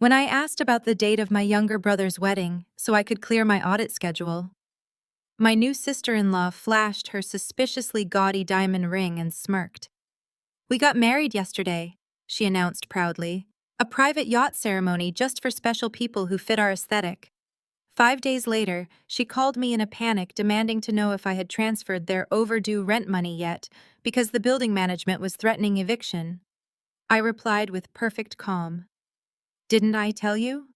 When I asked about the date of my younger brother's wedding so I could clear my audit schedule, my new sister-in-law flashed her suspiciously gaudy diamond ring and smirked. "We got married yesterday," she announced proudly. "A private yacht ceremony just for special people who fit our aesthetic." 5 days later, she called me in a panic demanding to know if I had transferred their overdue rent money yet, because the building management was threatening eviction. I replied with perfect calm. "Didn't I tell you?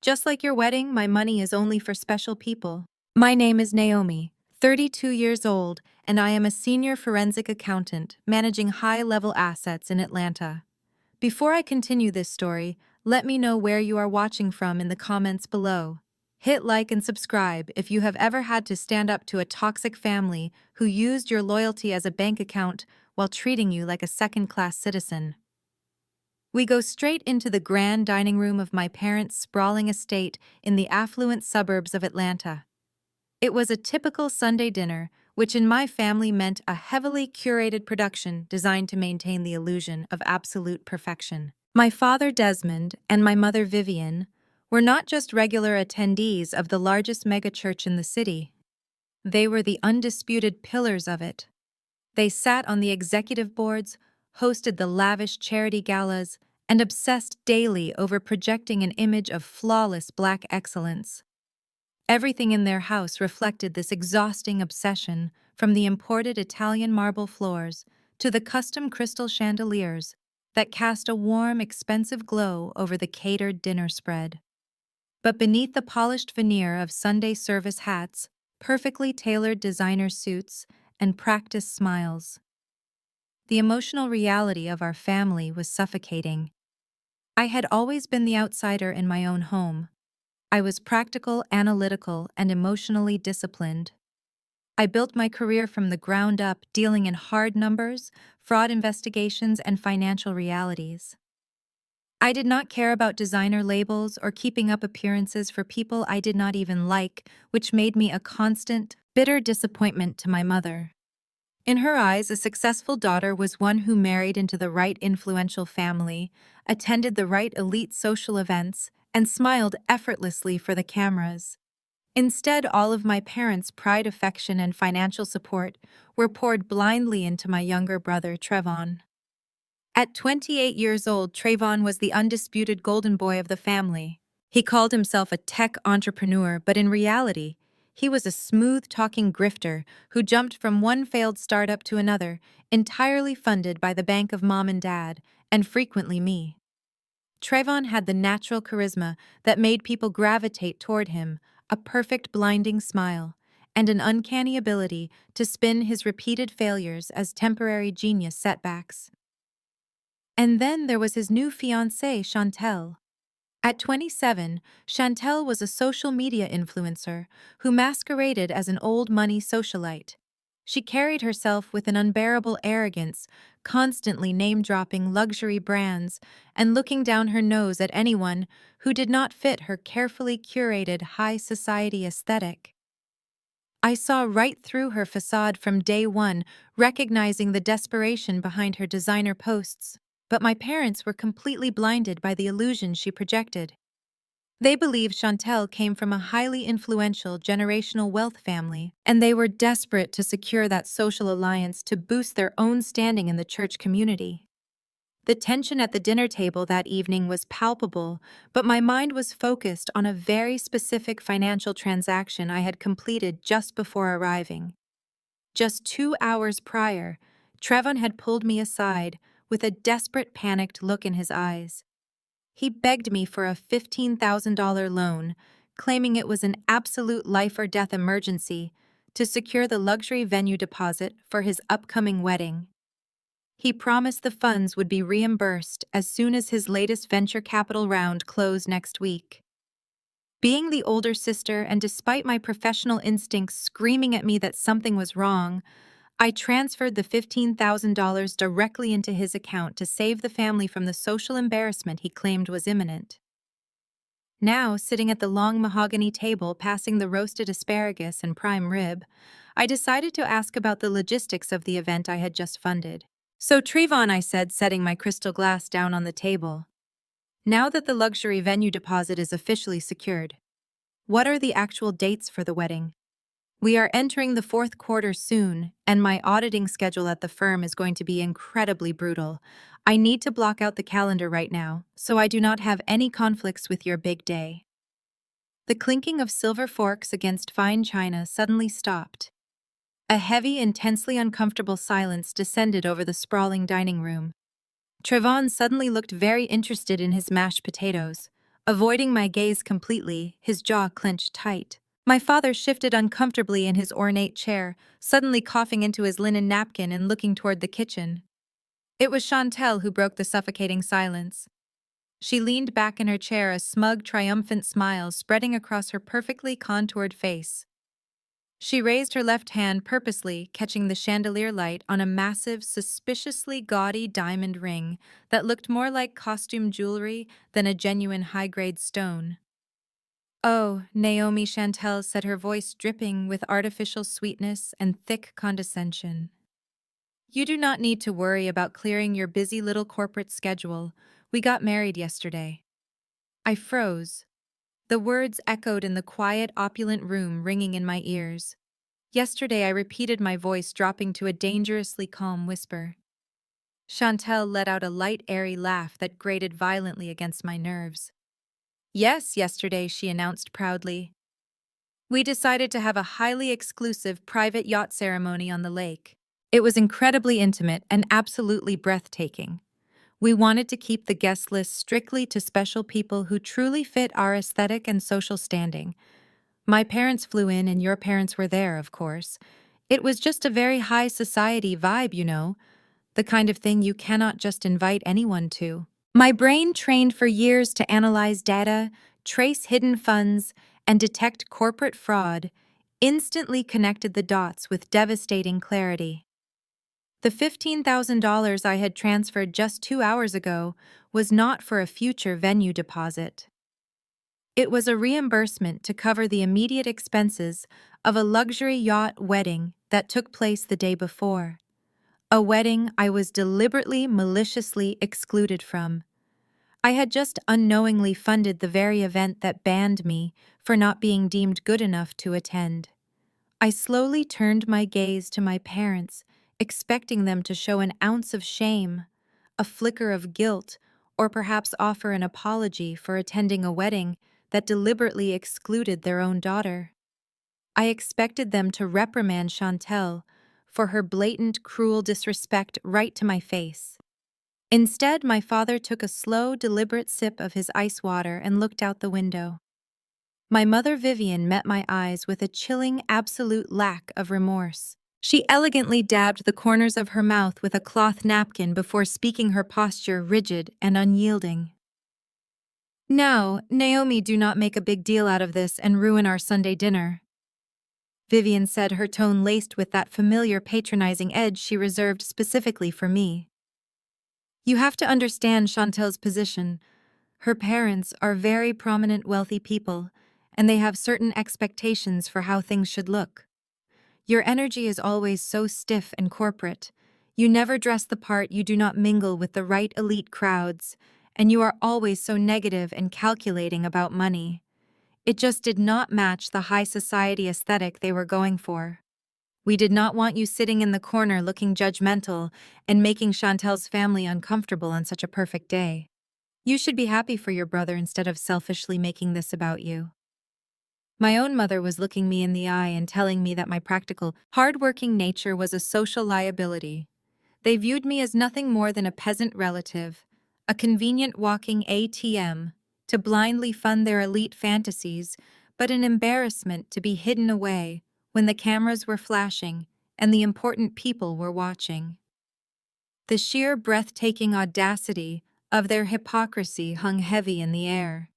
Just like your wedding, my money is only for special people." My name is Naomi, 32 years old, and I am a senior forensic accountant managing high-level assets in Atlanta. Before I continue this story, let me know where you are watching from in the comments below. Hit like and subscribe if you have ever had to stand up to a toxic family who used your loyalty as a bank account while treating you like a second-class citizen. We go straight into the grand dining room of my parents' sprawling estate in the affluent suburbs of Atlanta. It was a typical Sunday dinner, which in my family meant a heavily curated production designed to maintain the illusion of absolute perfection. My father Desmond and my mother Vivian were not just regular attendees of the largest megachurch in the city. They were the undisputed pillars of it. They sat on the executive boards, hosted the lavish charity galas, and obsessed daily over projecting an image of flawless Black excellence. Everything in their house reflected this exhausting obsession, from the imported Italian marble floors to the custom crystal chandeliers that cast a warm, expensive glow over the catered dinner spread. But beneath the polished veneer of Sunday service hats, perfectly tailored designer suits, and practiced smiles, the emotional reality of our family was suffocating. I had always been the outsider in my own home. I was practical, analytical, and emotionally disciplined. I built my career from the ground up, dealing in hard numbers, fraud investigations, and financial realities. I did not care about designer labels or keeping up appearances for people I did not even like, which made me a constant, bitter disappointment to my mother. In her eyes, a successful daughter was one who married into the right influential family, attended the right elite social events, and smiled effortlessly for the cameras. Instead, all of my parents' pride, affection, and financial support were poured blindly into my younger brother, Trevon. At 28 years old, Trayvon was the undisputed golden boy of the family. He called himself a tech entrepreneur, but in reality, he was a smooth-talking grifter who jumped from one failed startup to another, entirely funded by the bank of mom and dad, and frequently me. Trayvon had the natural charisma that made people gravitate toward him, a perfect blinding smile, and an uncanny ability to spin his repeated failures as temporary genius setbacks. And then there was his new fiancée, Chantel. At 27, Chantel was a social media influencer who masqueraded as an old money socialite. She carried herself with an unbearable arrogance, constantly name-dropping luxury brands and looking down her nose at anyone who did not fit her carefully curated high society aesthetic. I saw right through her facade from day one, recognizing the desperation behind her designer posts. But my parents were completely blinded by the illusion she projected. They believed Chantel came from a highly influential generational wealth family, and they were desperate to secure that social alliance to boost their own standing in the church community. The tension at the dinner table that evening was palpable, but my mind was focused on a very specific financial transaction I had completed just before arriving. Just 2 hours prior, Trevon had pulled me aside with a desperate, panicked look in his eyes. He begged me for a $15,000 loan, claiming it was an absolute life-or-death emergency to secure the luxury venue deposit for his upcoming wedding. He promised the funds would be reimbursed as soon as his latest venture capital round closed next week. Being the older sister and despite my professional instincts screaming at me that something was wrong, I transferred the $15,000 directly into his account to save the family from the social embarrassment he claimed was imminent. Now, sitting at the long mahogany table passing the roasted asparagus and prime rib, I decided to ask about the logistics of the event I had just funded. "So, Trayvon," I said, setting my crystal glass down on the table, Now that the luxury venue deposit is officially secured, what are the actual dates for the wedding? We are entering the fourth quarter soon, and my auditing schedule at the firm is going to be incredibly brutal. I need to block out the calendar right now, so I do not have any conflicts with your big day. The clinking of silver forks against fine china suddenly stopped. A heavy, intensely uncomfortable silence descended over the sprawling dining room. Trevon suddenly looked very interested in his mashed potatoes. Avoiding my gaze completely, his jaw clenched tight. My father shifted uncomfortably in his ornate chair, suddenly coughing into his linen napkin and looking toward the kitchen. It was Chantel who broke the suffocating silence. She leaned back in her chair, a smug, triumphant smile spreading across her perfectly contoured face. She raised her left hand purposely, catching the chandelier light on a massive, suspiciously gaudy diamond ring that looked more like costume jewelry than a genuine high-grade stone. "Oh," Naomi Chantel said, her voice dripping with artificial sweetness and thick condescension. "You do not need to worry about clearing your busy little corporate schedule. We got married yesterday." I froze. The words echoed in the quiet, opulent room, ringing in my ears. Yesterday, I repeated, my voice dropping to a dangerously calm whisper. Chantel let out a light, airy laugh that grated violently against my nerves. "Yes, yesterday," she announced proudly. "We decided to have a highly exclusive private yacht ceremony on the lake. It was incredibly intimate and absolutely breathtaking. We wanted to keep the guest list strictly to special people who truly fit our aesthetic and social standing. My parents flew in and your parents were there, of course. It was just a very high society vibe, you know, the kind of thing you cannot just invite anyone to." My brain, trained for years to analyze data, trace hidden funds, and detect corporate fraud, instantly connected the dots with devastating clarity. The $15,000 I had transferred just 2 hours ago was not for a future venue deposit. It was a reimbursement to cover the immediate expenses of a luxury yacht wedding that took place the day before. A wedding I was deliberately, maliciously excluded from. I had just unknowingly funded the very event that banned me for not being deemed good enough to attend. I slowly turned my gaze to my parents, expecting them to show an ounce of shame, a flicker of guilt, or perhaps offer an apology for attending a wedding that deliberately excluded their own daughter. I expected them to reprimand Chantel for her blatant, cruel disrespect right to my face. Instead, my father took a slow, deliberate sip of his ice water and looked out the window. My mother Vivian met my eyes with a chilling, absolute lack of remorse. She elegantly dabbed the corners of her mouth with a cloth napkin before speaking, her posture rigid and unyielding. "Now, Naomi, do not make a big deal out of this and ruin our Sunday dinner," Vivian said, her tone laced with that familiar patronizing edge she reserved specifically for me. "You have to understand Chantel's position. Her parents are very prominent, wealthy people, and they have certain expectations for how things should look. Your energy is always so stiff and corporate. You never dress the part, you do not mingle with the right elite crowds, and you are always so negative and calculating about money. It just did not match the high society aesthetic they were going for. We did not want you sitting in the corner looking judgmental and making Chantel's family uncomfortable on such a perfect day. You should be happy for your brother instead of selfishly making this about you." My own mother was looking me in the eye and telling me that my practical, hard-working nature was a social liability. They viewed me as nothing more than a peasant relative, a convenient walking ATM, to blindly fund their elite fantasies, but an embarrassment to be hidden away when the cameras were flashing and the important people were watching. The sheer breathtaking audacity of their hypocrisy hung heavy in the air.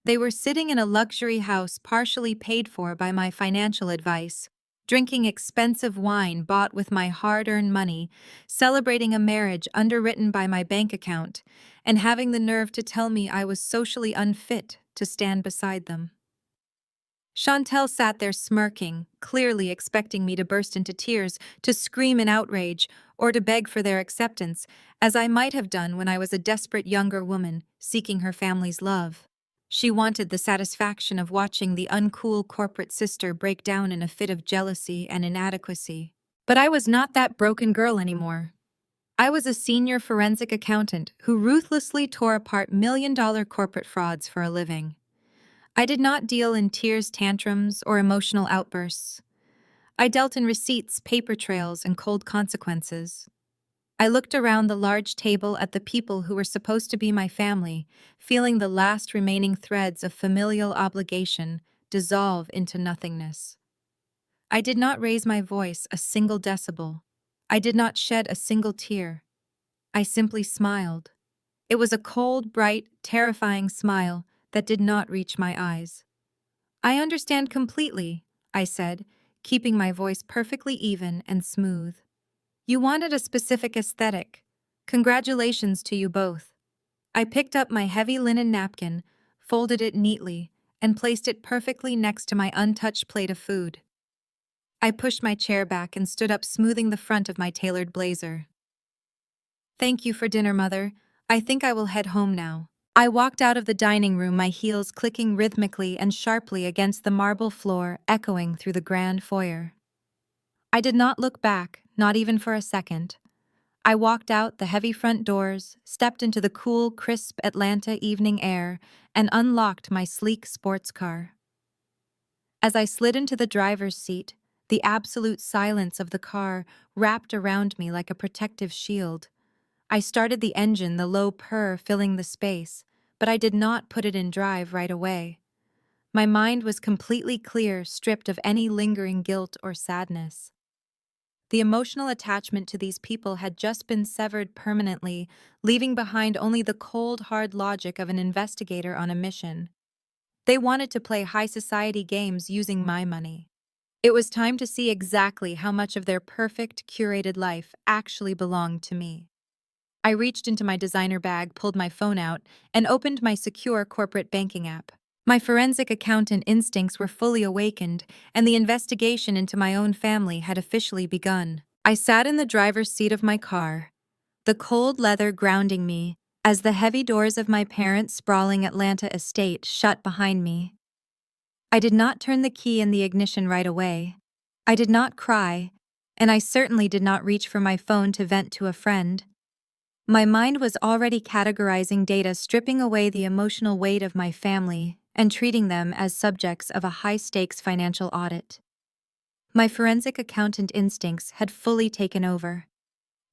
They were sitting in a luxury house partially paid for by my financial advice, drinking expensive wine bought with my hard-earned money, celebrating a marriage underwritten by my bank account, and having the nerve to tell me I was socially unfit to stand beside them. Chantel sat there smirking, clearly expecting me to burst into tears, to scream in outrage, or to beg for their acceptance, as I might have done when I was a desperate younger woman seeking her family's love. She wanted the satisfaction of watching the uncool corporate sister break down in a fit of jealousy and inadequacy. But I was not that broken girl anymore. I was a senior forensic accountant who ruthlessly tore apart million-dollar corporate frauds for a living. I did not deal in tears, tantrums, or emotional outbursts. I dealt in receipts, paper trails, and cold consequences. I looked around the large table at the people who were supposed to be my family, feeling the last remaining threads of familial obligation dissolve into nothingness. I did not raise my voice a single decibel. I did not shed a single tear. I simply smiled. It was a cold, bright, terrifying smile that did not reach my eyes. "I understand completely," I said, keeping my voice perfectly even and smooth. "You wanted a specific aesthetic. Congratulations to you both." I picked up my heavy linen napkin, folded it neatly, and placed it perfectly next to my untouched plate of food. I pushed my chair back and stood up, smoothing the front of my tailored blazer. "Thank you for dinner, Mother. I think I will head home now." I walked out of the dining room, my heels clicking rhythmically and sharply against the marble floor, echoing through the grand foyer. I did not look back, not even for a second. I walked out the heavy front doors, stepped into the cool, crisp Atlanta evening air, and unlocked my sleek sports car. As I slid into the driver's seat, the absolute silence of the car wrapped around me like a protective shield. I started the engine, the low purr filling the space, but I did not put it in drive right away. My mind was completely clear, stripped of any lingering guilt or sadness. The emotional attachment to these people had just been severed permanently, leaving behind only the cold, hard logic of an investigator on a mission. They wanted to play high society games using my money. It was time to see exactly how much of their perfect, curated life actually belonged to me. I reached into my designer bag, pulled my phone out, and opened my secure corporate banking app. My forensic accountant instincts were fully awakened, and the investigation into my own family had officially begun. I sat in the driver's seat of my car, the cold leather grounding me, as the heavy doors of my parents' sprawling Atlanta estate shut behind me. I did not turn the key in the ignition right away. I did not cry, and I certainly did not reach for my phone to vent to a friend. My mind was already categorizing data, stripping away the emotional weight of my family, and treating them as subjects of a high-stakes financial audit. My forensic accountant instincts had fully taken over.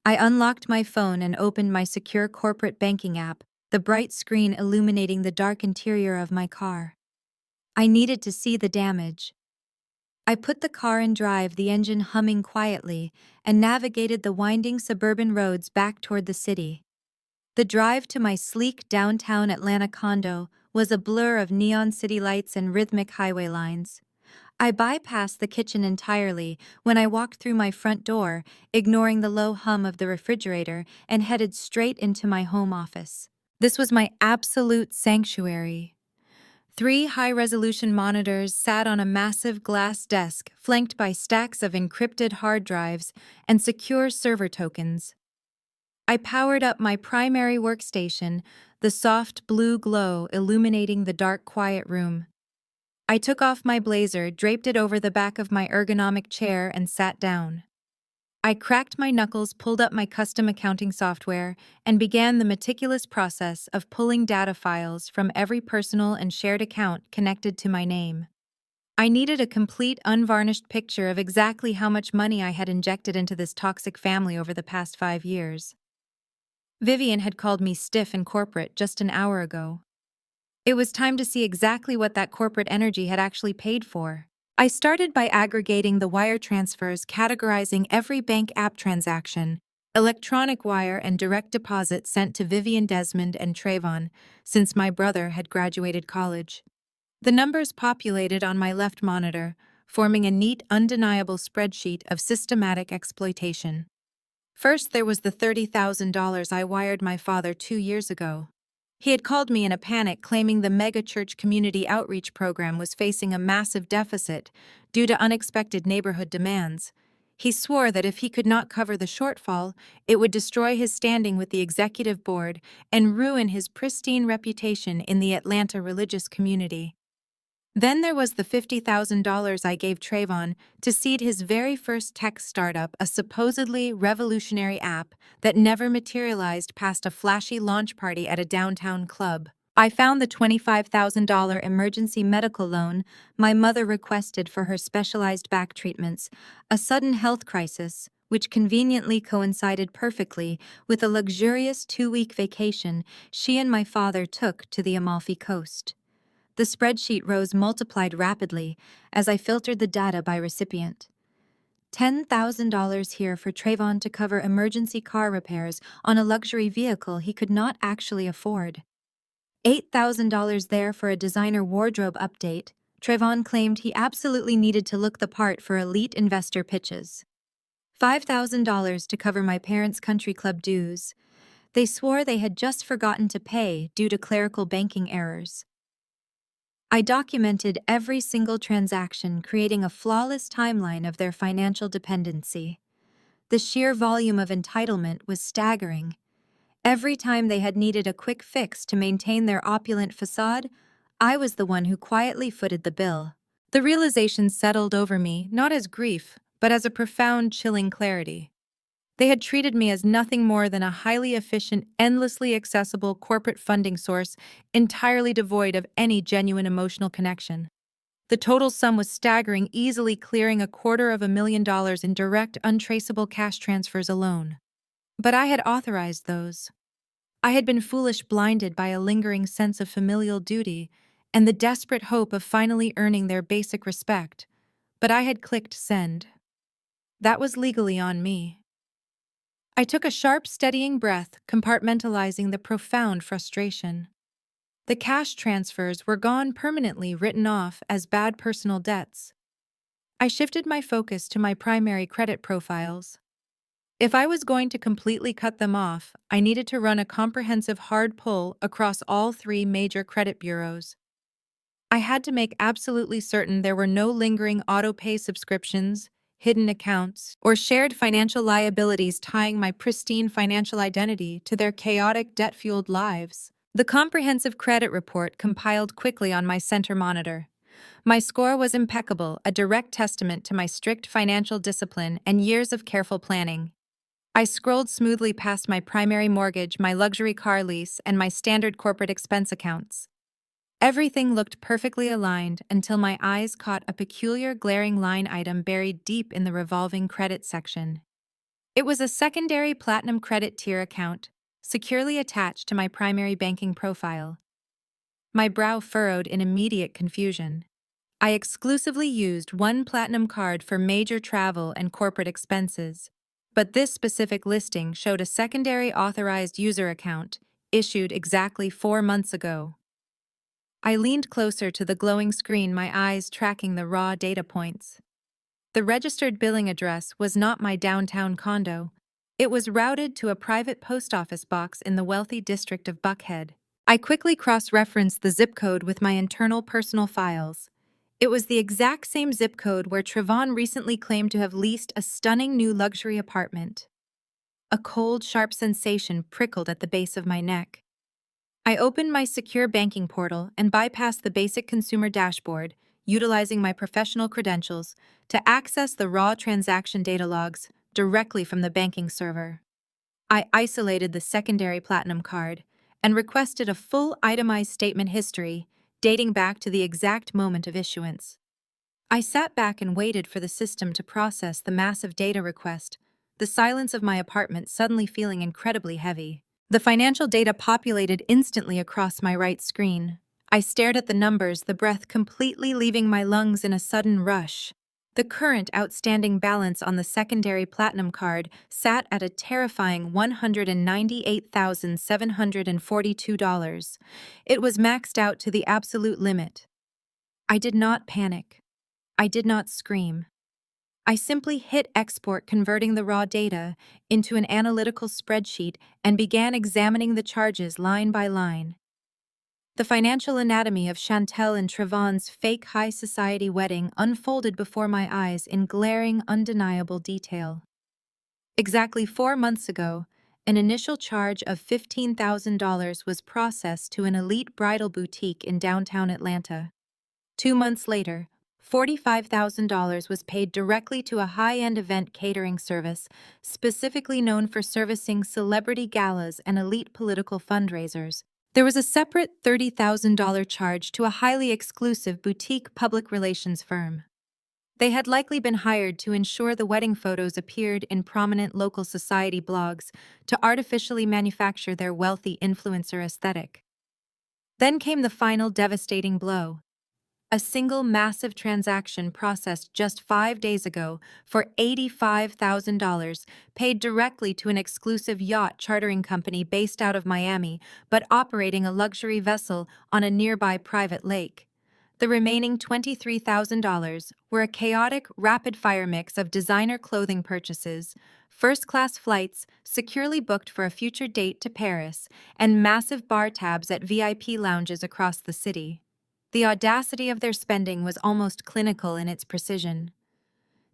I unlocked my phone and opened my secure corporate banking app, the bright screen illuminating the dark interior of my car. I needed to see the damage. I put the car in drive, the engine humming quietly, and navigated the winding suburban roads back toward the city. The drive to my sleek downtown Atlanta condo was a blur of neon city lights and rhythmic highway lines. I bypassed the kitchen entirely when I walked through my front door, ignoring the low hum of the refrigerator, and headed straight into my home office. This was my absolute sanctuary. 3 high-resolution monitors sat on a massive glass desk, flanked by stacks of encrypted hard drives and secure server tokens. I powered up my primary workstation, the soft blue glow illuminating the dark, quiet room. I took off my blazer, draped it over the back of my ergonomic chair, and sat down. I cracked my knuckles, pulled up my custom accounting software, and began the meticulous process of pulling data files from every personal and shared account connected to my name. I needed a complete, unvarnished picture of exactly how much money I had injected into this toxic family over the past 5 years. Vivian had called me stiff and corporate just an hour ago. It was time to see exactly what that corporate energy had actually paid for. I started by aggregating the wire transfers, categorizing every bank app transaction, electronic wire and direct deposit sent to Vivian, Desmond, and Trayvon, since my brother had graduated college. The numbers populated on my left monitor, forming a neat, undeniable spreadsheet of systematic exploitation. First, there was the $30,000 I wired my father 2 years ago. He had called me in a panic, claiming the megachurch community outreach program was facing a massive deficit due to unexpected neighborhood demands. He swore that if he could not cover the shortfall, it would destroy his standing with the executive board and ruin his pristine reputation in the Atlanta religious community. Then there was the $50,000 I gave Trayvon to seed his very first tech startup, a supposedly revolutionary app that never materialized past a flashy launch party at a downtown club. I found the $25,000 emergency medical loan my mother requested for her specialized back treatments, a sudden health crisis, which conveniently coincided perfectly with a luxurious 2-week vacation she and my father took to the Amalfi Coast. The spreadsheet rows multiplied rapidly as I filtered the data by recipient. $10,000 here for Trayvon to cover emergency car repairs on a luxury vehicle he could not actually afford. $8,000 there for a designer wardrobe update. Trayvon claimed he absolutely needed to look the part for elite investor pitches. $5,000 to cover my parents' country club dues. They swore they had just forgotten to pay due to clerical banking errors. I documented every single transaction, creating a flawless timeline of their financial dependency. The sheer volume of entitlement was staggering. Every time they had needed a quick fix to maintain their opulent facade, I was the one who quietly footed the bill. The realization settled over me not as grief, but as a profound, chilling clarity. They had treated me as nothing more than a highly efficient, endlessly accessible corporate funding source entirely devoid of any genuine emotional connection. The total sum was staggering, easily clearing $250,000 in direct, untraceable cash transfers alone. But I had authorized those. I had been foolish, blinded by a lingering sense of familial duty and the desperate hope of finally earning their basic respect. But I had clicked send. That was legally on me. I took a sharp, steadying breath, compartmentalizing the profound frustration. The cash transfers were gone, permanently written off as bad personal debts. I shifted my focus to my primary credit profiles. If I was going to completely cut them off, I needed to run a comprehensive hard pull across all 3 major credit bureaus. I had to make absolutely certain there were no lingering auto-pay subscriptions, hidden accounts, or shared financial liabilities tying my pristine financial identity to their chaotic, debt-fueled lives. The comprehensive credit report compiled quickly on my center monitor. My score was impeccable, a direct testament to my strict financial discipline and years of careful planning. I scrolled smoothly past my primary mortgage, my luxury car lease, and my standard corporate expense accounts. Everything looked perfectly aligned until my eyes caught a peculiar, glaring line item buried deep in the revolving credit section. It was a secondary platinum credit tier account, securely attached to my primary banking profile. My brow furrowed in immediate confusion. I exclusively used one platinum card for major travel and corporate expenses, but this specific listing showed a secondary authorized user account, issued exactly 4 months ago. I leaned closer to the glowing screen, my eyes tracking the raw data points. The registered billing address was not my downtown condo. It was routed to a private post office box in the wealthy district of Buckhead. I quickly cross-referenced the zip code with my internal personal files. It was the exact same zip code where Trayvon recently claimed to have leased a stunning new luxury apartment. A cold, sharp sensation prickled at the base of my neck. I opened my secure banking portal and bypassed the basic consumer dashboard, utilizing my professional credentials to access the raw transaction data logs directly from the banking server. I isolated the secondary platinum card and requested a full itemized statement history dating back to the exact moment of issuance. I sat back and waited for the system to process the massive data request, the silence of my apartment suddenly feeling incredibly heavy. The financial data populated instantly across my right screen. I stared at the numbers, the breath completely leaving my lungs in a sudden rush. The current outstanding balance on the secondary platinum card sat at a terrifying $198,742. It was maxed out to the absolute limit. I did not panic. I did not scream. I simply hit export, converting the raw data into an analytical spreadsheet, and began examining the charges line by line. The financial anatomy of Chantel and Trevon's fake high society wedding unfolded before my eyes in glaring, undeniable detail. Exactly 4 months ago, an initial charge of $15,000 was processed to an elite bridal boutique in downtown Atlanta. 2 months later, $45,000 was paid directly to a high-end event catering service specifically known for servicing celebrity galas and elite political fundraisers. There was a separate $30,000 charge to a highly exclusive boutique public relations firm. They had likely been hired to ensure the wedding photos appeared in prominent local society blogs to artificially manufacture their wealthy influencer aesthetic. Then came the final devastating blow. A single massive transaction processed just 5 days ago for $85,000, paid directly to an exclusive yacht chartering company based out of Miami but operating a luxury vessel on a nearby private lake. The remaining $23,000 were a chaotic, rapid-fire mix of designer clothing purchases, first-class flights securely booked for a future date to Paris, and massive bar tabs at VIP lounges across the city. The audacity of their spending was almost clinical in its precision.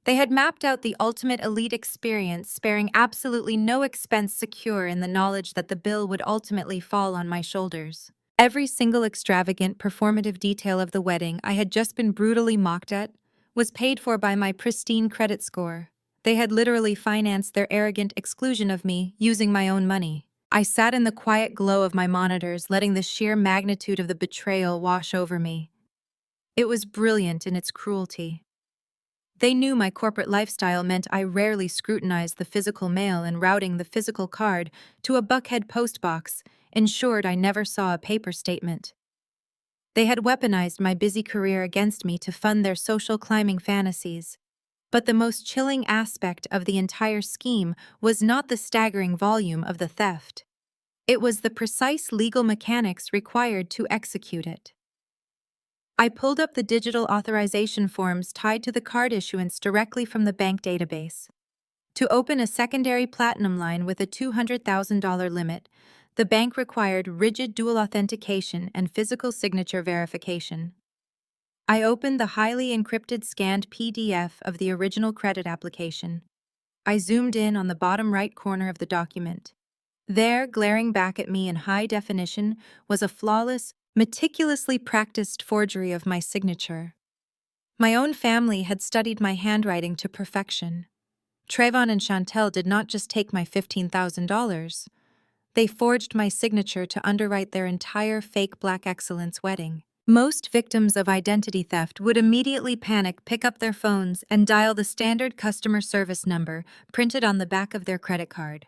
They had mapped out the ultimate elite experience, sparing absolutely no expense, secure in the knowledge that the bill would ultimately fall on my shoulders. Every single extravagant, performative detail of the wedding I had just been brutally mocked at was paid for by my pristine credit score. They had literally financed their arrogant exclusion of me using my own money. I sat in the quiet glow of my monitors, letting the sheer magnitude of the betrayal wash over me. It was brilliant in its cruelty. They knew my corporate lifestyle meant I rarely scrutinized the physical mail, and routing the physical card to a Buckhead postbox ensured I never saw a paper statement. They had weaponized my busy career against me to fund their social climbing fantasies. But the most chilling aspect of the entire scheme was not the staggering volume of the theft. It was the precise legal mechanics required to execute it. I pulled up the digital authorization forms tied to the card issuance directly from the bank database. To open a secondary platinum line with a $200,000 limit, the bank required rigid dual authentication and physical signature verification. I opened the highly encrypted scanned PDF of the original credit application. I zoomed in on the bottom right corner of the document. There, glaring back at me in high definition, was a flawless, meticulously practiced forgery of my signature. My own family had studied my handwriting to perfection. Trevon and Chantel did not just take my $15,000. They forged my signature to underwrite their entire fake Black excellence wedding. Most victims of identity theft would immediately panic, pick up their phones, and dial the standard customer service number printed on the back of their credit card.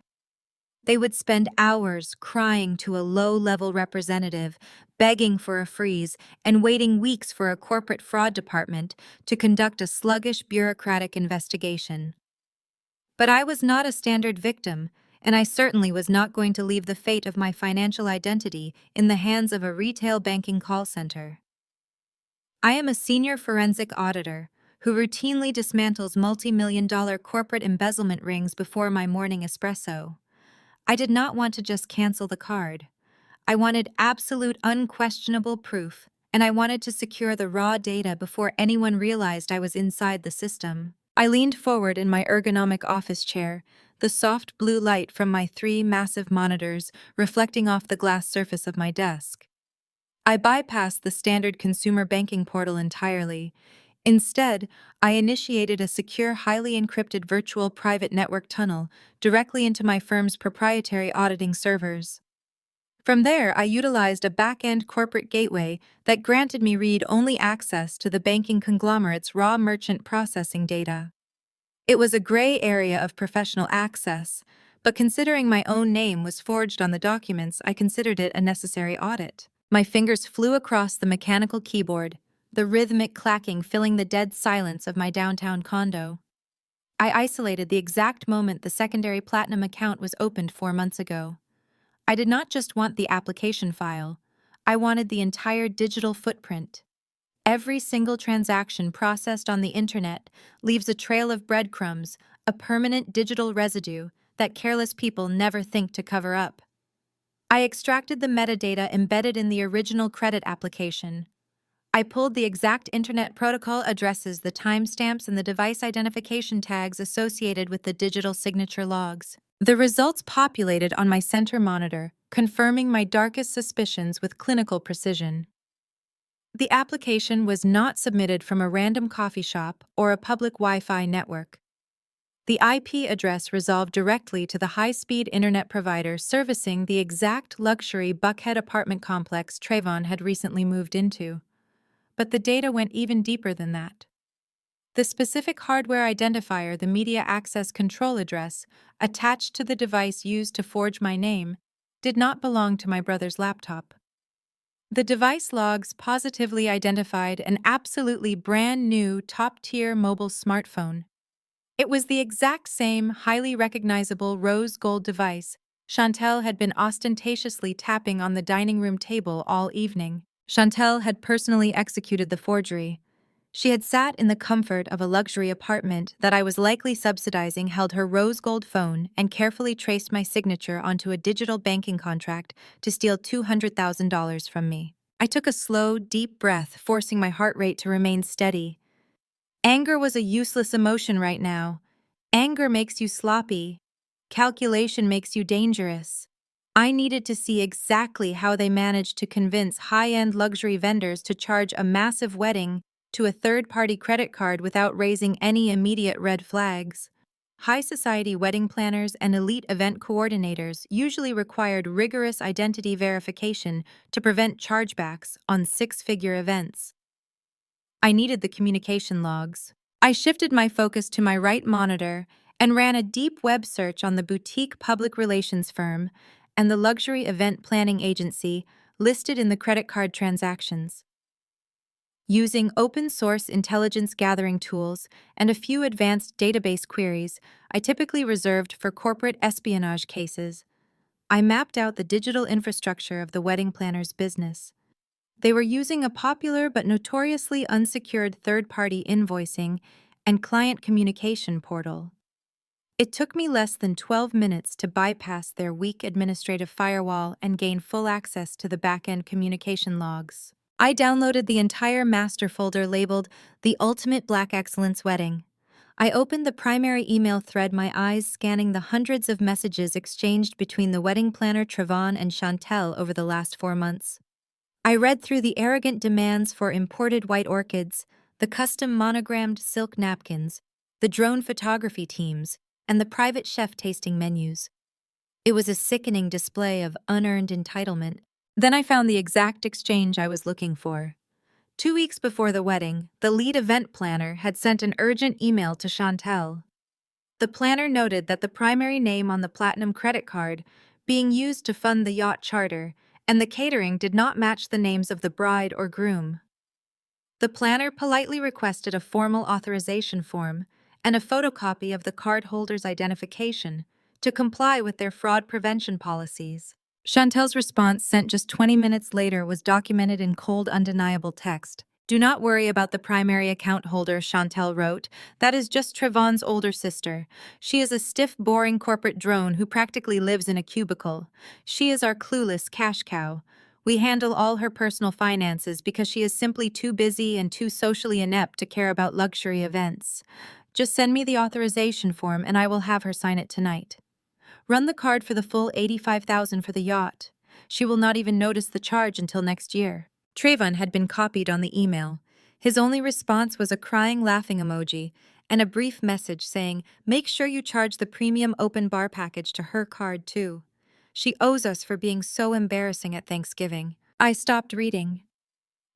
They would spend hours crying to a low-level representative, begging for a freeze, and waiting weeks for a corporate fraud department to conduct a sluggish bureaucratic investigation. But I was not a standard victim, and I certainly was not going to leave the fate of my financial identity in the hands of a retail banking call center. I am a senior forensic auditor who routinely dismantles multi-million-dollar corporate embezzlement rings before my morning espresso. I did not want to just cancel the card. I wanted absolute, unquestionable proof, and I wanted to secure the raw data before anyone realized I was inside the system. I leaned forward in my ergonomic office chair, the soft blue light from my 3 massive monitors reflecting off the glass surface of my desk. I bypassed the standard consumer banking portal entirely. Instead, I initiated a secure, highly encrypted virtual private network tunnel directly into my firm's proprietary auditing servers. From there, I utilized a back-end corporate gateway that granted me read-only access to the banking conglomerate's raw merchant processing data. It was a gray area of professional access, but considering my own name was forged on the documents, I considered it a necessary audit. My fingers flew across the mechanical keyboard, the rhythmic clacking filling the dead silence of my downtown condo. I isolated the exact moment the secondary platinum account was opened 4 months ago. I did not just want the application file, I wanted the entire digital footprint. Every single transaction processed on the internet leaves a trail of breadcrumbs, a permanent digital residue that careless people never think to cover up. I extracted the metadata embedded in the original credit application. I pulled the exact Internet Protocol addresses, the timestamps, and the device identification tags associated with the digital signature logs. The results populated on my center monitor, confirming my darkest suspicions with clinical precision. The application was not submitted from a random coffee shop or a public Wi-Fi network. The IP address resolved directly to the high-speed internet provider servicing the exact luxury Buckhead apartment complex Trayvon had recently moved into. But the data went even deeper than that. The specific hardware identifier, the media access control address, attached to the device used to forge my name, did not belong to my brother's laptop. The device logs positively identified an absolutely brand new top-tier mobile smartphone. It was the exact same highly recognizable rose gold device Chantel had been ostentatiously tapping on the dining room table all evening. Chantel had personally executed the forgery. She had sat in the comfort of a luxury apartment that I was likely subsidizing, held her rose gold phone, and carefully traced my signature onto a digital banking contract to steal $200,000 from me. I took a slow, deep breath, forcing my heart rate to remain steady. Anger was a useless emotion right now. Anger makes you sloppy. Calculation makes you dangerous. I needed to see exactly how they managed to convince high-end luxury vendors to charge a massive wedding to a third-party credit card without raising any immediate red flags. High society wedding planners and elite event coordinators usually required rigorous identity verification to prevent chargebacks on six-figure events. I needed the communication logs. I shifted my focus to my right monitor and ran a deep web search on the boutique public relations firm and the luxury event planning agency listed in the credit card transactions. Using open-source intelligence gathering tools and a few advanced database queries I typically reserved for corporate espionage cases, I mapped out the digital infrastructure of the wedding planner's business. They were using a popular but notoriously unsecured third-party invoicing and client communication portal. It took me less than 12 minutes to bypass their weak administrative firewall and gain full access to the back-end communication logs. I downloaded the entire master folder labeled The Ultimate Black Excellence Wedding. I opened the primary email thread, my eyes scanning the hundreds of messages exchanged between the wedding planner Trayvon and Chantel over the last 4 months. I read through the arrogant demands for imported white orchids, the custom monogrammed silk napkins, the drone photography teams, and the private chef tasting menus. It was a sickening display of unearned entitlement. Then I found the exact exchange I was looking for. 2 weeks before the wedding, the lead event planner had sent an urgent email to Chantel. The planner noted that the primary name on the Platinum credit card being used to fund the yacht charter and the catering did not match the names of the bride or groom. The planner politely requested a formal authorization form and a photocopy of the cardholder's identification to comply with their fraud prevention policies. Chantel's response, sent just 20 minutes later, was documented in cold, undeniable text. "Do not worry about the primary account holder," Chantel wrote. "That is just Trayvon's older sister. She is a stiff, boring corporate drone who practically lives in a cubicle. She is our clueless cash cow. We handle all her personal finances because she is simply too busy and too socially inept to care about luxury events. Just send me the authorization form and I will have her sign it tonight. Run the card for the full $85,000 for the yacht. She will not even notice the charge until next year." Trayvon had been copied on the email. His only response was a crying laughing emoji and a brief message saying, "Make sure you charge the premium open bar package to her card too. She owes us for being so embarrassing at Thanksgiving." I stopped reading.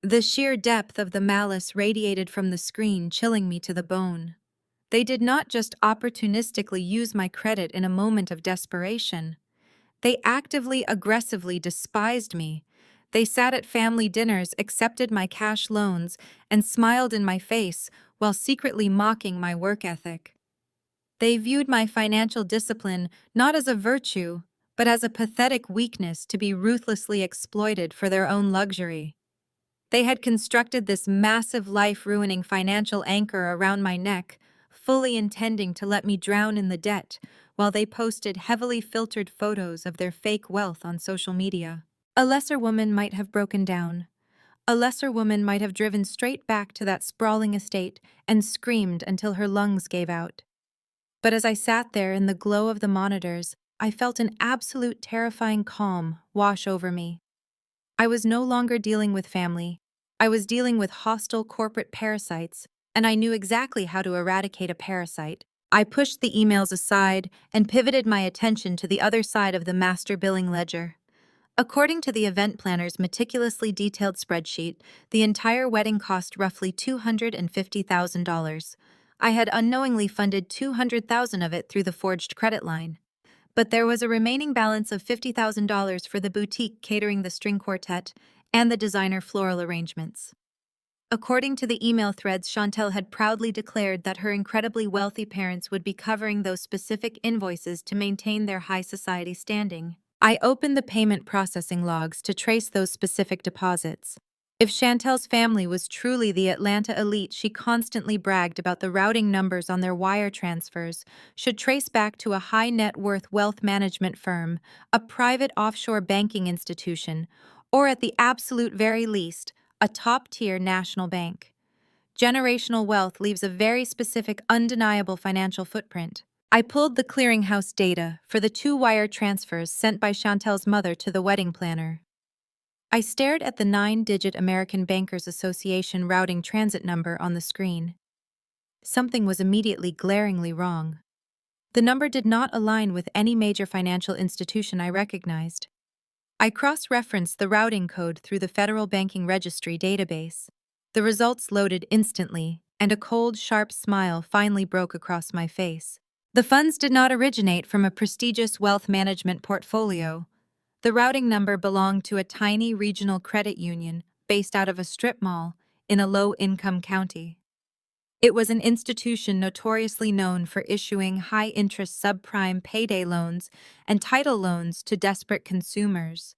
The sheer depth of the malice radiated from the screen, chilling me to the bone. They did not just opportunistically use my credit in a moment of desperation. They actively, aggressively despised me. They sat at family dinners, accepted my cash loans, and smiled in my face while secretly mocking my work ethic. They viewed my financial discipline not as a virtue, but as a pathetic weakness to be ruthlessly exploited for their own luxury. They had constructed this massive life-ruining financial anchor around my neck, fully intending to let me drown in the debt while they posted heavily filtered photos of their fake wealth on social media. A lesser woman might have broken down. A lesser woman might have driven straight back to that sprawling estate and screamed until her lungs gave out. But as I sat there in the glow of the monitors, I felt an absolute terrifying calm wash over me. I was no longer dealing with family. I was dealing with hostile corporate parasites, and I knew exactly how to eradicate a parasite. I pushed the emails aside and pivoted my attention to the other side of the master billing ledger. According to the event planner's meticulously detailed spreadsheet, the entire wedding cost roughly $250,000. I had unknowingly funded $200,000 of it through the forged credit line. But there was a remaining balance of $50,000 for the boutique catering the string quartet and the designer floral arrangements. According to the email threads, Chantel had proudly declared that her incredibly wealthy parents would be covering those specific invoices to maintain their high society standing. I opened the payment processing logs to trace those specific deposits. If Chantel's family was truly the Atlanta elite she constantly bragged about, the routing numbers on their wire transfers should trace back to a high net worth wealth management firm, a private offshore banking institution, or at the absolute very least, a top-tier national bank. Generational wealth leaves a very specific, undeniable financial footprint. I pulled the clearinghouse data for the 2 wire transfers sent by Chantel's mother to the wedding planner. I stared at the 9-digit American Bankers Association routing transit number on the screen. Something was immediately glaringly wrong. The number did not align with any major financial institution I recognized. I cross-referenced the routing code through the Federal Banking Registry database. The results loaded instantly, and a cold, sharp smile finally broke across my face. The funds did not originate from a prestigious wealth management portfolio. The routing number belonged to a tiny regional credit union based out of a strip mall in a low-income county. It was an institution notoriously known for issuing high-interest subprime payday loans and title loans to desperate consumers.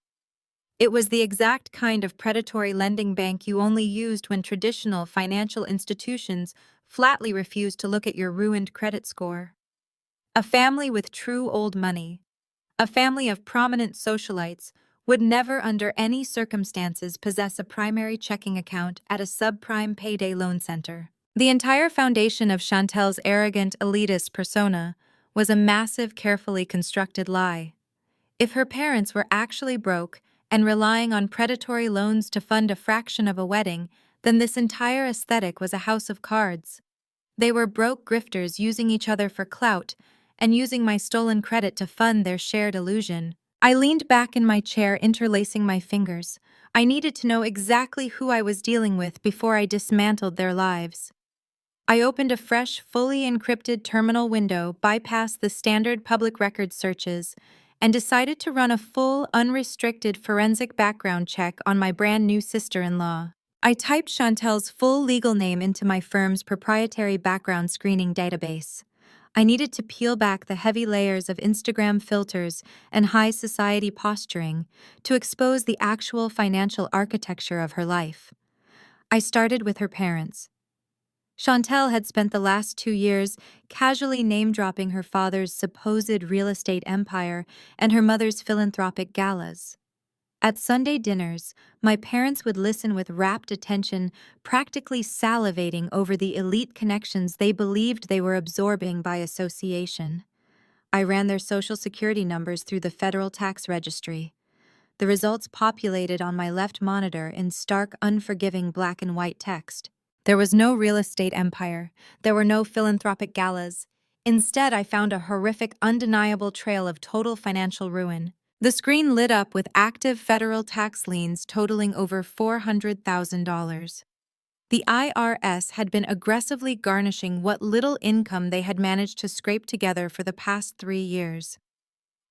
It was the exact kind of predatory lending bank you only used when traditional financial institutions flatly refused to look at your ruined credit score. A family with true old money, a family of prominent socialites, would never under any circumstances possess a primary checking account at a subprime payday loan center. The entire foundation of Chantel's arrogant, elitist persona was a massive, carefully constructed lie. If her parents were actually broke and relying on predatory loans to fund a fraction of a wedding, then this entire aesthetic was a house of cards. They were broke grifters using each other for clout and using my stolen credit to fund their shared illusion. I leaned back in my chair, interlacing my fingers. I needed to know exactly who I was dealing with before I dismantled their lives. I opened a fresh, fully encrypted terminal window, bypassed the standard public records searches, and decided to run a full, unrestricted forensic background check on my brand new sister-in-law. I typed Chantel's full legal name into my firm's proprietary background screening database. I needed to peel back the heavy layers of Instagram filters and high society posturing to expose the actual financial architecture of her life. I started with her parents. Chantel had spent the last 2 years casually name-dropping her father's supposed real estate empire and her mother's philanthropic galas. At Sunday dinners, my parents would listen with rapt attention, practically salivating over the elite connections they believed they were absorbing by association. I ran their social security numbers through the federal tax registry. The results populated on my left monitor in stark, unforgiving black and white text. There was no real estate empire. There were no philanthropic galas. Instead, I found a horrific, undeniable trail of total financial ruin. The screen lit up with active federal tax liens totaling over $400,000. The IRS had been aggressively garnishing what little income they had managed to scrape together for the past 3 years.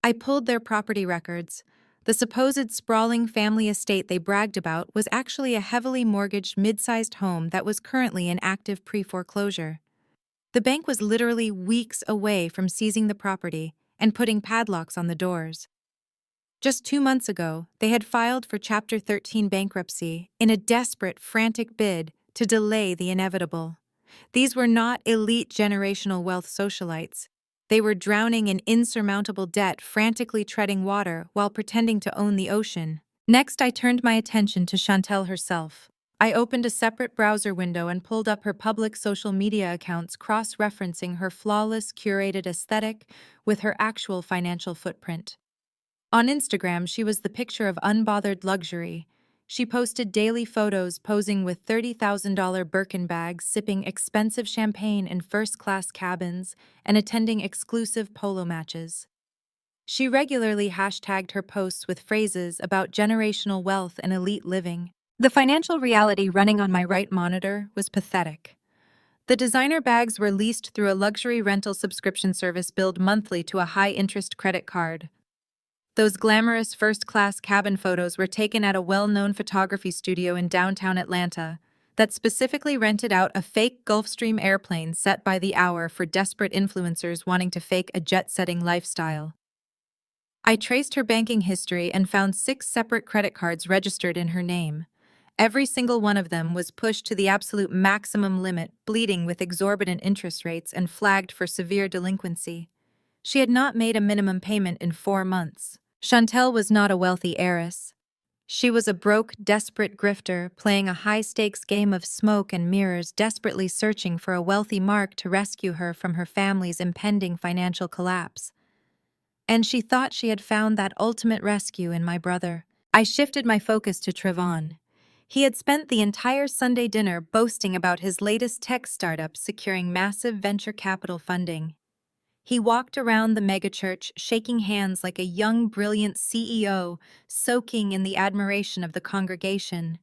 I pulled their property records. The supposed sprawling family estate they bragged about was actually a heavily mortgaged mid-sized home that was currently in active pre-foreclosure. The bank was literally weeks away from seizing the property and putting padlocks on the doors. Just 2 months ago, they had filed for Chapter 13 bankruptcy in a desperate, frantic bid to delay the inevitable. These were not elite generational wealth socialites. They were drowning in insurmountable debt, frantically treading water while pretending to own the ocean. Next, I turned my attention to Chantel herself. I opened a separate browser window and pulled up her public social media accounts, cross-referencing her flawless, curated aesthetic with her actual financial footprint. On Instagram, she was the picture of unbothered luxury. She posted daily photos posing with $30,000 Birkin bags, sipping expensive champagne in first-class cabins, and attending exclusive polo matches. She regularly hashtagged her posts with phrases about generational wealth and elite living. The financial reality running on my right monitor was pathetic. The designer bags were leased through a luxury rental subscription service billed monthly to a high-interest credit card. Those glamorous first-class cabin photos were taken at a well-known photography studio in downtown Atlanta that specifically rented out a fake Gulfstream airplane set by the hour for desperate influencers wanting to fake a jet-setting lifestyle. I traced her banking history and found 6 separate credit cards registered in her name. Every single one of them was pushed to the absolute maximum limit, bleeding with exorbitant interest rates and flagged for severe delinquency. She had not made a minimum payment in 4 months. Chantel was not a wealthy heiress. She was a broke, desperate grifter playing a high-stakes game of smoke and mirrors, desperately searching for a wealthy mark to rescue her from her family's impending financial collapse. And she thought she had found that ultimate rescue in my brother. I shifted my focus to Trevon. He had spent the entire Sunday dinner boasting about his latest tech startup securing massive venture capital funding. He walked around the megachurch, shaking hands like a young, brilliant CEO, soaking in the admiration of the congregation.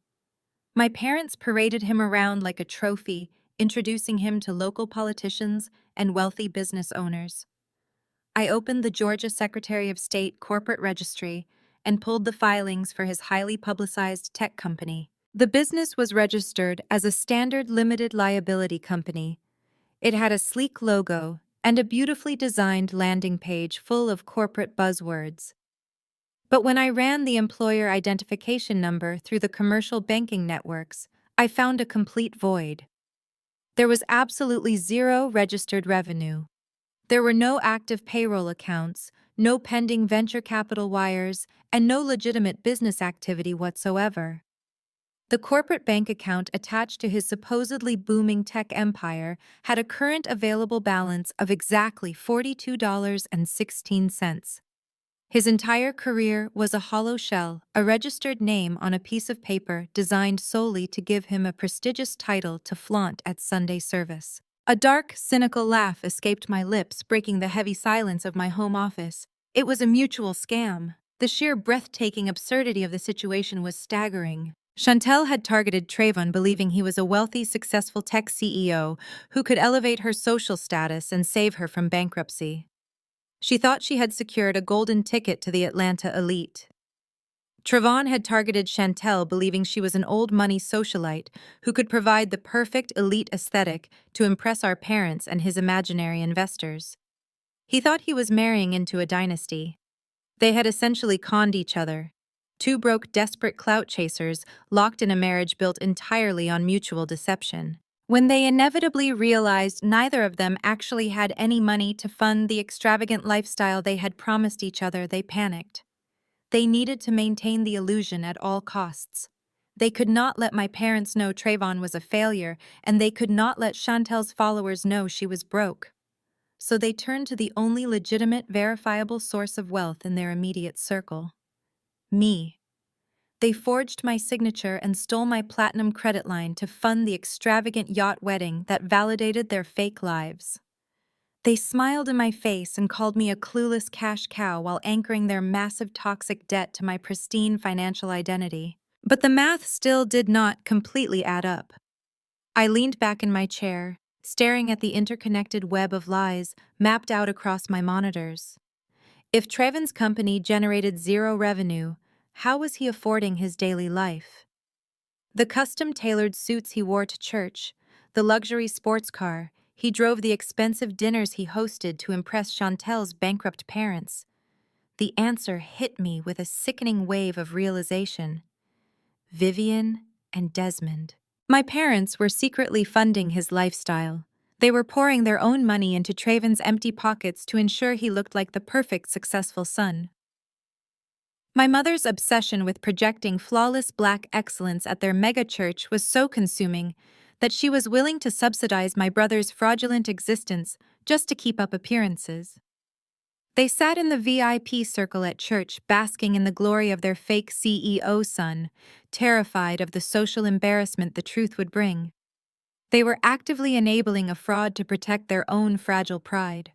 My parents paraded him around like a trophy, introducing him to local politicians and wealthy business owners. I opened the Georgia Secretary of State corporate registry and pulled the filings for his highly publicized tech company. The business was registered as a standard limited liability company. It had a sleek logo and a beautifully designed landing page full of corporate buzzwords. But when I ran the employer identification number through the commercial banking networks, I found a complete void. There was absolutely zero registered revenue. There were no active payroll accounts, no pending venture capital wires, and no legitimate business activity whatsoever. The corporate bank account attached to his supposedly booming tech empire had a current available balance of exactly $42.16. His entire career was a hollow shell, a registered name on a piece of paper designed solely to give him a prestigious title to flaunt at Sunday service. A dark, cynical laugh escaped my lips, breaking the heavy silence of my home office. It was a mutual scam. The sheer breathtaking absurdity of the situation was staggering. Chantel had targeted Trayvon, believing he was a wealthy, successful tech CEO who could elevate her social status and save her from bankruptcy. She thought she had secured a golden ticket to the Atlanta elite. Trayvon had targeted Chantel, believing she was an old-money socialite who could provide the perfect elite aesthetic to impress our parents and his imaginary investors. He thought he was marrying into a dynasty. They had essentially conned each other. 2 broke, desperate clout chasers locked in a marriage built entirely on mutual deception. When they inevitably realized neither of them actually had any money to fund the extravagant lifestyle they had promised each other, they panicked. They needed to maintain the illusion at all costs. They could not let my parents know Trayvon was a failure, and they could not let Chantel's followers know she was broke. So they turned to the only legitimate, verifiable source of wealth in their immediate circle: me. They forged my signature and stole my platinum credit line to fund the extravagant yacht wedding that validated their fake lives. They smiled in my face and called me a clueless cash cow while anchoring their massive toxic debt to my pristine financial identity. But the math still did not completely add up. I leaned back in my chair, staring at the interconnected web of lies mapped out across my monitors. If Trayvon's company generated zero revenue, how was he affording his daily life? The custom-tailored suits he wore to church, the luxury sports car he drove, the expensive dinners he hosted to impress Chantel's bankrupt parents. The answer hit me with a sickening wave of realization: Vivian and Desmond. My parents were secretly funding his lifestyle. They were pouring their own money into Traven's empty pockets to ensure he looked like the perfect successful son. My mother's obsession with projecting flawless black excellence at their megachurch was so consuming that she was willing to subsidize my brother's fraudulent existence just to keep up appearances. They sat in the VIP circle at church, basking in the glory of their fake CEO son, terrified of the social embarrassment the truth would bring. They were actively enabling a fraud to protect their own fragile pride.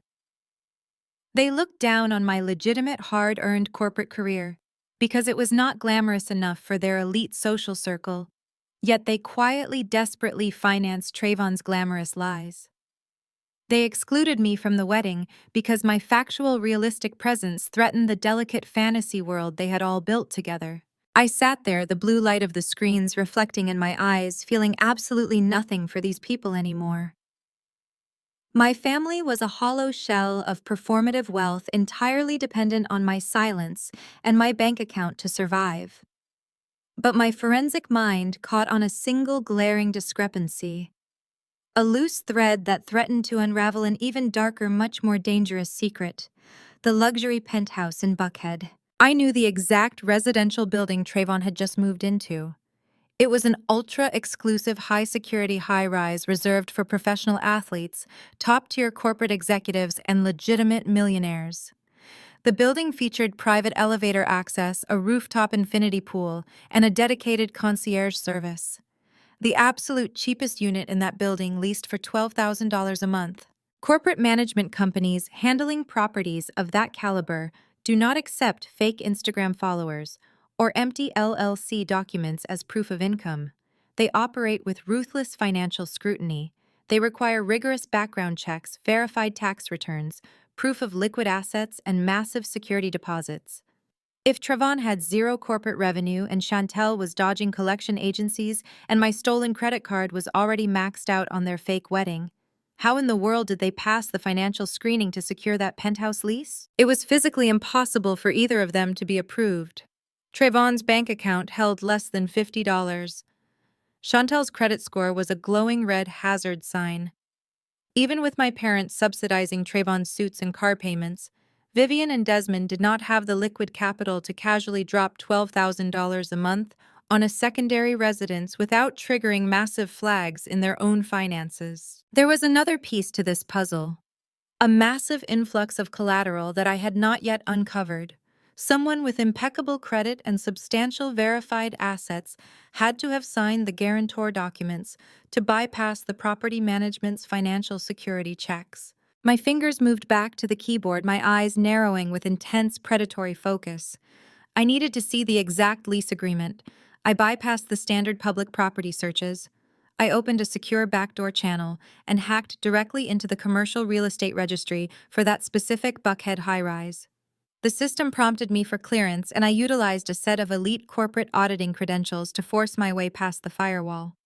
They looked down on my legitimate, hard-earned corporate career because it was not glamorous enough for their elite social circle, yet they quietly, desperately financed Trayvon's glamorous lies. They excluded me from the wedding because my factual, realistic presence threatened the delicate fantasy world they had all built together. I sat there, the blue light of the screens reflecting in my eyes, feeling absolutely nothing for these people anymore. My family was a hollow shell of performative wealth entirely dependent on my silence and my bank account to survive. But my forensic mind caught on a single glaring discrepancy. A loose thread that threatened to unravel an even darker, much more dangerous secret: the luxury penthouse in Buckhead. I knew the exact residential building Trayvon had just moved into. It was an ultra-exclusive, high-security high-rise reserved for professional athletes, top-tier corporate executives, and legitimate millionaires. The building featured private elevator access, a rooftop infinity pool, and a dedicated concierge service. The absolute cheapest unit in that building leased for $12,000 a month. Corporate management companies handling properties of that caliber do not accept fake Instagram followers or empty LLC documents as proof of income. They operate with ruthless financial scrutiny. They require rigorous background checks, verified tax returns, proof of liquid assets, and massive security deposits. If Trayvon had zero corporate revenue and Chantel was dodging collection agencies and my stolen credit card was already maxed out on their fake wedding, how in the world did they pass the financial screening to secure that penthouse lease? It was physically impossible for either of them to be approved. Trayvon's bank account held less than $50. Chantel's credit score was a glowing red hazard sign. Even with my parents subsidizing Trayvon's suits and car payments, Vivian and Desmond did not have the liquid capital to casually drop $12,000 a month on a secondary residence without triggering massive flags in their own finances. There was another piece to this puzzle: a massive influx of collateral that I had not yet uncovered. Someone with impeccable credit and substantial verified assets had to have signed the guarantor documents to bypass the property management's financial security checks. My fingers moved back to the keyboard, my eyes narrowing with intense predatory focus. I needed to see the exact lease agreement. I bypassed the standard public property searches. I opened a secure backdoor channel and hacked directly into the commercial real estate registry for that specific Buckhead high-rise. The system prompted me for clearance, and I utilized a set of elite corporate auditing credentials to force my way past the firewall.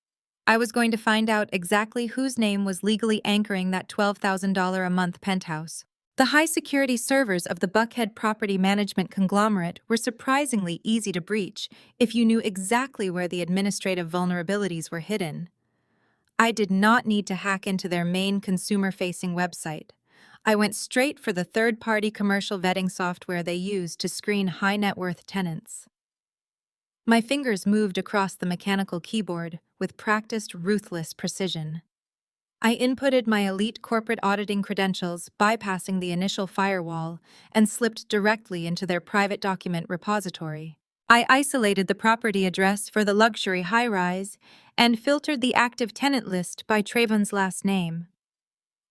I was going to find out exactly whose name was legally anchoring that $12,000 a month penthouse. The high-security servers of the Buckhead property management conglomerate were surprisingly easy to breach if you knew exactly where the administrative vulnerabilities were hidden. I did not need to hack into their main consumer-facing website. I went straight for the third-party commercial vetting software they use to screen high-net-worth tenants. My fingers moved across the mechanical keyboard with practiced, ruthless precision. I inputted my elite corporate auditing credentials, bypassing the initial firewall, and slipped directly into their private document repository. I isolated the property address for the luxury high-rise and filtered the active tenant list by Trayvon's last name.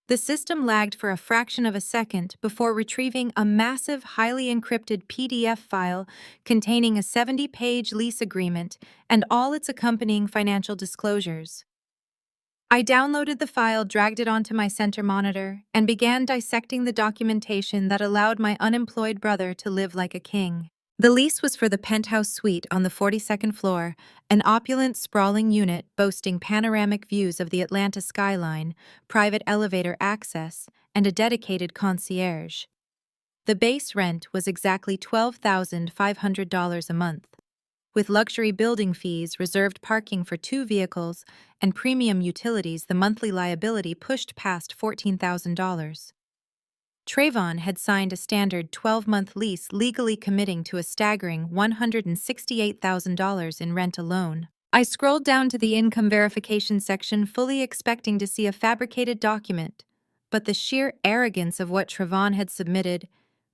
The system lagged for a fraction of a second before retrieving a massive, highly encrypted PDF file containing a 70-page lease agreement and all its accompanying financial disclosures. I downloaded the file, dragged it onto my center monitor, and began dissecting the documentation that allowed my unemployed brother to live like a king. The lease was for the penthouse suite on the 42nd floor, an opulent, sprawling unit boasting panoramic views of the Atlanta skyline, private elevator access, and a dedicated concierge. The base rent was exactly $12,500 a month. With luxury building fees, reserved parking for 2 vehicles, and premium utilities, the monthly liability pushed past $14,000. Trayvon had signed a standard 12-month lease, legally committing to a staggering $168,000 in rent alone. I scrolled down to the income verification section, fully expecting to see a fabricated document, but the sheer arrogance of what Trayvon had submitted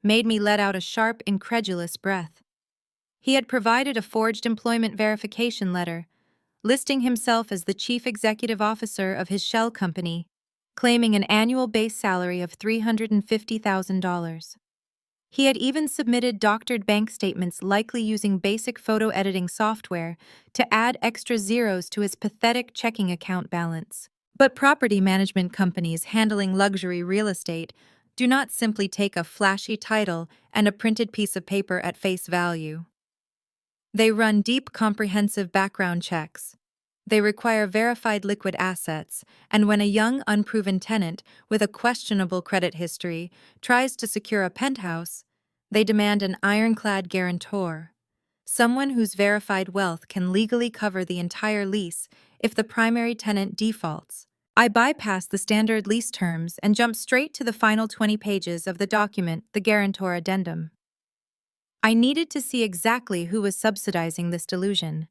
made me let out a sharp, incredulous breath. He had provided a forged employment verification letter, listing himself as the chief executive officer of his shell company, claiming an annual base salary of $350,000. He had even submitted doctored bank statements, likely using basic photo editing software, to add extra zeros to his pathetic checking account balance. But property management companies handling luxury real estate do not simply take a flashy title and a printed piece of paper at face value. They run deep, comprehensive background checks. They require verified liquid assets, and when a young, unproven tenant with a questionable credit history tries to secure a penthouse, they demand an ironclad guarantor, someone whose verified wealth can legally cover the entire lease if the primary tenant defaults. I bypassed the standard lease terms and jumped straight to the final 20 pages of the document, the guarantor addendum. I needed to see exactly who was subsidizing this delusion.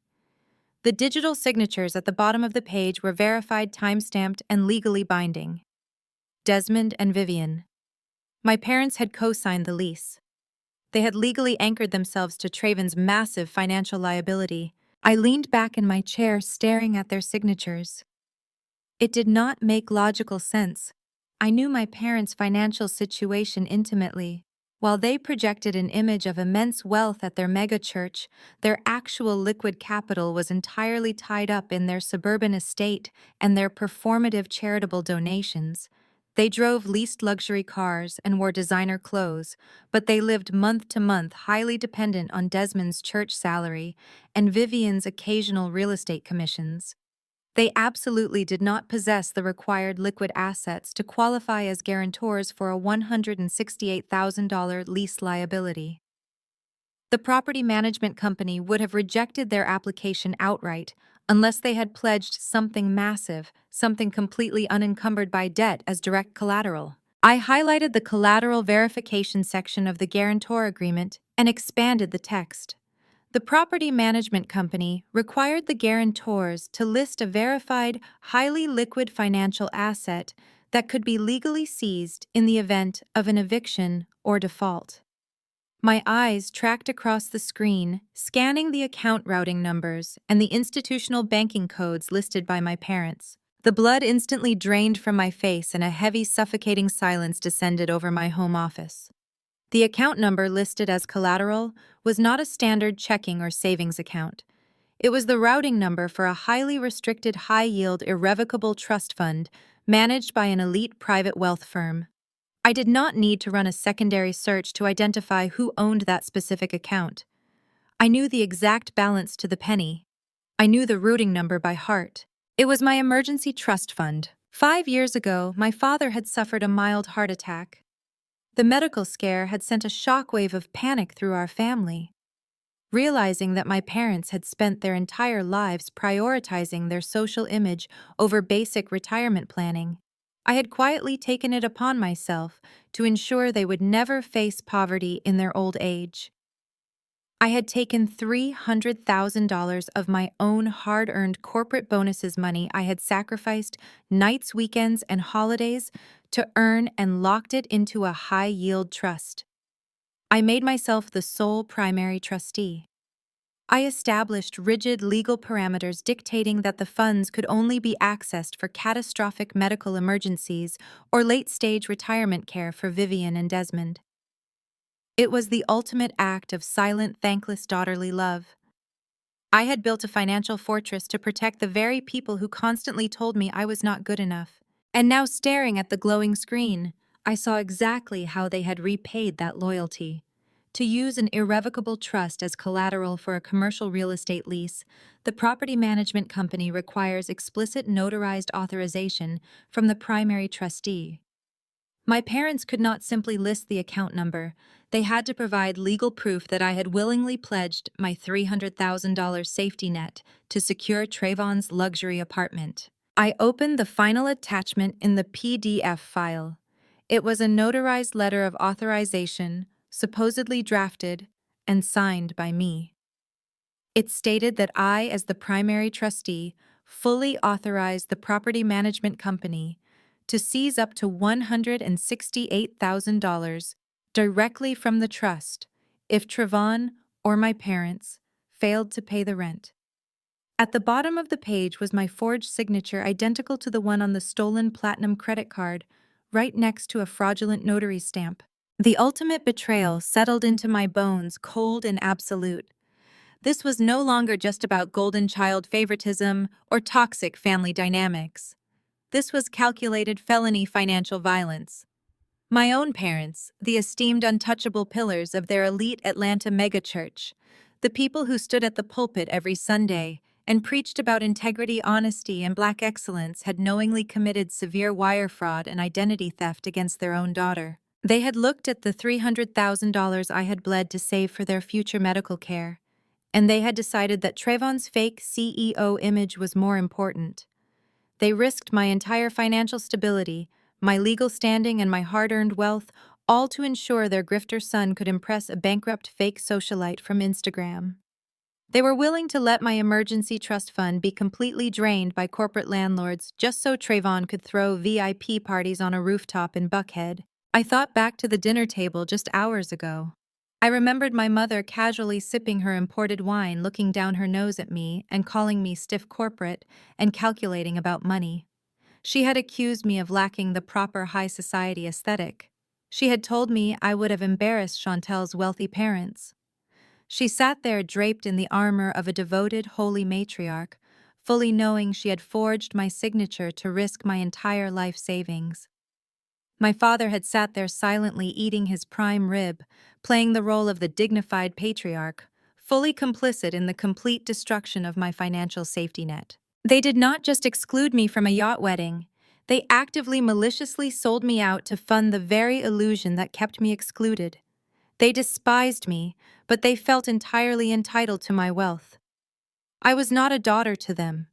The digital signatures at the bottom of the page were verified, time-stamped, and legally binding. Desmond and Vivian. My parents had co-signed the lease. They had legally anchored themselves to Trayvon's massive financial liability. I leaned back in my chair, staring at their signatures. It did not make logical sense. I knew my parents' financial situation intimately. While they projected an image of immense wealth at their megachurch, their actual liquid capital was entirely tied up in their suburban estate and their performative charitable donations. They drove leased luxury cars and wore designer clothes, but they lived month to month, highly dependent on Desmond's church salary and Vivian's occasional real estate commissions. They absolutely did not possess the required liquid assets to qualify as guarantors for a $168,000 lease liability. The property management company would have rejected their application outright unless they had pledged something massive, something completely unencumbered by debt, as direct collateral. I highlighted the collateral verification section of the guarantor agreement and expanded the text. The property management company required the guarantors to list a verified, highly liquid financial asset that could be legally seized in the event of an eviction or default. My eyes tracked across the screen, scanning the account routing numbers and the institutional banking codes listed by my parents. The blood instantly drained from my face and a heavy, suffocating silence descended over my home office. The account number listed as collateral was not a standard checking or savings account. It was the routing number for a highly restricted, high-yield, irrevocable trust fund managed by an elite private wealth firm. I did not need to run a secondary search to identify who owned that specific account. I knew the exact balance to the penny. I knew the routing number by heart. It was my emergency trust fund. 5 years ago, my father had suffered a mild heart attack. The medical scare had sent a shockwave of panic through our family. Realizing that my parents had spent their entire lives prioritizing their social image over basic retirement planning, I had quietly taken it upon myself to ensure they would never face poverty in their old age. I had taken $300,000 of my own hard-earned corporate bonuses money I had sacrificed nights, weekends, and holidays to earn and locked it into a high-yield trust. I made myself the sole primary trustee. I established rigid legal parameters dictating that the funds could only be accessed for catastrophic medical emergencies or late-stage retirement care for Vivian and Desmond. It was the ultimate act of silent, thankless daughterly love. I had built a financial fortress to protect the very people who constantly told me I was not good enough. And now, staring at the glowing screen, I saw exactly how they had repaid that loyalty. To use an irrevocable trust as collateral for a commercial real estate lease, the property management company requires explicit notarized authorization from the primary trustee. My parents could not simply list the account number. They had to provide legal proof that I had willingly pledged my $300,000 safety net to secure Trayvon's luxury apartment. I opened the final attachment in the PDF file. It was a notarized letter of authorization, supposedly drafted and signed by me. It stated that I, as the primary trustee, fully authorized the property management company to seize up to $168,000 directly from the trust if Trayvon or my parents failed to pay the rent. At the bottom of the page was my forged signature identical to the one on the stolen platinum credit card, right next to a fraudulent notary stamp. The ultimate betrayal settled into my bones, cold and absolute. This was no longer just about golden child favoritism or toxic family dynamics. This was calculated felony financial violence. My own parents, the esteemed untouchable pillars of their elite Atlanta megachurch, the people who stood at the pulpit every Sunday and preached about integrity, honesty, and black excellence, had knowingly committed severe wire fraud and identity theft against their own daughter. They had looked at the $300,000 I had bled to save for their future medical care, and they had decided that Trayvon's fake CEO image was more important. They risked my entire financial stability, my legal standing, and my hard-earned wealth, all to ensure their grifter son could impress a bankrupt fake socialite from Instagram. They were willing to let my emergency trust fund be completely drained by corporate landlords just so Trayvon could throw VIP parties on a rooftop in Buckhead. I thought back to the dinner table just hours ago. I remembered my mother casually sipping her imported wine, looking down her nose at me and calling me stiff corporate and calculating about money. She had accused me of lacking the proper high society aesthetic. She had told me I would have embarrassed Chantel's wealthy parents. She sat there draped in the armor of a devoted, holy matriarch, fully knowing she had forged my signature to risk my entire life savings. My father had sat there silently eating his prime rib, playing the role of the dignified patriarch, fully complicit in the complete destruction of my financial safety net. They did not just exclude me from a yacht wedding, they actively maliciously sold me out to fund the very illusion that kept me excluded. They despised me, but they felt entirely entitled to my wealth. I was not a daughter to them.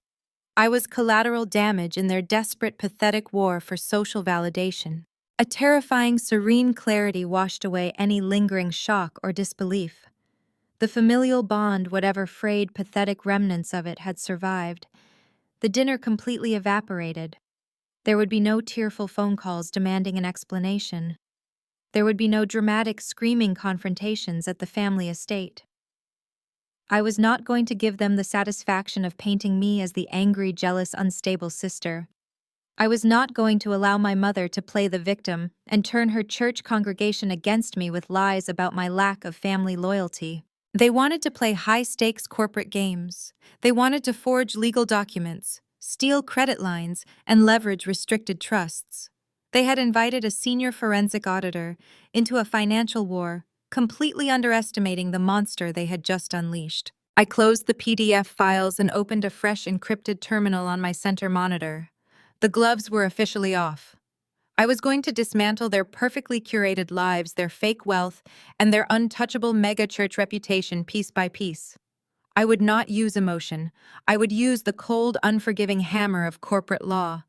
I was collateral damage in their desperate, pathetic war for social validation. A terrifying, serene clarity washed away any lingering shock or disbelief. The familial bond, whatever frayed, pathetic remnants of it, had survived. The dinner completely evaporated. There would be no tearful phone calls demanding an explanation. There would be no dramatic, screaming confrontations at the family estate. I was not going to give them the satisfaction of painting me as the angry, jealous, unstable sister. I was not going to allow my mother to play the victim and turn her church congregation against me with lies about my lack of family loyalty. They wanted to play high-stakes corporate games. They wanted to forge legal documents, steal credit lines, and leverage restricted trusts. They had invited a senior forensic auditor into a financial war, completely underestimating the monster they had just unleashed. I closed the PDF files and opened a fresh encrypted terminal on my center monitor. The gloves were officially off. I was going to dismantle their perfectly curated lives, their fake wealth, and their untouchable mega-church reputation piece by piece. I would not use emotion. I would use the cold, unforgiving hammer of corporate law.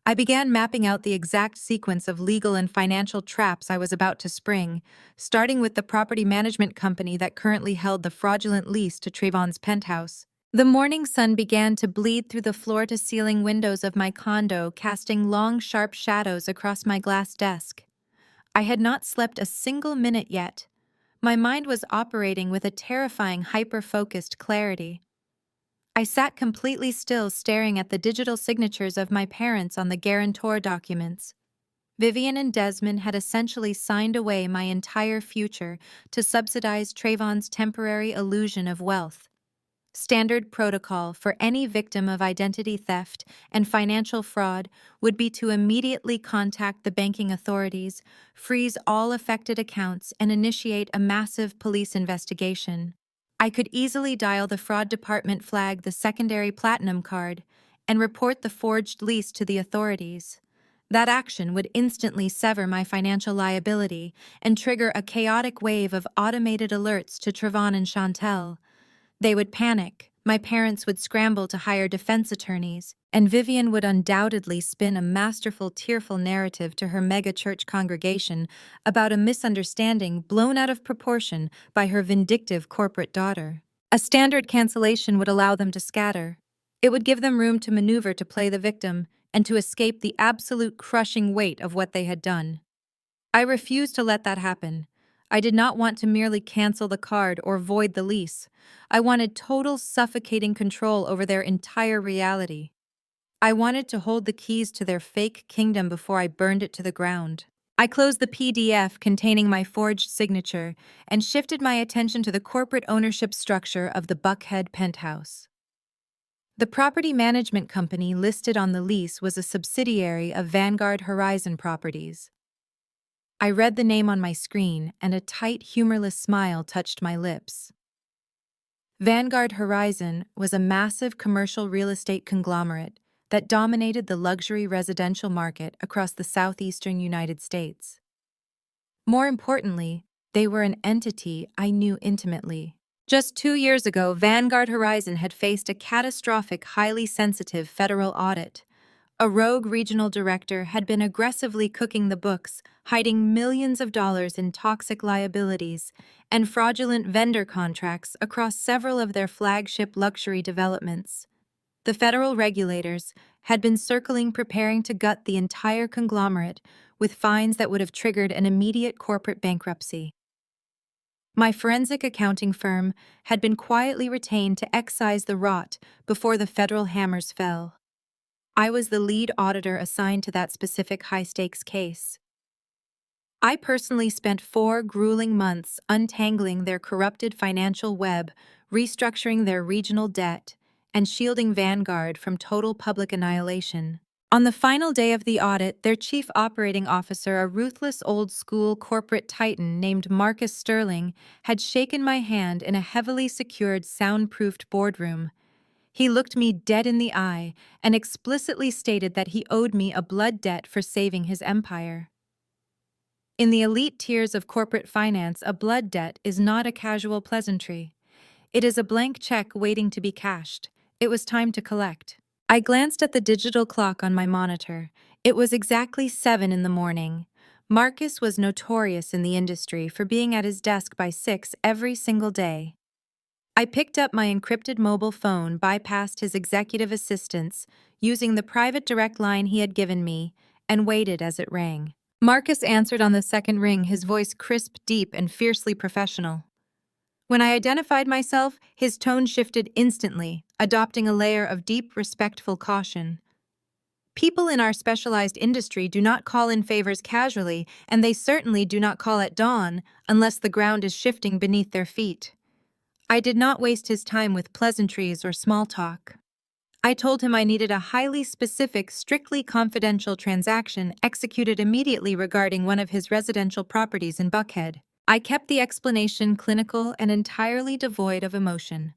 I began mapping out the exact sequence of legal and financial traps I was about to spring, starting with the property management company that currently held the fraudulent lease to Trayvon's penthouse. The morning sun began to bleed through the floor-to-ceiling windows of my condo, casting long, sharp shadows across my glass desk. I had not slept a single minute yet. My mind was operating with a terrifying, hyper-focused clarity. I sat completely still, staring at the digital signatures of my parents on the guarantor documents. Vivian and Desmond had essentially signed away my entire future to subsidize Trayvon's temporary illusion of wealth. Standard protocol for any victim of identity theft and financial fraud would be to immediately contact the banking authorities, freeze all affected accounts, and initiate a massive police investigation. I could easily dial the fraud department, flag the secondary platinum card, and report the forged lease to the authorities. That action would instantly sever my financial liability and trigger a chaotic wave of automated alerts to Trevon and Chantel. They would panic, my parents would scramble to hire defense attorneys, and Vivian would undoubtedly spin a masterful, tearful narrative to her mega-church congregation about a misunderstanding blown out of proportion by her vindictive corporate daughter. A standard cancellation would allow them to scatter. It would give them room to maneuver to play the victim and to escape the absolute crushing weight of what they had done. I refused to let that happen. I did not want to merely cancel the card or void the lease. I wanted total suffocating control over their entire reality. I wanted to hold the keys to their fake kingdom before I burned it to the ground. I closed the PDF containing my forged signature and shifted my attention to the corporate ownership structure of the Buckhead penthouse. The property management company listed on the lease was a subsidiary of Vanguard Horizon Properties. I read the name on my screen, and a tight, humorless smile touched my lips. Vanguard Horizon was a massive commercial real estate conglomerate that dominated the luxury residential market across the southeastern United States. More importantly, they were an entity I knew intimately. Just 2 years ago, Vanguard Horizon had faced a catastrophic, highly sensitive federal audit. A rogue regional director had been aggressively cooking the books, hiding millions of dollars in toxic liabilities and fraudulent vendor contracts across several of their flagship luxury developments. The federal regulators had been circling, preparing to gut the entire conglomerate with fines that would have triggered an immediate corporate bankruptcy. My forensic accounting firm had been quietly retained to excise the rot before the federal hammers fell. I was the lead auditor assigned to that specific high-stakes case. I personally spent 4 grueling months untangling their corrupted financial web, restructuring their regional debt, and shielding Vanguard from total public annihilation. On the final day of the audit, their chief operating officer, a ruthless old-school corporate titan named Marcus Sterling, had shaken my hand in a heavily secured, soundproofed boardroom. He looked me dead in the eye and explicitly stated that he owed me a blood debt for saving his empire. In the elite tiers of corporate finance, a blood debt is not a casual pleasantry. It is a blank check waiting to be cashed. It was time to collect. I glanced at the digital clock on my monitor. It was exactly 7 in the morning. Marcus was notorious in the industry for being at his desk by 6 every single day. I picked up my encrypted mobile phone, bypassed his executive assistants, using the private direct line he had given me, and waited as it rang. Marcus answered on the second ring, his voice crisp, deep, and fiercely professional. When I identified myself, his tone shifted instantly, adopting a layer of deep, respectful caution. People in our specialized industry do not call in favors casually, and they certainly do not call at dawn unless the ground is shifting beneath their feet. I did not waste his time with pleasantries or small talk. I told him I needed a highly specific, strictly confidential transaction executed immediately regarding one of his residential properties in Buckhead. I kept the explanation clinical and entirely devoid of emotion.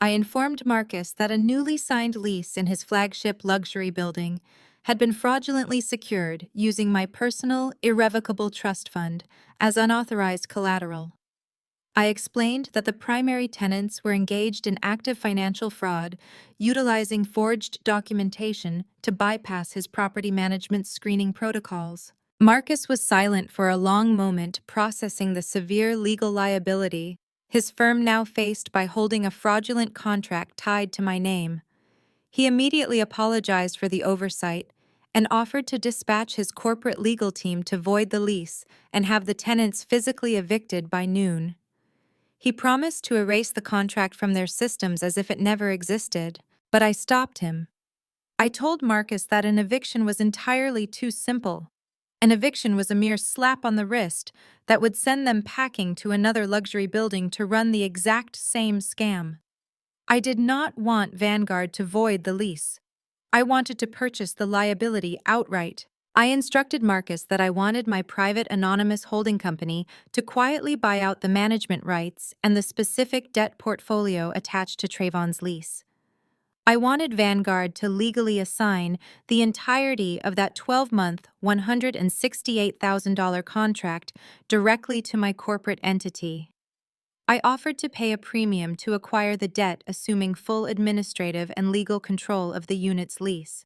I informed Marcus that a newly signed lease in his flagship luxury building had been fraudulently secured using my personal, irrevocable trust fund as unauthorized collateral. I explained that the primary tenants were engaged in active financial fraud, utilizing forged documentation to bypass his property management screening protocols. Marcus was silent for a long moment, processing the severe legal liability his firm now faced by holding a fraudulent contract tied to my name. He immediately apologized for the oversight and offered to dispatch his corporate legal team to void the lease and have the tenants physically evicted by noon. He promised to erase the contract from their systems as if it never existed, but I stopped him. I told Marcus that an eviction was entirely too simple. An eviction was a mere slap on the wrist that would send them packing to another luxury building to run the exact same scam. I did not want Vanguard to void the lease. I wanted to purchase the liability outright. I instructed Marcus that I wanted my private anonymous holding company to quietly buy out the management rights and the specific debt portfolio attached to Trayvon's lease. I wanted Vanguard to legally assign the entirety of that 12-month, $168,000 contract directly to my corporate entity. I offered to pay a premium to acquire the debt, assuming full administrative and legal control of the unit's lease.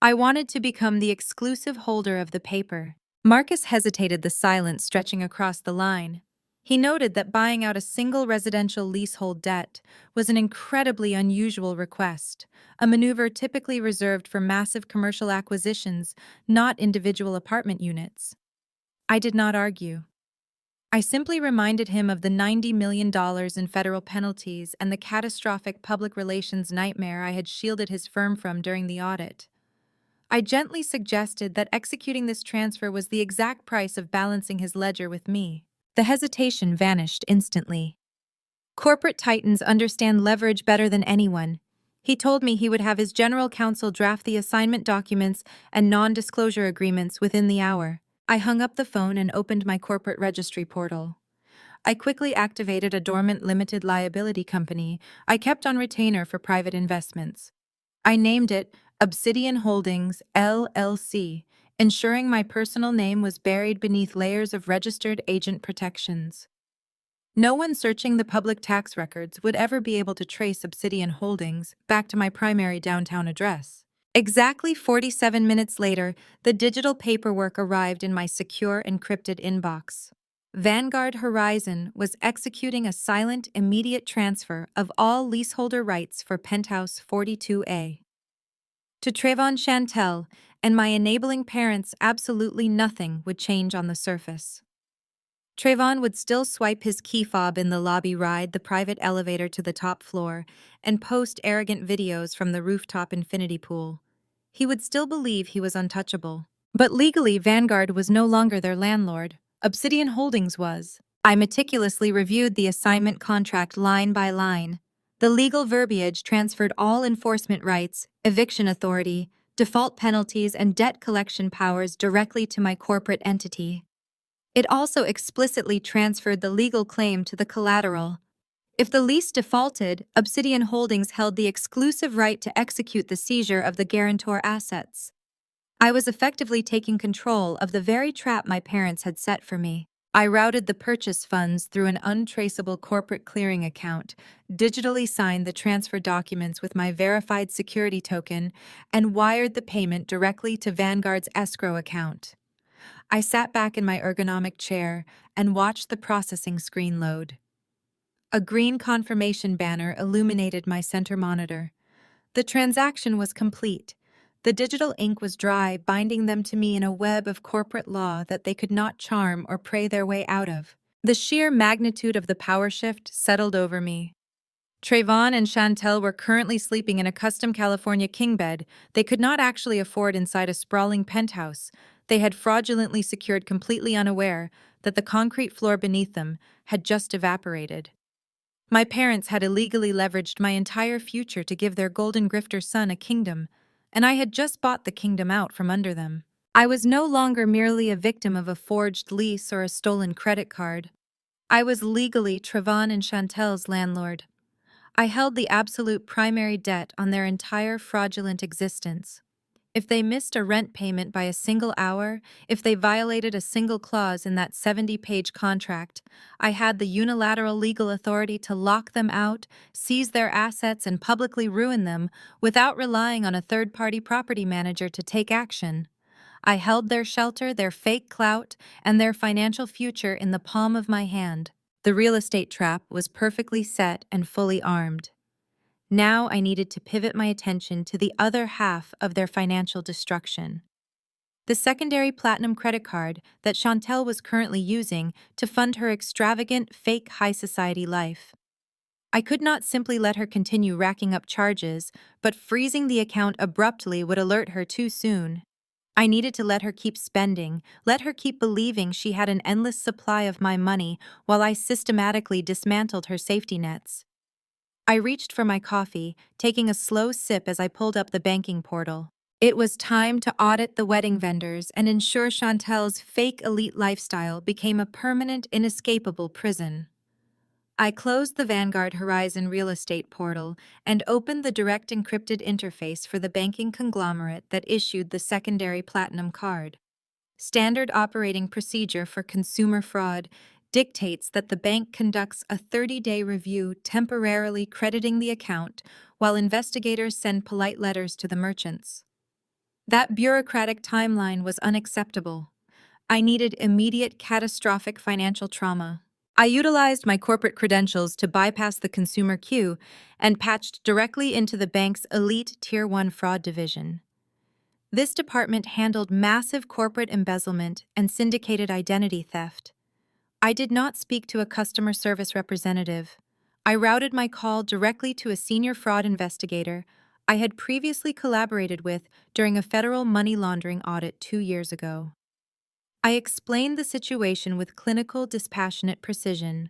I wanted to become the exclusive holder of the paper. Marcus hesitated, the silence stretching across the line. He noted that buying out a single residential leasehold debt was an incredibly unusual request, a maneuver typically reserved for massive commercial acquisitions, not individual apartment units. I did not argue. I simply reminded him of the $90 million in federal penalties and the catastrophic public relations nightmare I had shielded his firm from during the audit. I gently suggested that executing this transfer was the exact price of balancing his ledger with me. The hesitation vanished instantly. Corporate titans understand leverage better than anyone. He told me he would have his general counsel draft the assignment documents and non-disclosure agreements within the hour. I hung up the phone and opened my corporate registry portal. I quickly activated a dormant limited liability company I kept on retainer for private investments. I named it Obsidian Holdings, LLC, ensuring my personal name was buried beneath layers of registered agent protections. No one searching the public tax records would ever be able to trace Obsidian Holdings back to my primary downtown address. Exactly 47 minutes later, the digital paperwork arrived in my secure encrypted inbox. Vanguard Horizon was executing a silent, immediate transfer of all leaseholder rights for Penthouse 42A. To Trayvon Chantel and my enabling parents, absolutely nothing would change on the surface. Trayvon would still swipe his key fob in the lobby, ride the private elevator to the top floor, and post arrogant videos from the rooftop infinity pool. He would still believe he was untouchable. But legally, Vanguard was no longer their landlord. Obsidian Holdings was. I meticulously reviewed the assignment contract line by line. The legal verbiage transferred all enforcement rights, eviction authority, default penalties, and debt collection powers directly to my corporate entity. It also explicitly transferred the legal claim to the collateral. If the lease defaulted, Obsidian Holdings held the exclusive right to execute the seizure of the guarantor assets. I was effectively taking control of the very trap my parents had set for me. I routed the purchase funds through an untraceable corporate clearing account, digitally signed the transfer documents with my verified security token, and wired the payment directly to Vanguard's escrow account. I sat back in my ergonomic chair and watched the processing screen load. A green confirmation banner illuminated my center monitor. The transaction was complete. The digital ink was dry, binding them to me in a web of corporate law that they could not charm or pray their way out of. The sheer magnitude of the power shift settled over me. Trayvon and Chantel were currently sleeping in a custom California king bed they could not actually afford inside a sprawling penthouse. They had fraudulently secured, completely unaware that the concrete floor beneath them had just evaporated. My parents had illegally leveraged my entire future to give their golden grifter son a kingdom, and I had just bought the kingdom out from under them. I was no longer merely a victim of a forged lease or a stolen credit card. I was legally Trayvon and Chantel's landlord. I held the absolute primary debt on their entire fraudulent existence. If they missed a rent payment by a single hour, if they violated a single clause in that 70-page contract, I had the unilateral legal authority to lock them out, seize their assets, and publicly ruin them without relying on a third-party property manager to take action. I held their shelter, their fake clout, and their financial future in the palm of my hand. The real estate trap was perfectly set and fully armed. Now I needed to pivot my attention to the other half of their financial destruction. The secondary platinum credit card that Chantel was currently using to fund her extravagant, fake high society life. I could not simply let her continue racking up charges, but freezing the account abruptly would alert her too soon. I needed to let her keep spending, let her keep believing she had an endless supply of my money while I systematically dismantled her safety nets. I reached for my coffee, taking a slow sip as I pulled up the banking portal. It was time to audit the wedding vendors and ensure Chantel's fake elite lifestyle became a permanent, inescapable prison. I closed the Vanguard Horizon real estate portal and opened the direct encrypted interface for the banking conglomerate that issued the secondary platinum card. Standard operating procedure for consumer fraud dictates that the bank conducts a 30-day review temporarily crediting the account while investigators send polite letters to the merchants. That bureaucratic timeline was unacceptable. I needed immediate catastrophic financial trauma. I utilized my corporate credentials to bypass the consumer queue and patched directly into the bank's elite Tier 1 fraud division. This department handled massive corporate embezzlement and syndicated identity theft. I did not speak to a customer service representative. I routed my call directly to a senior fraud investigator I had previously collaborated with during a federal money laundering audit 2 years ago. I explained the situation with clinical, dispassionate precision.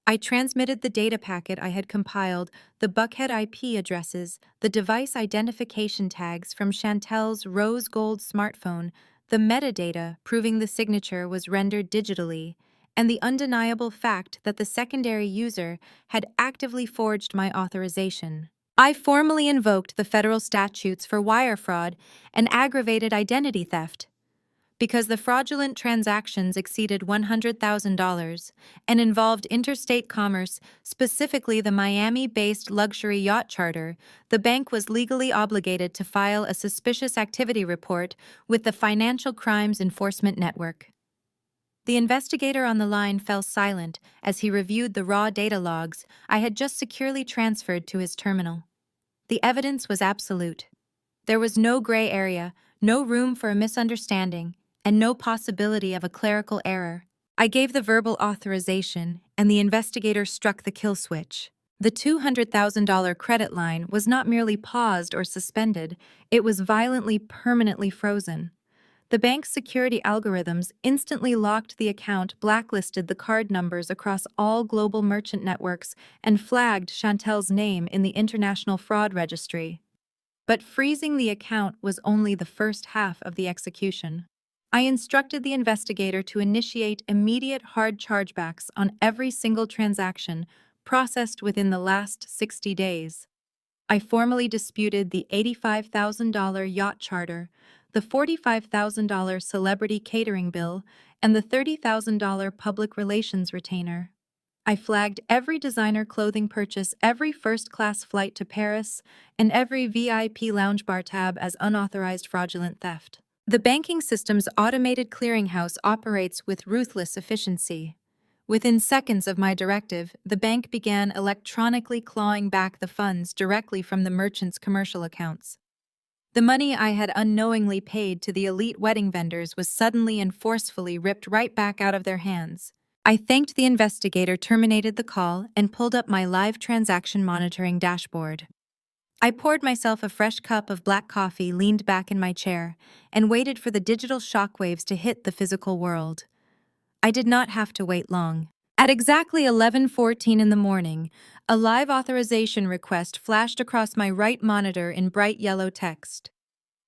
I transmitted the data packet I had compiled, the Buckhead IP addresses, the device identification tags from Chantel's rose gold smartphone, the metadata proving the signature was rendered digitally, and the undeniable fact that the secondary user had actively forged my authorization. I formally invoked the federal statutes for wire fraud and aggravated identity theft. Because the fraudulent transactions exceeded $100,000 and involved interstate commerce, specifically the Miami-based luxury yacht charter, the bank was legally obligated to file a suspicious activity report with the Financial Crimes Enforcement Network. The investigator on the line fell silent as he reviewed the raw data logs I had just securely transferred to his terminal. The evidence was absolute. There was no gray area, no room for a misunderstanding, and no possibility of a clerical error. I gave the verbal authorization, and the investigator struck the kill switch. The $200,000 credit line was not merely paused or suspended, it was violently, permanently frozen. The bank's security algorithms instantly locked the account, blacklisted the card numbers across all global merchant networks, and flagged Chantel's name in the International Fraud Registry. But freezing the account was only the first half of the execution. I instructed the investigator to initiate immediate hard chargebacks on every single transaction processed within the last 60 days. I formally disputed the $85,000 yacht charter, the $45,000 celebrity catering bill, and the $30,000 public relations retainer. I flagged every designer clothing purchase, every first-class flight to Paris, and every VIP lounge bar tab as unauthorized fraudulent theft. The banking system's automated clearinghouse operates with ruthless efficiency. Within seconds of my directive, the bank began electronically clawing back the funds directly from the merchants' commercial accounts. The money I had unknowingly paid to the elite wedding vendors was suddenly and forcefully ripped right back out of their hands. I thanked the investigator, terminated the call, and pulled up my live transaction monitoring dashboard. I poured myself a fresh cup of black coffee, leaned back in my chair, and waited for the digital shockwaves to hit the physical world. I did not have to wait long. At exactly 11:14 in the morning, a live authorization request flashed across my right monitor in bright yellow text.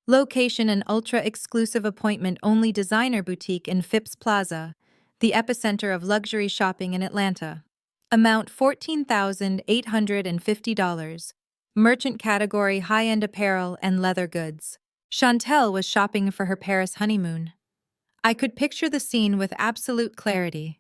Location: an ultra-exclusive appointment-only designer boutique in Phipps Plaza, the epicenter of luxury shopping in Atlanta. Amount $14,850. Merchant category: high-end apparel and leather goods. Chantel was shopping for her Paris honeymoon. I could picture the scene with absolute clarity.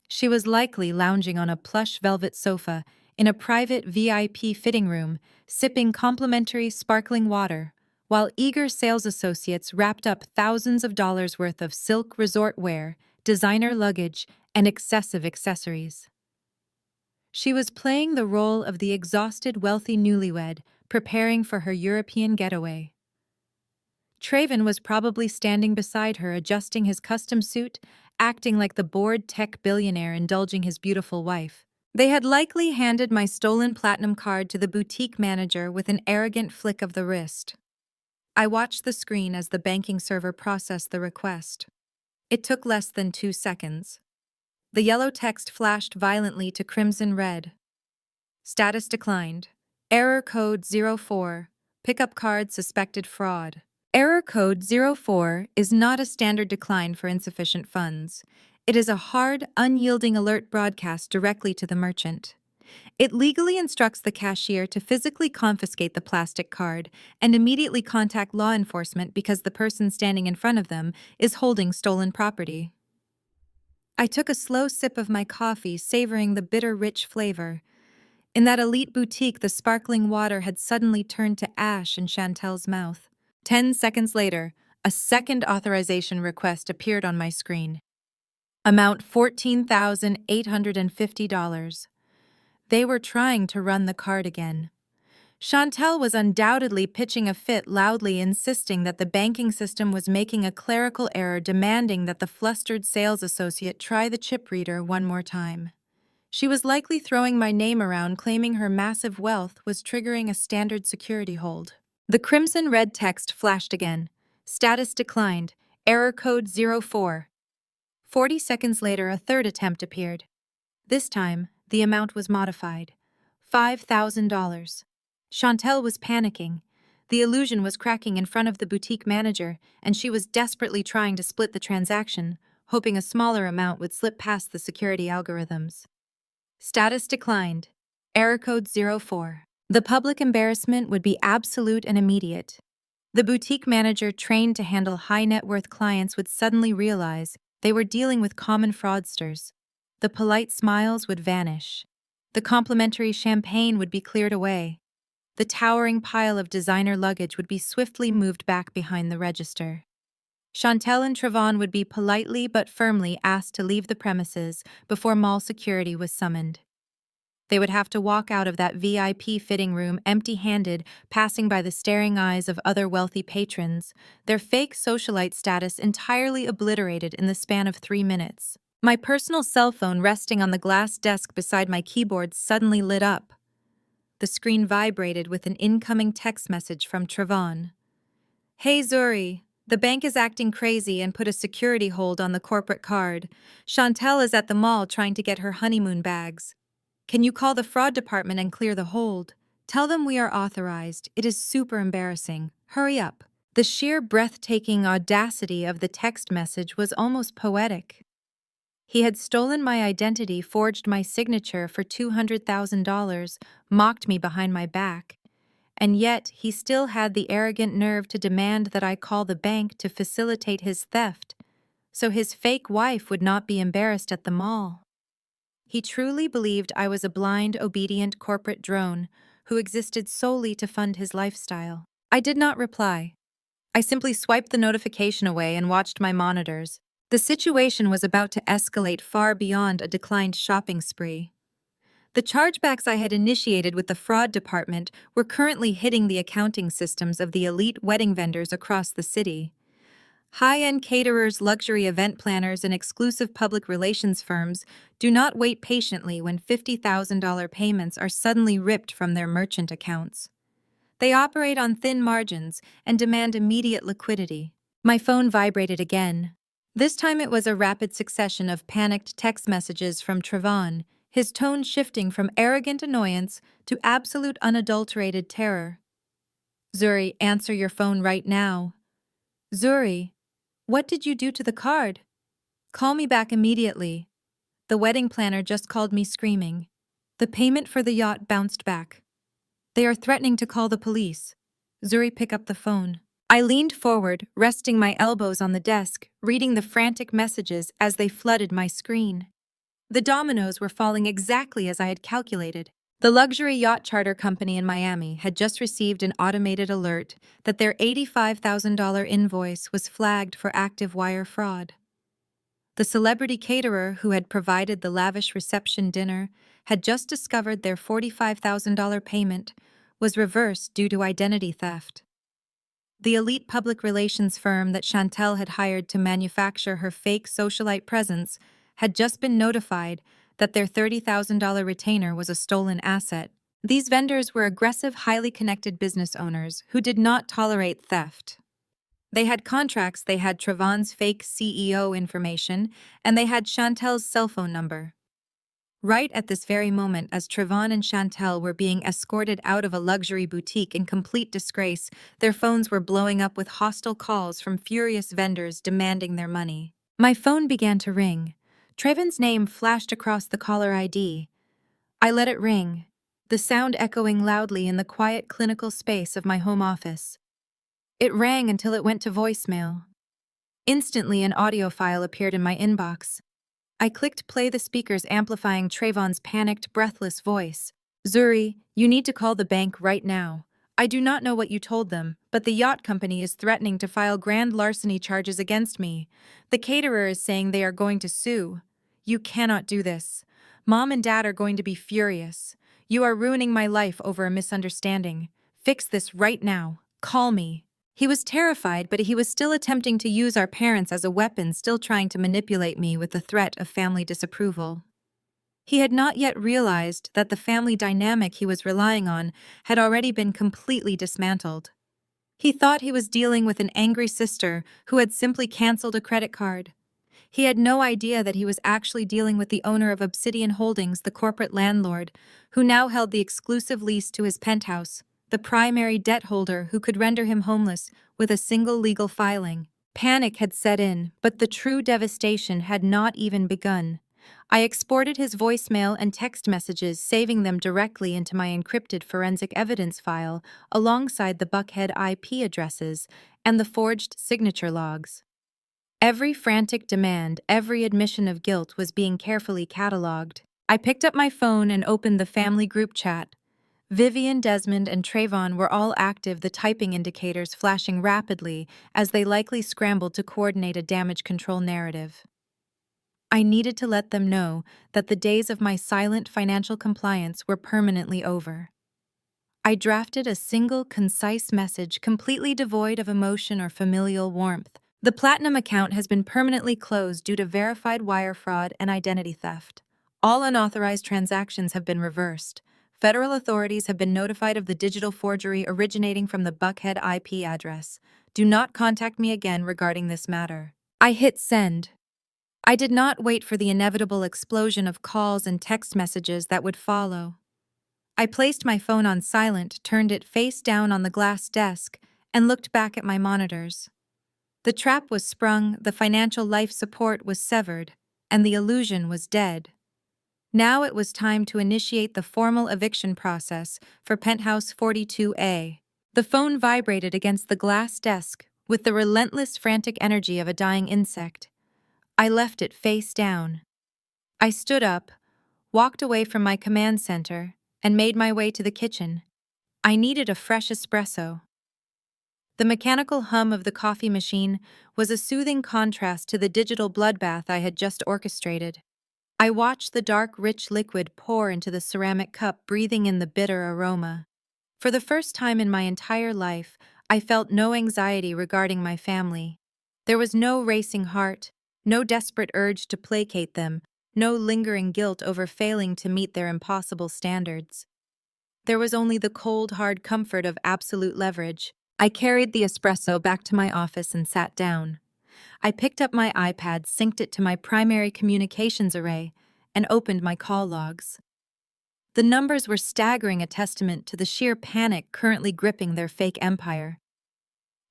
She was likely lounging on a plush velvet sofa in a private VIP fitting room, sipping complimentary sparkling water, while eager sales associates wrapped up thousands of dollars worth of silk resort wear, designer luggage, and excessive accessories. She was playing the role of the exhausted wealthy newlywed, preparing for her European getaway. Traven was probably standing beside her, adjusting his custom suit, acting like the bored tech billionaire indulging his beautiful wife. They had likely handed my stolen platinum card to the boutique manager with an arrogant flick of the wrist. I watched the screen as the banking server processed the request. It took less than 2 seconds. The yellow text flashed violently to crimson red. Status declined. Error code 04. Pickup card suspected fraud. Error code 04 is not a standard decline for insufficient funds. It is a hard, unyielding alert broadcast directly to the merchant. It legally instructs the cashier to physically confiscate the plastic card and immediately contact law enforcement because the person standing in front of them is holding stolen property. I took a slow sip of my coffee, savoring the bitter, rich flavor. In that elite boutique, the sparkling water had suddenly turned to ash in Chantel's mouth. 10 seconds later, a second authorization request appeared on my screen. Amount $14,850. They were trying to run the card again. Chantel was undoubtedly pitching a fit, loudly insisting that the banking system was making a clerical error, demanding that the flustered sales associate try the chip reader one more time. She was likely throwing my name around, claiming her massive wealth was triggering a standard security hold. The crimson-red text flashed again. Status declined. Error code 04. 40 seconds later, a third attempt appeared. This time, the amount was modified. $5,000. Chantel was panicking. The illusion was cracking in front of the boutique manager, and she was desperately trying to split the transaction, hoping a smaller amount would slip past the security algorithms. Status declined. Error code 04. The public embarrassment would be absolute and immediate. The boutique manager, trained to handle high-net-worth clients, would suddenly realize they were dealing with common fraudsters. The polite smiles would vanish. The complimentary champagne would be cleared away. The towering pile of designer luggage would be swiftly moved back behind the register. Chantel and Trevon would be politely but firmly asked to leave the premises before mall security was summoned. They would have to walk out of that VIP fitting room empty-handed, passing by the staring eyes of other wealthy patrons, their fake socialite status entirely obliterated in the span of 3 minutes. My personal cell phone, resting on the glass desk beside my keyboard, suddenly lit up. The screen vibrated with an incoming text message from Trevon. "Hey Zuri, the bank is acting crazy and put a security hold on the corporate card. Chantel is at the mall trying to get her honeymoon bags. Can you call the fraud department and clear the hold? Tell them we are authorized. It is super embarrassing. Hurry up." The sheer breathtaking audacity of the text message was almost poetic. He had stolen my identity, forged my signature for $200,000, mocked me behind my back, and yet he still had the arrogant nerve to demand that I call the bank to facilitate his theft, so his fake wife would not be embarrassed at the mall. He truly believed I was a blind, obedient corporate drone who existed solely to fund his lifestyle. I did not reply. I simply swiped the notification away and watched my monitors. The situation was about to escalate far beyond a declined shopping spree. The chargebacks I had initiated with the fraud department were currently hitting the accounting systems of the elite wedding vendors across the city. High-end caterers, luxury event planners, and exclusive public relations firms do not wait patiently when $50,000 payments are suddenly ripped from their merchant accounts. They operate on thin margins and demand immediate liquidity. My phone vibrated again. This time it was a rapid succession of panicked text messages from Trevon, his tone shifting from arrogant annoyance to absolute unadulterated terror. "Zuri, answer your phone right now. Zuri, what did you do to the card? Call me back immediately. The wedding planner just called me screaming. The payment for the yacht bounced back. They are threatening to call the police. Zuri, pick up the phone." I leaned forward, resting my elbows on the desk, reading the frantic messages as they flooded my screen. The dominoes were falling exactly as I had calculated. The luxury yacht charter company in Miami had just received an automated alert that their $85,000 invoice was flagged for active wire fraud. The celebrity caterer who had provided the lavish reception dinner had just discovered their $45,000 payment was reversed due to identity theft. The elite public relations firm that Chantel had hired to manufacture her fake socialite presence had just been notified that their $30,000 retainer was a stolen asset. These vendors were aggressive, highly connected business owners who did not tolerate theft. They had contracts, they had Trevon's fake CEO information, and they had Chantel's cell phone number. Right at this very moment, as Trevon and Chantel were being escorted out of a luxury boutique in complete disgrace, their phones were blowing up with hostile calls from furious vendors demanding their money. My phone began to ring. Treven's name flashed across the caller ID. I let it ring, the sound echoing loudly in the quiet clinical space of my home office. It rang until it went to voicemail. Instantly, an audio file appeared in my inbox. I clicked play, the speakers amplifying Trayvon's panicked, breathless voice. Zuri, you need to call the bank right now. I do not know what you told them, but the yacht company is threatening to file grand larceny charges against me. The caterer is saying they are going to sue. You cannot do this. Mom and Dad are going to be furious. You are ruining my life over a misunderstanding. Fix this right now. Call me. He was terrified, but he was still attempting to use our parents as a weapon, still trying to manipulate me with the threat of family disapproval. He had not yet realized that the family dynamic he was relying on had already been completely dismantled. He thought he was dealing with an angry sister who had simply canceled a credit card. He had no idea that he was actually dealing with the owner of Obsidian Holdings, the corporate landlord, who now held the exclusive lease to his penthouse, the primary debt holder who could render him homeless with a single legal filing. Panic had set in, but the true devastation had not even begun. I exported his voicemail and text messages, saving them directly into my encrypted forensic evidence file alongside the Buckhead IP addresses and the forged signature logs. Every frantic demand, every admission of guilt was being carefully cataloged. I picked up my phone and opened the family group chat. Vivian, Desmond, and Trayvon were all active, the typing indicators flashing rapidly as they likely scrambled to coordinate a damage control narrative. I needed to let them know that the days of my silent financial compliance were permanently over. I drafted a single, concise message completely devoid of emotion or familial warmth. The Platinum account has been permanently closed due to verified wire fraud and identity theft. All unauthorized transactions have been reversed. Federal authorities have been notified of the digital forgery originating from the Buckhead IP address. Do not contact me again regarding this matter. I hit send. I did not wait for the inevitable explosion of calls and text messages that would follow. I placed my phone on silent, turned it face down on the glass desk, and looked back at my monitors. The trap was sprung, the financial life support was severed, and the illusion was dead. Now it was time to initiate the formal eviction process for Penthouse 42A. The phone vibrated against the glass desk with the relentless, frantic energy of a dying insect. I left it face down. I stood up, walked away from my command center, and made my way to the kitchen. I needed a fresh espresso. The mechanical hum of the coffee machine was a soothing contrast to the digital bloodbath I had just orchestrated. I watched the dark, rich liquid pour into the ceramic cup, breathing in the bitter aroma. For the first time in my entire life, I felt no anxiety regarding my family. There was no racing heart, no desperate urge to placate them, no lingering guilt over failing to meet their impossible standards. There was only the cold, hard comfort of absolute leverage. I carried the espresso back to my office and sat down. I picked up my iPad, synced it to my primary communications array, and opened my call logs. The numbers were staggering, a testament to the sheer panic currently gripping their fake empire.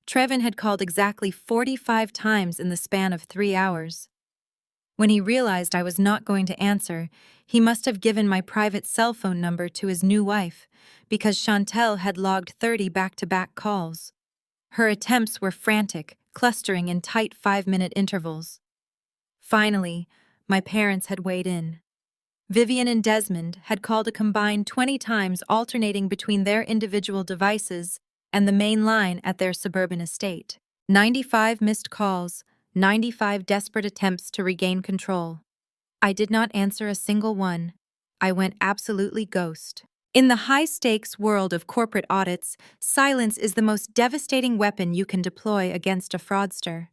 Trevin had called exactly 45 times in the span of 3 hours. When he realized I was not going to answer, he must have given my private cell phone number to his new wife, because Chantel had logged 30 back-to-back calls. Her attempts were frantic, clustering in tight 5-minute intervals. Finally, my parents had weighed in. Vivian and Desmond had called a combined 20 times, alternating between their individual devices and the main line at their suburban estate. 95 missed calls, 95 desperate attempts to regain control. I did not answer a single one. I went absolutely ghost. In the high-stakes world of corporate audits, silence is the most devastating weapon you can deploy against a fraudster.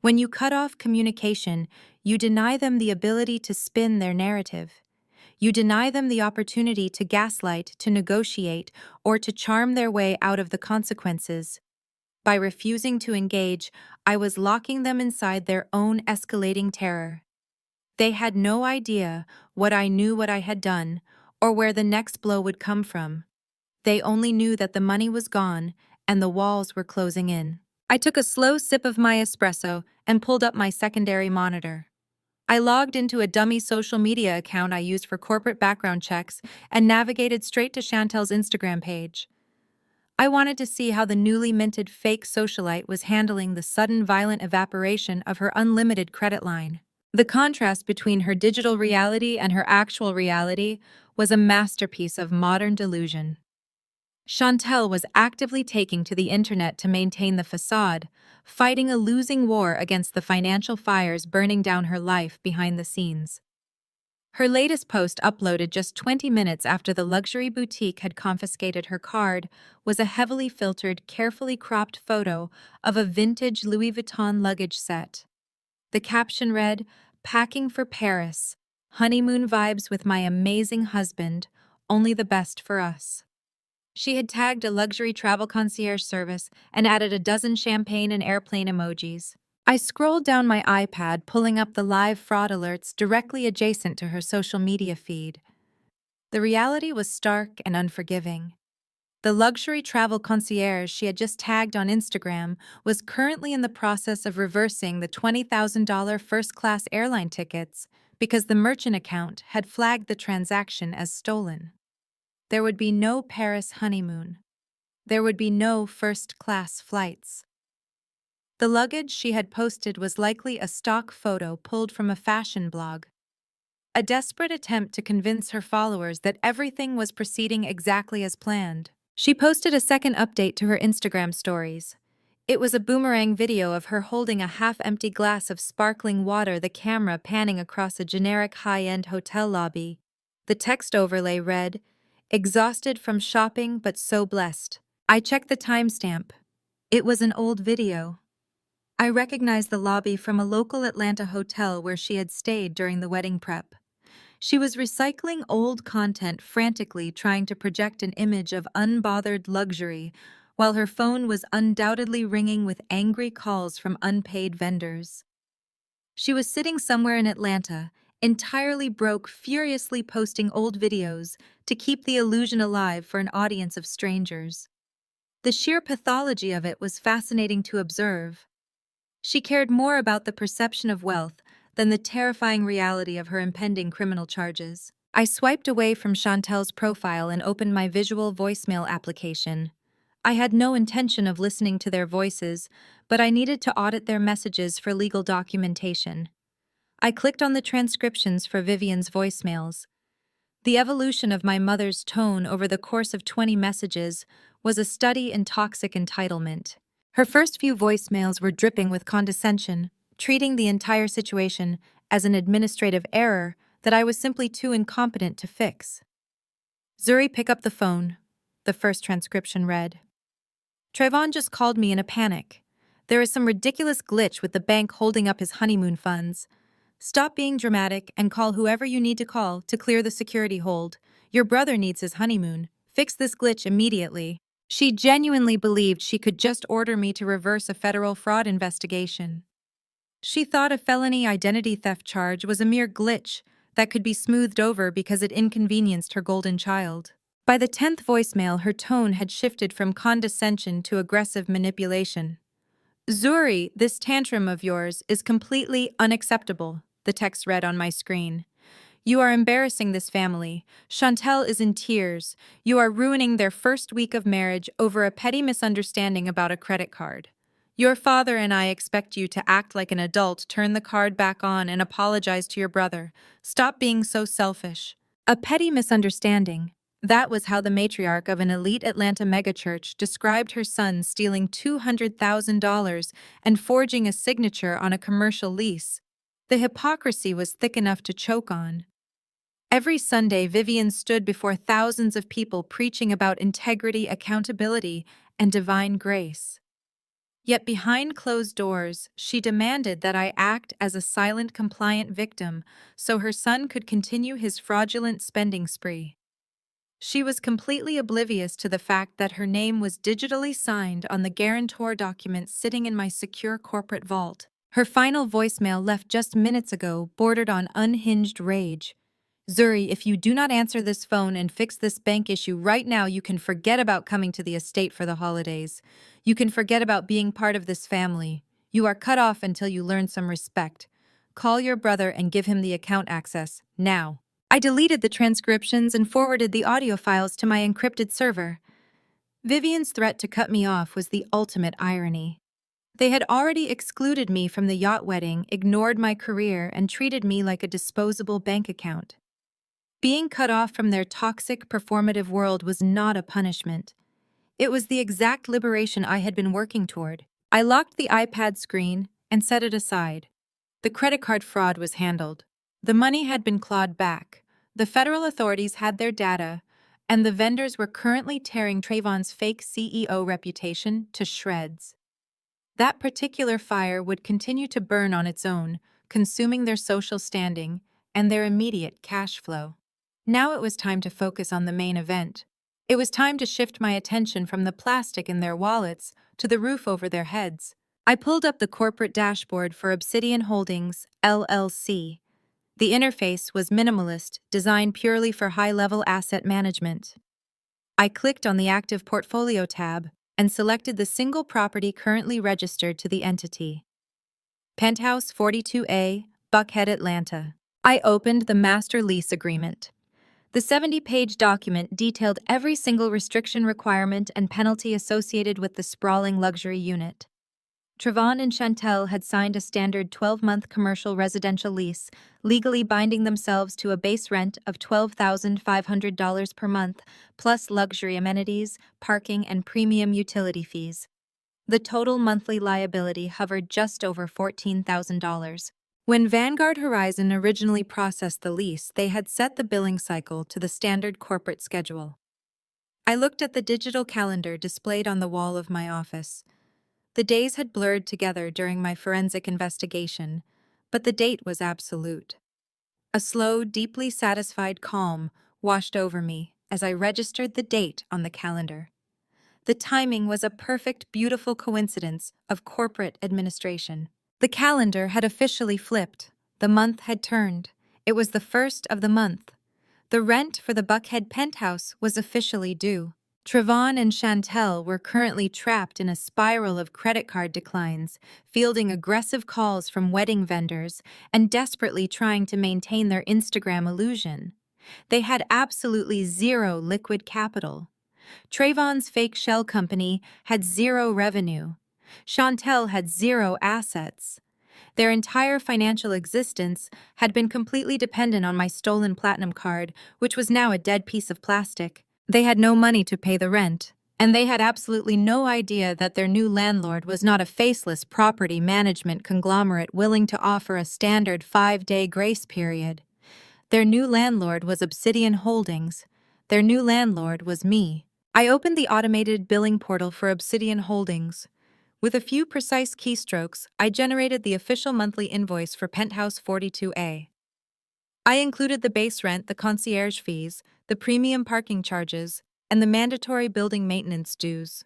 When you cut off communication, you deny them the ability to spin their narrative. You deny them the opportunity to gaslight, to negotiate, or to charm their way out of the consequences. By refusing to engage, I was locking them inside their own escalating terror. They had no idea what I had done, or where the next blow would come from. They only knew that the money was gone and the walls were closing in. I took a slow sip of my espresso and pulled up my secondary monitor. I logged into a dummy social media account I used for corporate background checks and navigated straight to Chantel's Instagram page. I wanted to see how the newly minted fake socialite was handling the sudden violent evaporation of her unlimited credit line. The contrast between her digital reality and her actual reality was a masterpiece of modern delusion. Chantel was actively taking to the internet to maintain the facade, fighting a losing war against the financial fires burning down her life behind the scenes. Her latest post, uploaded just 20 minutes after the luxury boutique had confiscated her card, was a heavily filtered, carefully cropped photo of a vintage Louis Vuitton luggage set. The caption read, "Packing for Paris. Honeymoon vibes with my amazing husband. Only the best for us." She had tagged a luxury travel concierge service and added a dozen champagne and airplane emojis. I scrolled down my iPad, pulling up the live fraud alerts directly adjacent to her social media feed. The reality was stark and unforgiving. The luxury travel concierge she had just tagged on Instagram was currently in the process of reversing the $20,000 first-class airline tickets because the merchant account had flagged the transaction as stolen. There would be no Paris honeymoon. There would be no first-class flights. The luggage she had posted was likely a stock photo pulled from a fashion blog, a desperate attempt to convince her followers that everything was proceeding exactly as planned. She posted a second update to her Instagram stories. It was a boomerang video of her holding a half-empty glass of sparkling water, the camera panning across a generic high-end hotel lobby. The text overlay read, "Exhausted from shopping but so blessed." I checked the timestamp. It was an old video. I recognized the lobby from a local Atlanta hotel where she had stayed during the wedding prep. She was recycling old content, frantically trying to project an image of unbothered luxury, while her phone was undoubtedly ringing with angry calls from unpaid vendors. She was sitting somewhere in Atlanta, entirely broke, furiously posting old videos to keep the illusion alive for an audience of strangers. The sheer pathology of it was fascinating to observe. She cared more about the perception of wealth than the terrifying reality of her impending criminal charges. I swiped away from Chantel's profile and opened my visual voicemail application. I had no intention of listening to their voices, but I needed to audit their messages for legal documentation. I clicked on the transcriptions for Vivian's voicemails. The evolution of my mother's tone over the course of 20 messages was a study in toxic entitlement. Her first few voicemails were dripping with condescension, treating the entire situation as an administrative error that I was simply too incompetent to fix. "Zuri, pick up the phone," the first transcription read. "Trayvon just called me in a panic. There is some ridiculous glitch with the bank holding up his honeymoon funds. Stop being dramatic and call whoever you need to call to clear the security hold. Your brother needs his honeymoon. Fix this glitch immediately." She genuinely believed she could just order me to reverse a federal fraud investigation. She thought a felony identity theft charge was a mere glitch that could be smoothed over because it inconvenienced her golden child. By the 10th voicemail, her tone had shifted from condescension to aggressive manipulation. "Zuri, this tantrum of yours is completely unacceptable," the text read on my screen. "You are embarrassing this family. Chantel is in tears. You are ruining their first week of marriage over a petty misunderstanding about a credit card. Your father and I expect you to act like an adult, turn the card back on, and apologize to your brother. Stop being so selfish." A petty misunderstanding. That was how the matriarch of an elite Atlanta megachurch described her son stealing $200,000 and forging a signature on a commercial lease. The hypocrisy was thick enough to choke on. Every Sunday, Vivian stood before thousands of people preaching about integrity, accountability, and divine grace. Yet behind closed doors, she demanded that I act as a silent, compliant victim so her son could continue his fraudulent spending spree. She was completely oblivious to the fact that her name was digitally signed on the guarantor document sitting in my secure corporate vault. Her final voicemail, left just minutes ago, bordered on unhinged rage. "Zuri, if you do not answer this phone and fix this bank issue right now, you can forget about coming to the estate for the holidays. You can forget about being part of this family. You are cut off until you learn some respect. Call your brother and give him the account access, now. I deleted the transcriptions and forwarded the audio files to my encrypted server. Vivian's threat to cut me off was the ultimate irony. They had already excluded me from the yacht wedding, ignored my career, and treated me like a disposable bank account. Being cut off from their toxic, performative world was not a punishment. It was the exact liberation I had been working toward. I locked the iPad screen and set it aside. The credit card fraud was handled. The money had been clawed back. The federal authorities had their data, and the vendors were currently tearing Trayvon's fake CEO reputation to shreds. That particular fire would continue to burn on its own, consuming their social standing and their immediate cash flow. Now it was time to focus on the main event. It was time to shift my attention from the plastic in their wallets to the roof over their heads. I pulled up the corporate dashboard for Obsidian Holdings, LLC. The interface was minimalist, designed purely for high-level asset management. I clicked on the Active Portfolio tab and selected the single property currently registered to the entity. Penthouse 42A, Buckhead, Atlanta. I opened the master lease agreement. The 70-page document detailed every single restriction requirement and penalty associated with the sprawling luxury unit. Trayvon and Chantel had signed a standard 12-month commercial residential lease, legally binding themselves to a base rent of $12,500 per month, plus luxury amenities, parking, and premium utility fees. The total monthly liability hovered just over $14,000. When Vanguard Horizon originally processed the lease, they had set the billing cycle to the standard corporate schedule. I looked at the digital calendar displayed on the wall of my office. The days had blurred together during my forensic investigation, but the date was absolute. A slow, deeply satisfied calm washed over me as I registered the date on the calendar. The timing was a perfect, beautiful coincidence of corporate administration. The calendar had officially flipped. The month had turned. It was the first of the month. The rent for the Buckhead penthouse was officially due. Trayvon and Chantel were currently trapped in a spiral of credit card declines, fielding aggressive calls from wedding vendors and desperately trying to maintain their Instagram illusion. They had absolutely zero liquid capital. Trayvon's fake shell company had zero revenue. Chantel had zero assets. Their entire financial existence had been completely dependent on my stolen platinum card, which was now a dead piece of plastic. They had no money to pay the rent, and they had absolutely no idea that their new landlord was not a faceless property management conglomerate willing to offer a standard 5-day grace period. Their new landlord was Obsidian Holdings. Their new landlord was me. I opened the automated billing portal for Obsidian Holdings. With a few precise keystrokes, I generated the official monthly invoice for Penthouse 42A. I included the base rent, the concierge fees, the premium parking charges, and the mandatory building maintenance dues.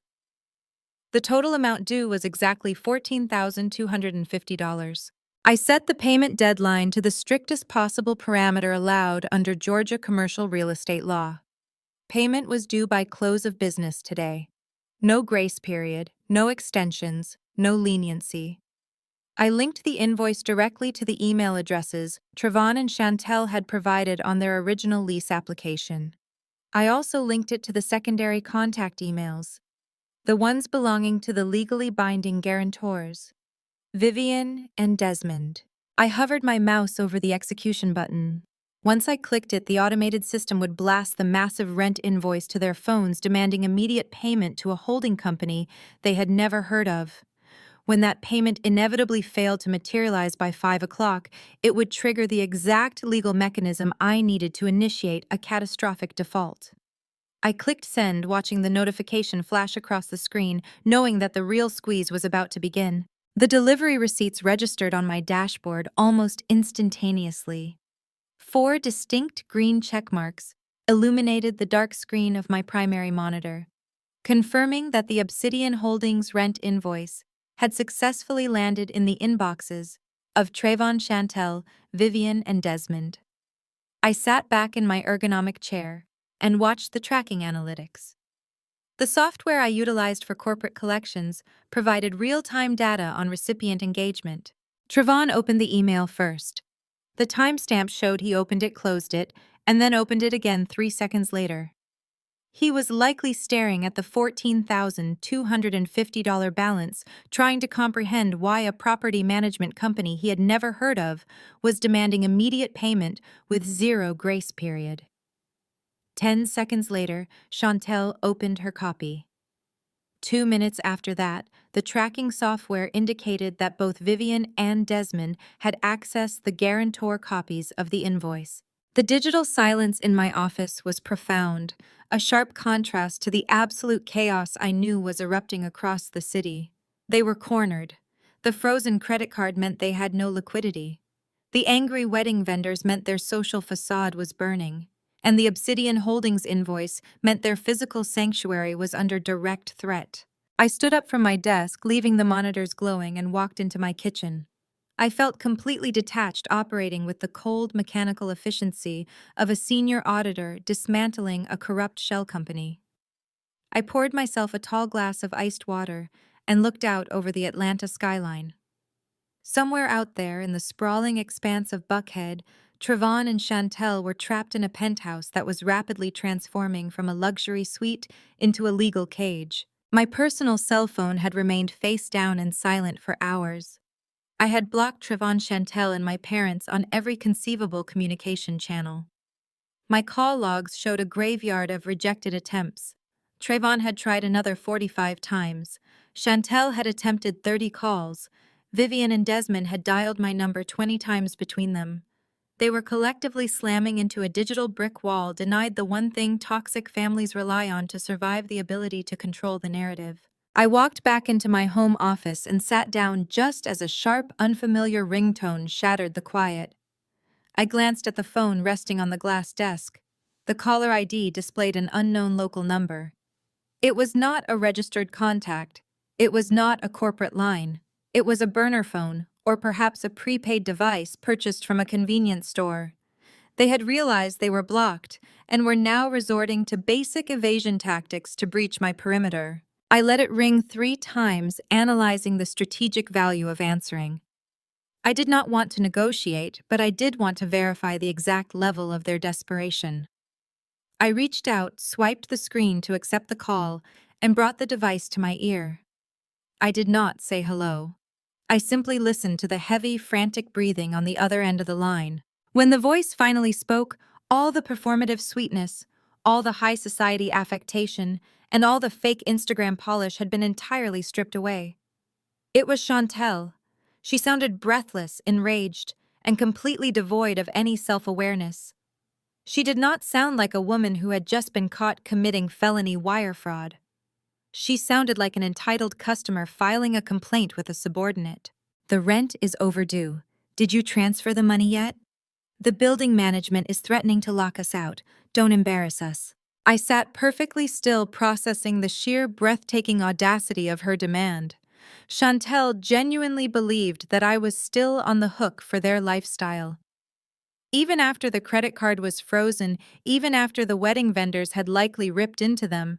The total amount due was exactly $14,250. I set the payment deadline to the strictest possible parameter allowed under Georgia commercial real estate law. Payment was due by close of business today. No grace period, no extensions, no leniency. I linked the invoice directly to the email addresses Trayvon and Chantel had provided on their original lease application. I also linked it to the secondary contact emails, the ones belonging to the legally binding guarantors, Vivian and Desmond. I hovered my mouse over the execution button. Once I clicked it, the automated system would blast the massive rent invoice to their phones, demanding immediate payment to a holding company they had never heard of. When that payment inevitably failed to materialize by 5 o'clock, it would trigger the exact legal mechanism I needed to initiate a catastrophic default. I clicked send, watching the notification flash across the screen, knowing that the real squeeze was about to begin. The delivery receipts registered on my dashboard almost instantaneously. 4 distinct green checkmarks illuminated the dark screen of my primary monitor, confirming that the Obsidian Holdings rent invoice had successfully landed in the inboxes of Trayvon, Chantel, Vivian, and Desmond. I sat back in my ergonomic chair and watched the tracking analytics. The software I utilized for corporate collections provided real-time data on recipient engagement. Trevon opened the email first. The timestamp showed he opened it, closed it, and then opened it again 3 seconds later. He was likely staring at the $14,250 balance, trying to comprehend why a property management company he had never heard of was demanding immediate payment with zero grace period. 10 seconds later, Chantel opened her copy. 2 minutes after that, the tracking software indicated that both Vivian and Desmond had accessed the guarantor copies of the invoice. The digital silence in my office was profound, a sharp contrast to the absolute chaos I knew was erupting across the city. They were cornered. The frozen credit card meant they had no liquidity. The angry wedding vendors meant their social facade was burning. And the Obsidian Holdings invoice meant their physical sanctuary was under direct threat. I stood up from my desk, leaving the monitors glowing, and walked into my kitchen. I felt completely detached, operating with the cold, mechanical efficiency of a senior auditor dismantling a corrupt shell company. I poured myself a tall glass of iced water and looked out over the Atlanta skyline. Somewhere out there in the sprawling expanse of Buckhead, Trevon and Chantel were trapped in a penthouse that was rapidly transforming from a luxury suite into a legal cage. My personal cell phone had remained face down and silent for hours. I had blocked Trevon, Chantel, and my parents on every conceivable communication channel. My call logs showed a graveyard of rejected attempts. Trevon had tried another 45 times. Chantel had attempted 30 calls. Vivian and Desmond had dialed my number 20 times between them. They were collectively slamming into a digital brick wall, denied the one thing toxic families rely on to survive: the ability to control the narrative. I walked back into my home office and sat down just as a sharp, unfamiliar ringtone shattered the quiet. I glanced at the phone resting on the glass desk. The caller ID displayed an unknown local number. It was not a registered contact. It was not a corporate line. It was a burner phone, or perhaps a prepaid device purchased from a convenience store. They had realized they were blocked and were now resorting to basic evasion tactics to breach my perimeter. I let it ring 3 times, analyzing the strategic value of answering. I did not want to negotiate, but I did want to verify the exact level of their desperation. I reached out, swiped the screen to accept the call, and brought the device to my ear. I did not say hello. I simply listened to the heavy, frantic breathing on the other end of the line. When the voice finally spoke, all the performative sweetness, all the high society affectation, and all the fake Instagram polish had been entirely stripped away. It was Chantel. She sounded breathless, enraged, and completely devoid of any self-awareness. She did not sound like a woman who had just been caught committing felony wire fraud. She sounded like an entitled customer filing a complaint with a subordinate. "The rent is overdue. Did you transfer the money yet? The building management is threatening to lock us out. Don't embarrass us." I sat perfectly still, processing the sheer breathtaking audacity of her demand. Chantel genuinely believed that I was still on the hook for their lifestyle. Even after the credit card was frozen, even after the wedding vendors had likely ripped into them,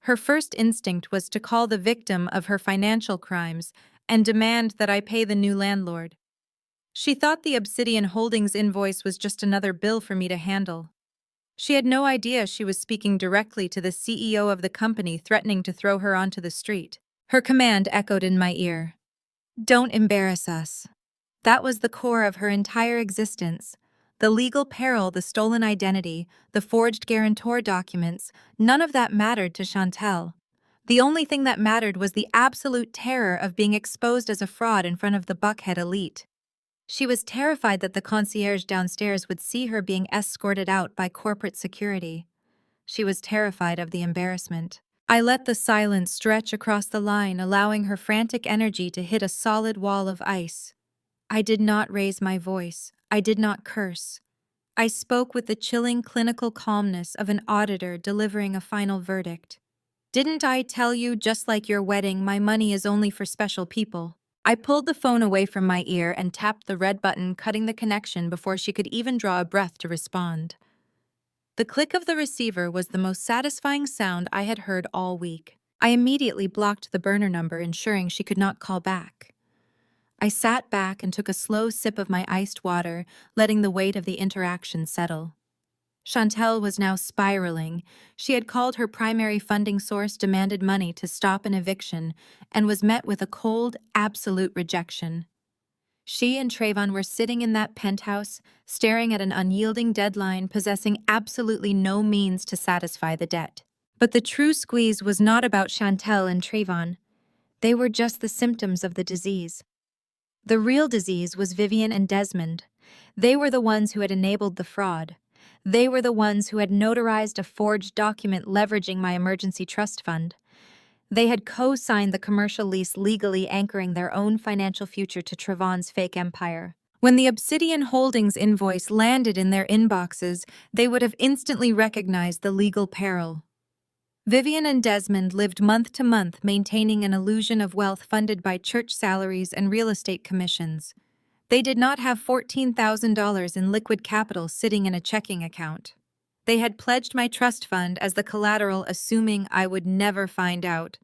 her first instinct was to call the victim of her financial crimes and demand that I pay the new landlord. She thought the Obsidian Holdings invoice was just another bill for me to handle. She had no idea she was speaking directly to the CEO of the company, threatening to throw her onto the street. Her command echoed in my ear. "Don't embarrass us." That was the core of her entire existence. The legal peril, the stolen identity, the forged guarantor documents, none of that mattered to Chantel. The only thing that mattered was the absolute terror of being exposed as a fraud in front of the Buckhead elite. She was terrified that the concierge downstairs would see her being escorted out by corporate security. She was terrified of the embarrassment. I let the silence stretch across the line, allowing her frantic energy to hit a solid wall of ice. I did not raise my voice. I did not curse. I spoke with the chilling clinical calmness of an auditor delivering a final verdict. "Didn't I tell you, just like your wedding, my money is only for special people?" I pulled the phone away from my ear and tapped the red button, cutting the connection before she could even draw a breath to respond. The click of the receiver was the most satisfying sound I had heard all week. I immediately blocked the burner number, ensuring she could not call back. I sat back and took a slow sip of my iced water, letting the weight of the interaction settle. Chantel was now spiraling. She had called her primary funding source, demanded money to stop an eviction, and was met with a cold, absolute rejection. She and Trayvon were sitting in that penthouse, staring at an unyielding deadline, possessing absolutely no means to satisfy the debt. But the true squeeze was not about Chantel and Trayvon. They were just the symptoms of the disease. The real disease was Vivian and Desmond. They were the ones who had enabled the fraud. They were the ones who had notarized a forged document leveraging my emergency trust fund. They had co-signed the commercial lease, legally anchoring their own financial future to Trayvon's fake empire. When the Obsidian Holdings invoice landed in their inboxes, they would have instantly recognized the legal peril. Vivian and Desmond lived month to month, maintaining an illusion of wealth funded by church salaries and real estate commissions. They did not have $14,000 in liquid capital sitting in a checking account. They had pledged my trust fund as the collateral, assuming I would never find out,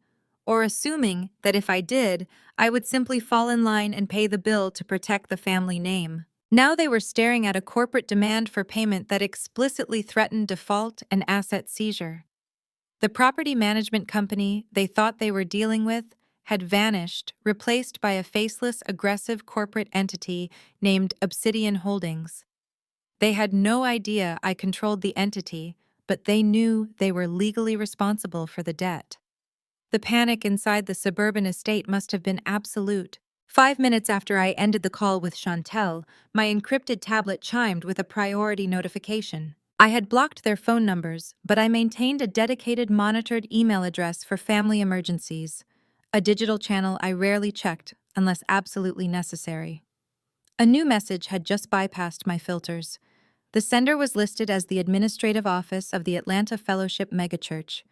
or assuming that if I did, I would simply fall in line and pay the bill to protect the family name. Now they were staring at a corporate demand for payment that explicitly threatened default and asset seizure. The property management company they thought they were dealing with had vanished, replaced by a faceless, aggressive corporate entity named Obsidian Holdings. They had no idea I controlled the entity, but they knew they were legally responsible for the debt. The panic inside the suburban estate must have been absolute. 5 minutes after I ended the call with Chantel, my encrypted tablet chimed with a priority notification. I had blocked their phone numbers, but I maintained a dedicated monitored email address for family emergencies, a digital channel I rarely checked unless absolutely necessary. A new message had just bypassed my filters. The sender was listed as the administrative office of the Atlanta Fellowship Megachurch,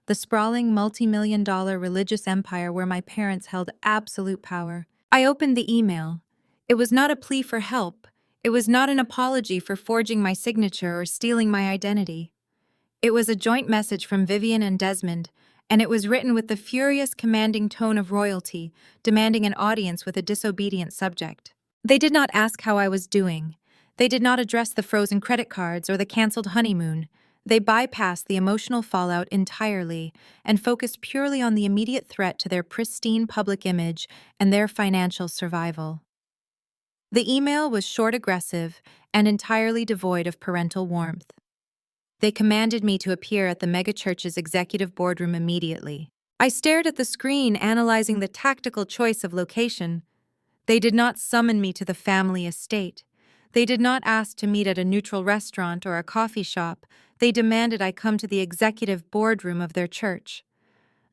the sprawling multi-million-dollar religious empire where my parents held absolute power. I opened the email. It was not a plea for help. It was not an apology for forging my signature or stealing my identity. It was a joint message from Vivian and Desmond, and it was written with the furious, commanding tone of royalty, demanding an audience with a disobedient subject. They did not ask how I was doing. They did not address the frozen credit cards or the canceled honeymoon. They bypassed the emotional fallout entirely and focused purely on the immediate threat to their pristine public image and their financial survival. The email was short, aggressive, and entirely devoid of parental warmth. They commanded me to appear at the megachurch's executive boardroom immediately. I stared at the screen, analyzing the tactical choice of location. They did not summon me to the family estate. They did not ask to meet at a neutral restaurant or a coffee shop. They demanded I come to the executive boardroom of their church.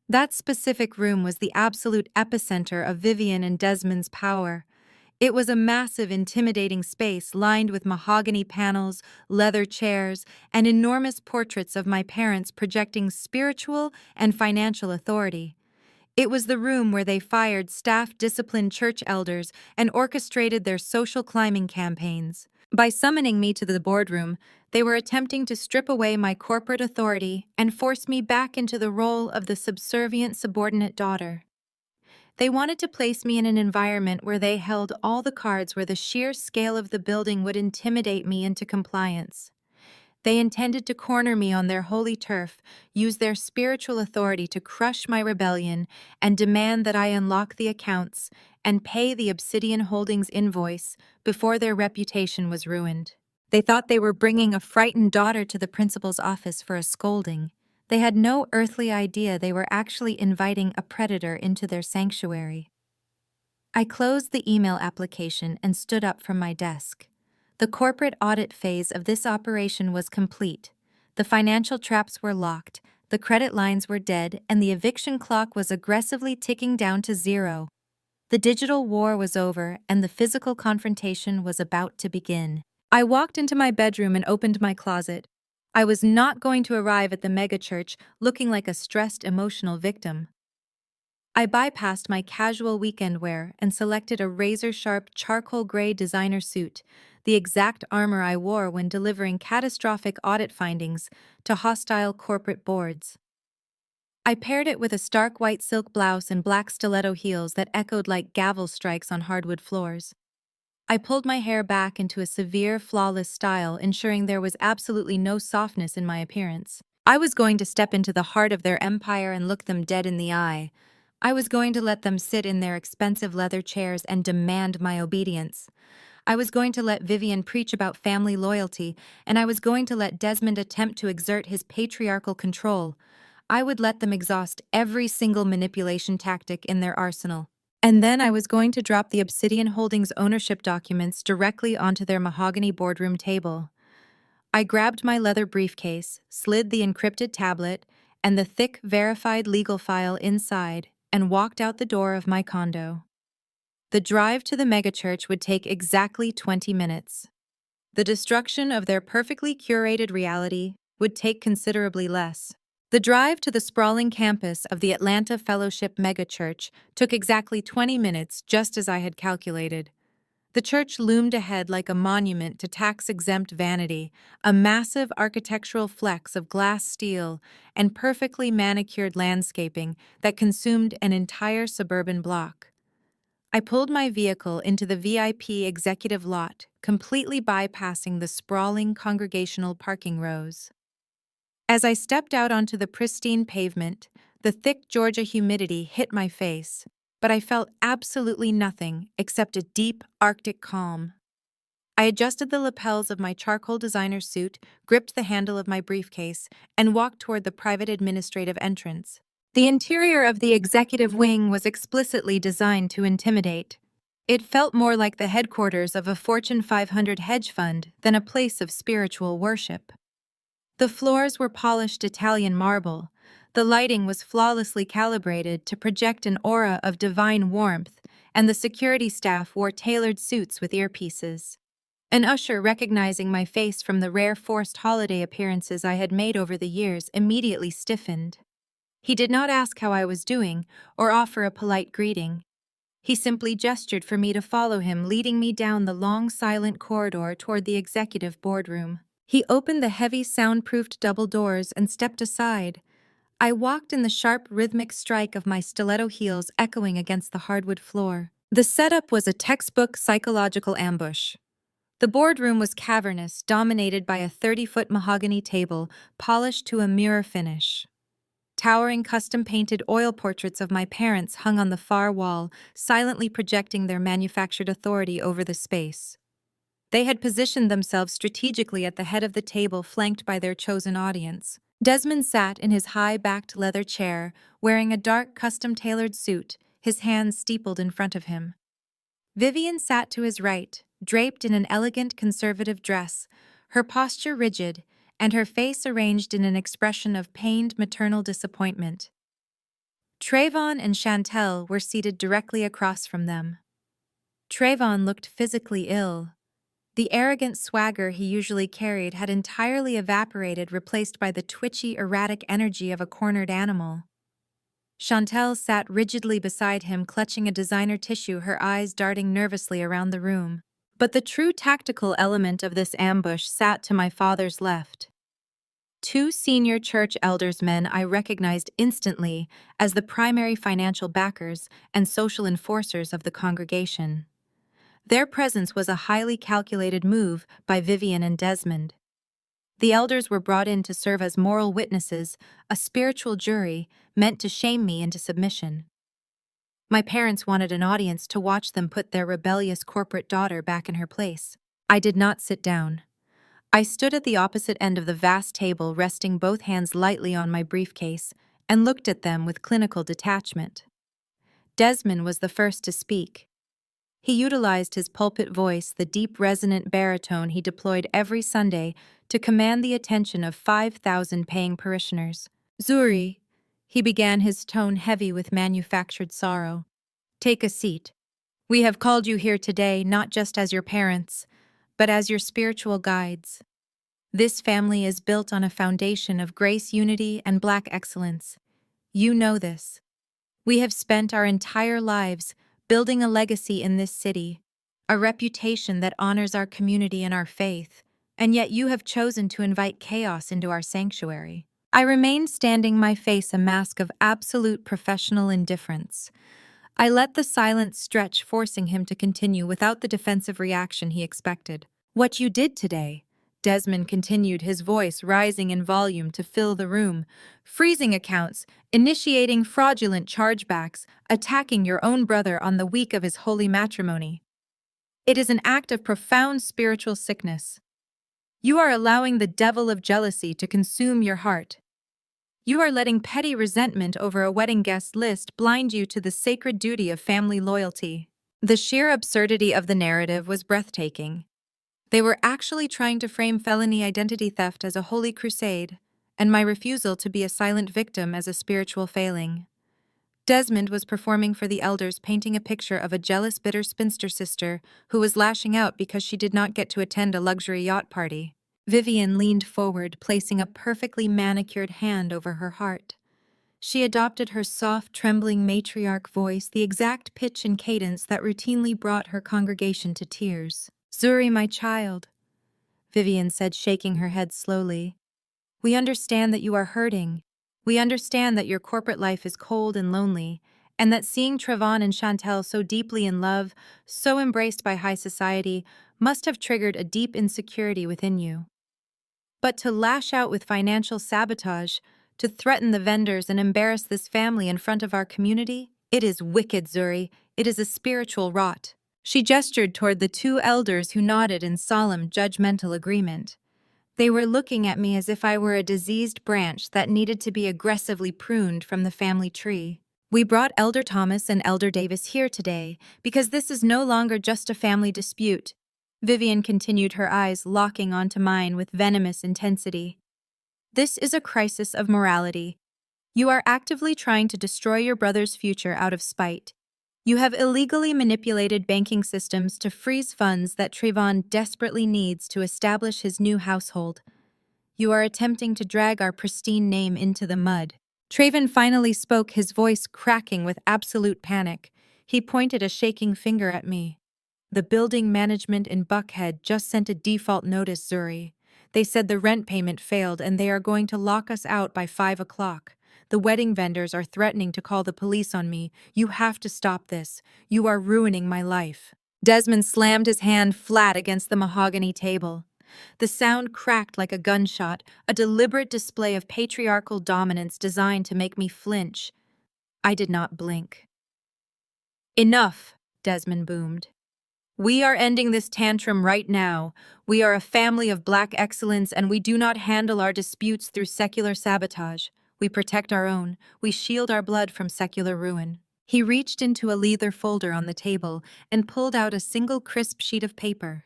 That specific room was the absolute epicenter of Vivian and Desmond's power. It was a massive, intimidating space lined with mahogany panels, leather chairs, and enormous portraits of my parents projecting spiritual and financial authority. It was the room where they fired staff, disciplined church elders, and orchestrated their social climbing campaigns. By summoning me to the boardroom, they were attempting to strip away my corporate authority and force me back into the role of the subservient, subordinate daughter. They wanted to place me in an environment where they held all the cards, where the sheer scale of the building would intimidate me into compliance. They intended to corner me on their holy turf, use their spiritual authority to crush my rebellion, and demand that I unlock the accounts and pay the Obsidian Holdings invoice before their reputation was ruined. They thought they were bringing a frightened daughter to the principal's office for a scolding. They had no earthly idea they were actually inviting a predator into their sanctuary. I closed the email application and stood up from my desk. The corporate audit phase of this operation was complete. The financial traps were locked, the credit lines were dead, and the eviction clock was aggressively ticking down to zero. The digital war was over, and the physical confrontation was about to begin. I walked into my bedroom and opened my closet. I was not going to arrive at the megachurch looking like a stressed, emotional victim. I bypassed my casual weekend wear and selected a razor-sharp charcoal gray designer suit, the exact armor I wore when delivering catastrophic audit findings to hostile corporate boards. I paired it with a stark white silk blouse and black stiletto heels that echoed like gavel strikes on hardwood floors. I pulled my hair back into a severe, flawless style, ensuring there was absolutely no softness in my appearance. I was going to step into the heart of their empire and look them dead in the eye. I was going to let them sit in their expensive leather chairs and demand my obedience. I was going to let Vivian preach about family loyalty, and I was going to let Desmond attempt to exert his patriarchal control. I would let them exhaust every single manipulation tactic in their arsenal. And then I was going to drop the Obsidian Holdings ownership documents directly onto their mahogany boardroom table. I grabbed my leather briefcase, slid the encrypted tablet, and the thick, verified legal file inside, and walked out the door of my condo. The drive to the megachurch would take exactly 20 minutes. The destruction of their perfectly curated reality would take considerably less. The drive to the sprawling campus of the Atlanta Fellowship megachurch took exactly 20 minutes, just as I had calculated. The church loomed ahead like a monument to tax-exempt vanity, a massive architectural flex of glass steel and perfectly manicured landscaping that consumed an entire suburban block. I pulled my vehicle into the VIP executive lot, completely bypassing the sprawling congregational parking rows. As I stepped out onto the pristine pavement, the thick Georgia humidity hit my face, but I felt absolutely nothing except a deep Arctic calm. I adjusted the lapels of my charcoal designer suit, gripped the handle of my briefcase, and walked toward the private administrative entrance. The interior of the executive wing was explicitly designed to intimidate. It felt more like the headquarters of a Fortune 500 hedge fund than a place of spiritual worship. The floors were polished Italian marble. The lighting was flawlessly calibrated to project an aura of divine warmth, and the security staff wore tailored suits with earpieces. An usher, recognizing my face from the rare forced holiday appearances I had made over the years, immediately stiffened. He did not ask how I was doing or offer a polite greeting. He simply gestured for me to follow him, leading me down the long, silent corridor toward the executive boardroom. He opened the heavy, soundproofed double doors and stepped aside. I walked in the sharp, rhythmic strike of my stiletto heels echoing against the hardwood floor. The setup was a textbook psychological ambush. The boardroom was cavernous, dominated by a 30-foot mahogany table, polished to a mirror finish. Towering custom-painted oil portraits of my parents hung on the far wall, silently projecting their manufactured authority over the space. They had positioned themselves strategically at the head of the table, flanked by their chosen audience. Desmond sat in his high-backed leather chair, wearing a dark, custom-tailored suit, his hands steepled in front of him. Vivian sat to his right, draped in an elegant conservative dress, her posture rigid, and her face arranged in an expression of pained maternal disappointment. Trayvon and Chantel were seated directly across from them. Trayvon looked physically ill. The arrogant swagger he usually carried had entirely evaporated, replaced by the twitchy, erratic energy of a cornered animal. Chantel sat rigidly beside him, clutching a designer tissue, her eyes darting nervously around the room. But the true tactical element of this ambush sat to my father's left. Two senior church elders, men I recognized instantly as the primary financial backers and social enforcers of the congregation. Their presence was a highly calculated move by Vivian and Desmond. The elders were brought in to serve as moral witnesses, a spiritual jury meant to shame me into submission. My parents wanted an audience to watch them put their rebellious corporate daughter back in her place. I did not sit down. I stood at the opposite end of the vast table, resting both hands lightly on my briefcase, and looked at them with clinical detachment. Desmond was the first to speak. He utilized his pulpit voice, the deep, resonant baritone he deployed every Sunday, to command the attention of 5,000 paying parishioners. "Zuri," he began, his tone heavy with manufactured sorrow, "take a seat. We have called you here today not just as your parents, but as your spiritual guides. This family is built on a foundation of grace, unity, and Black excellence. You know this. We have spent our entire lives building a legacy in this city, a reputation that honors our community and our faith, and yet you have chosen to invite chaos into our sanctuary. I remained standing, my face a mask of absolute professional indifference. I let the silence stretch, forcing him to continue without the defensive reaction he expected. "What you did today," Desmond continued, his voice rising in volume to fill the room. "Freezing accounts, initiating fraudulent chargebacks, attacking your own brother on the week of his holy matrimony. It is an act of profound spiritual sickness. You are allowing the devil of jealousy to consume your heart. You are letting petty resentment over a wedding guest list blind you to the sacred duty of family loyalty." The sheer absurdity of the narrative was breathtaking. They were actually trying to frame felony identity theft as a holy crusade, and my refusal to be a silent victim as a spiritual failing. Desmond was performing for the elders, painting a picture of a jealous, bitter spinster sister who was lashing out because she did not get to attend a luxury yacht party. Vivian leaned forward, placing a perfectly manicured hand over her heart. She adopted her soft, trembling matriarch voice, the exact pitch and cadence that routinely brought her congregation to tears. "Zuri, my child," Vivian said, shaking her head slowly, "we understand that you are hurting. We understand that your corporate life is cold and lonely, and that seeing Trevon and Chantel so deeply in love, so embraced by high society, must have triggered a deep insecurity within you. But to lash out with financial sabotage, to threaten the vendors and embarrass this family in front of our community, it is wicked, Zuri. It is a spiritual rot." She gestured toward the two elders, who nodded in solemn, judgmental agreement. They were looking at me as if I were a diseased branch that needed to be aggressively pruned from the family tree. "We brought Elder Thomas and Elder Davis here today because this is no longer just a family dispute," Vivian continued, her eyes locking onto mine with venomous intensity. "This is a crisis of morality. You are actively trying to destroy your brother's future out of spite. You have illegally manipulated banking systems to freeze funds that Trayvon desperately needs to establish his new household. You are attempting to drag our pristine name into the mud." Trayvon finally spoke, his voice cracking with absolute panic. He pointed a shaking finger at me. "The building management in Buckhead just sent a default notice, Zuri. They said the rent payment failed and they are going to lock us out by 5 o'clock. The wedding vendors are threatening to call the police on me. You have to stop this. You are ruining my life." Desmond slammed his hand flat against the mahogany table. The sound cracked like a gunshot, a deliberate display of patriarchal dominance designed to make me flinch. I did not blink. "Enough," Desmond boomed. "We are ending this tantrum right now. We are a family of Black excellence, and we do not handle our disputes through secular sabotage. We protect our own. We shield our blood from secular ruin." He reached into a leather folder on the table and pulled out a single crisp sheet of paper.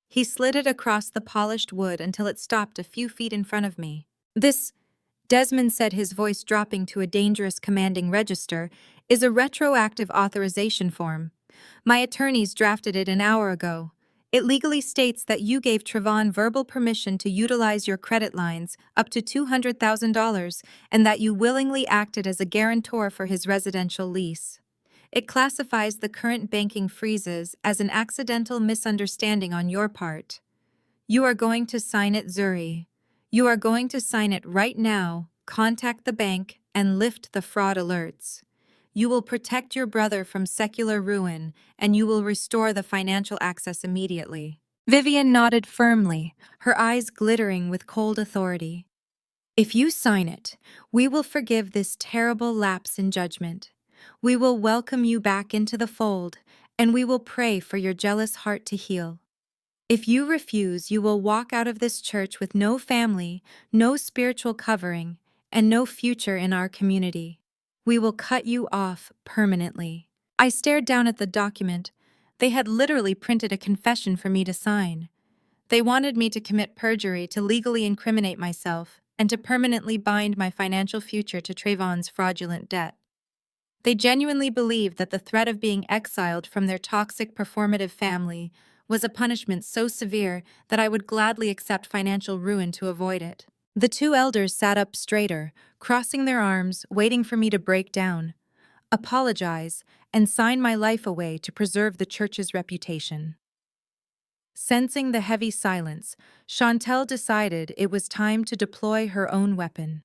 He slid it across the polished wood until it stopped a few feet in front of me. "This," Desmond said, his voice dropping to a dangerous commanding register, "is a retroactive authorization form. My attorneys drafted it an hour ago. It legally states that you gave Trevon verbal permission to utilize your credit lines, up to $200,000, and that you willingly acted as a guarantor for his residential lease. It classifies the current banking freezes as an accidental misunderstanding on your part. You are going to sign it, Zuri. You are going to sign it right now, contact the bank, and lift the fraud alerts. You will protect your brother from secular ruin, and you will restore the financial access immediately." Vivian nodded firmly, her eyes glittering with cold authority. "If you sign it, we will forgive this terrible lapse in judgment. We will welcome you back into the fold, and we will pray for your jealous heart to heal. If you refuse, you will walk out of this church with no family, no spiritual covering, and no future in our community. We will cut you off permanently." I stared down at the document. They had literally printed a confession for me to sign. They wanted me to commit perjury to legally incriminate myself and to permanently bind my financial future to Trayvon's fraudulent debt. They genuinely believed that the threat of being exiled from their toxic performative family was a punishment so severe that I would gladly accept financial ruin to avoid it. The two elders sat up straighter, crossing their arms, waiting for me to break down, apologize, and sign my life away to preserve the church's reputation. Sensing the heavy silence, Chantel decided it was time to deploy her own weapon.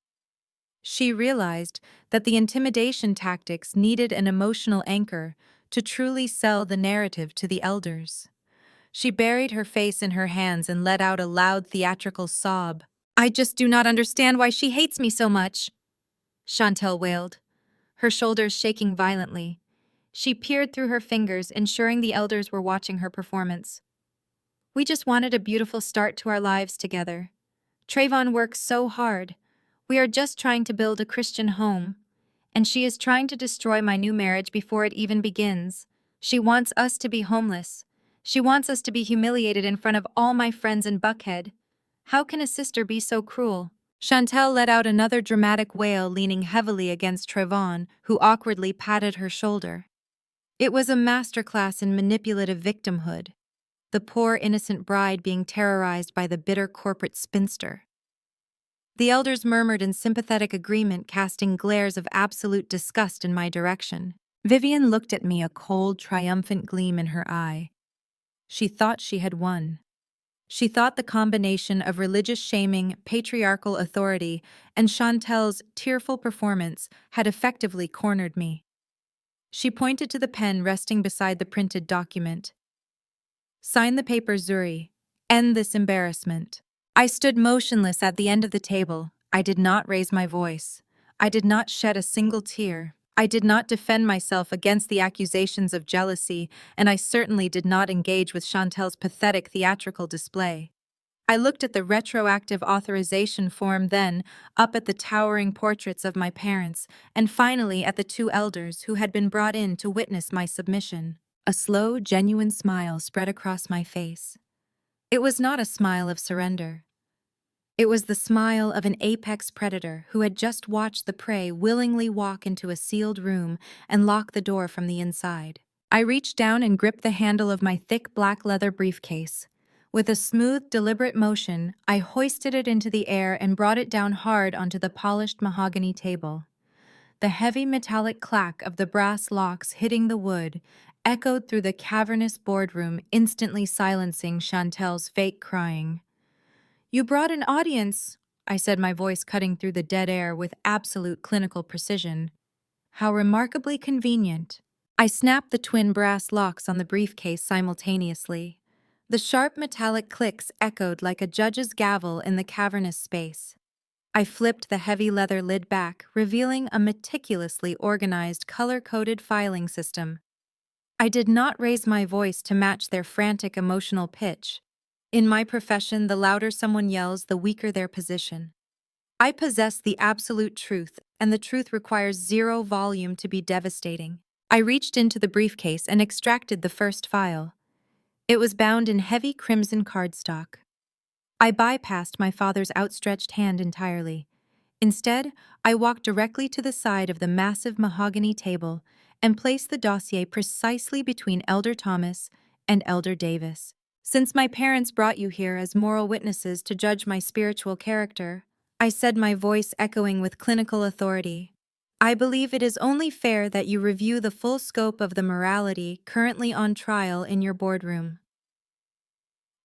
She realized that the intimidation tactics needed an emotional anchor to truly sell the narrative to the elders. She buried her face in her hands and let out a loud theatrical sob. "I just do not understand why she hates me so much," Chantel wailed, her shoulders shaking violently. She peered through her fingers, ensuring the elders were watching her performance. "We just wanted a beautiful start to our lives together. Trayvon works so hard. We are just trying to build a Christian home, and she is trying to destroy my new marriage before it even begins. She wants us to be homeless. She wants us to be humiliated in front of all my friends in Buckhead. How can a sister be so cruel?" Chantel let out another dramatic wail, leaning heavily against Trayvon, who awkwardly patted her shoulder. It was a masterclass in manipulative victimhood, the poor innocent bride being terrorized by the bitter corporate spinster. The elders murmured in sympathetic agreement, casting glares of absolute disgust in my direction. Vivian looked at me, a cold, triumphant gleam in her eye. She thought she had won. She thought the combination of religious shaming, patriarchal authority, and Chantel's tearful performance had effectively cornered me. She pointed to the pen resting beside the printed document. "Sign the paper, Zuri. End this embarrassment." I stood motionless at the end of the table. I did not raise my voice. I did not shed a single tear. I did not defend myself against the accusations of jealousy, and I certainly did not engage with Chantel's pathetic theatrical display. I looked at the retroactive authorization form, then up at the towering portraits of my parents, and finally at the two elders who had been brought in to witness my submission. A slow, genuine smile spread across my face. It was not a smile of surrender. It was the smile of an apex predator who had just watched the prey willingly walk into a sealed room and lock the door from the inside. I reached down and gripped the handle of my thick black leather briefcase. With a smooth, deliberate motion, I hoisted it into the air and brought it down hard onto the polished mahogany table. The heavy metallic clack of the brass locks hitting the wood echoed through the cavernous boardroom, instantly silencing Chantel's fake crying. "You brought an audience," I said, my voice cutting through the dead air with absolute clinical precision. "How remarkably convenient." I snapped the twin brass locks on the briefcase simultaneously. The sharp metallic clicks echoed like a judge's gavel in the cavernous space. I flipped the heavy leather lid back, revealing a meticulously organized, color-coded filing system. I did not raise my voice to match their frantic emotional pitch. In my profession, the louder someone yells, the weaker their position. I possess the absolute truth, and the truth requires zero volume to be devastating. I reached into the briefcase and extracted the first file. It was bound in heavy crimson cardstock. I bypassed my father's outstretched hand entirely. Instead, I walked directly to the side of the massive mahogany table and placed the dossier precisely between Elder Thomas and Elder Davis. "Since my parents brought you here as moral witnesses to judge my spiritual character," I said, my voice echoing with clinical authority, "I believe it is only fair that you review the full scope of the morality currently on trial in your boardroom."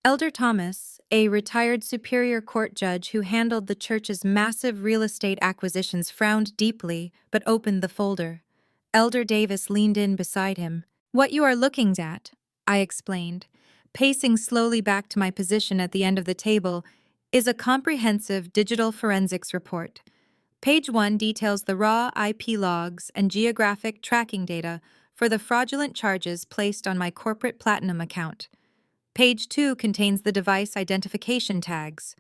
Elder Thomas, a retired Superior Court judge who handled the church's massive real estate acquisitions, frowned deeply but opened the folder. Elder Davis leaned in beside him. "What you are looking at," I explained, pacing slowly back to my position at the end of the table, "is a comprehensive digital forensics report. Page 1 details the raw IP logs and geographic tracking data for the fraudulent charges placed on my corporate Platinum account. Page 2 contains the device identification tags.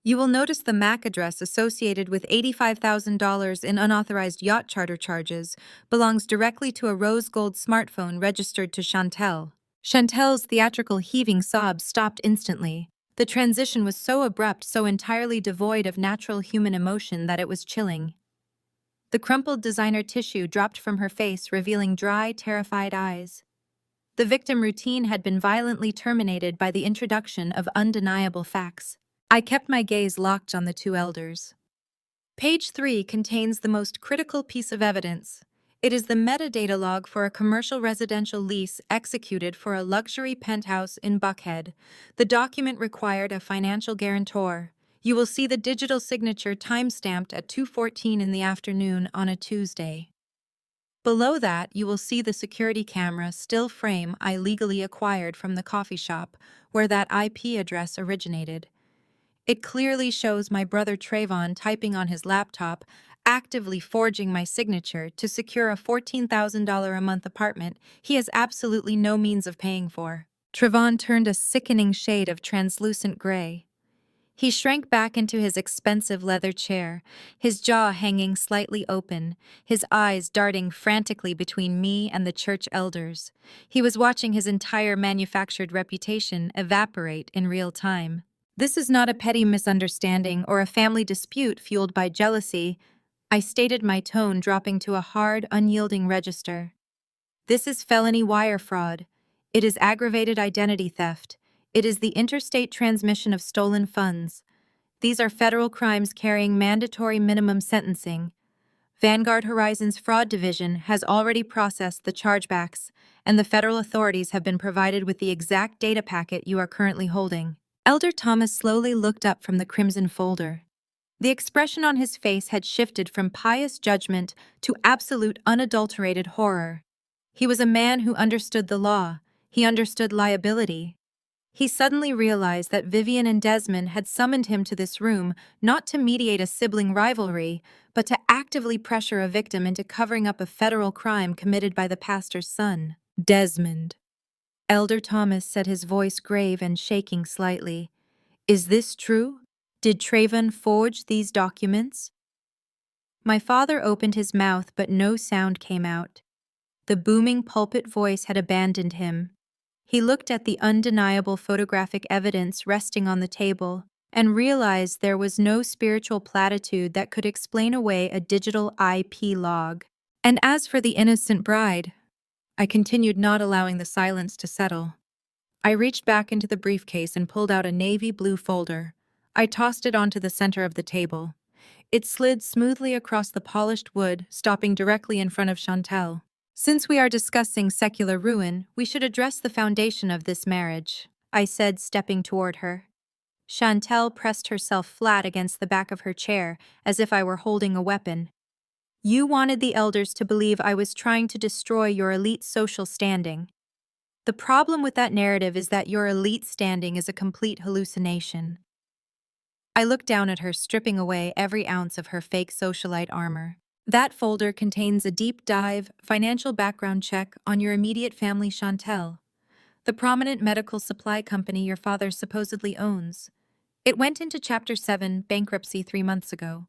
You will notice the MAC address associated with $85,000 in unauthorized yacht charter charges belongs directly to a rose gold smartphone registered to Chantel." Chantel's theatrical heaving sobs stopped instantly. The transition was so abrupt, so entirely devoid of natural human emotion that it was chilling. The crumpled designer tissue dropped from her face, revealing dry, terrified eyes. The victim routine had been violently terminated by the introduction of undeniable facts. I kept my gaze locked on the two elders. Page 3 contains the most critical piece of evidence. It is the metadata log for a commercial residential lease executed for a luxury penthouse in Buckhead. The document required a financial guarantor. You will see the digital signature time-stamped at 2:14 in the afternoon on a Tuesday. Below that, you will see the security camera still frame I legally acquired from the coffee shop where that IP address originated. It clearly shows my brother Trayvon typing on his laptop, actively forging my signature to secure a $14,000 a month apartment he has absolutely no means of paying for. Trayvon turned a sickening shade of translucent gray. He shrank back into his expensive leather chair, his jaw hanging slightly open, his eyes darting frantically between me and the church elders. He was watching his entire manufactured reputation evaporate in real time. "This is not a petty misunderstanding or a family dispute fueled by jealousy," I stated, my tone dropping to a hard, unyielding register. "This is felony wire fraud. It is aggravated identity theft. It is the interstate transmission of stolen funds. These are federal crimes carrying mandatory minimum sentencing. Vanguard Horizon's fraud division has already processed the chargebacks, and the federal authorities have been provided with the exact data packet you are currently holding." Elder Thomas slowly looked up from the crimson folder. The expression on his face had shifted from pious judgment to absolute unadulterated horror. He was a man who understood the law. He understood liability. He suddenly realized that Vivian and Desmond had summoned him to this room not to mediate a sibling rivalry, but to actively pressure a victim into covering up a federal crime committed by the pastor's son. "Desmond," Elder Thomas said, his voice grave and shaking slightly. "Is this true? Did Trayvon forge these documents?" My father opened his mouth, but no sound came out. The booming pulpit voice had abandoned him. He looked at the undeniable photographic evidence resting on the table and realized there was no spiritual platitude that could explain away a digital IP log. "And as for the innocent bride," I continued, not allowing the silence to settle. I reached back into the briefcase and pulled out a navy blue folder. I tossed it onto the center of the table. It slid smoothly across the polished wood, stopping directly in front of Chantel. "Since we are discussing secular ruin, we should address the foundation of this marriage," I said, stepping toward her. Chantel pressed herself flat against the back of her chair, as if I were holding a weapon. "You wanted the elders to believe I was trying to destroy your elite social standing. The problem with that narrative is that your elite standing is a complete hallucination." I looked down at her, stripping away every ounce of her fake socialite armor. "That folder contains a deep dive, financial background check on your immediate family, Chantel, the prominent medical supply company your father supposedly owns. It went into Chapter 7 bankruptcy 3 months ago.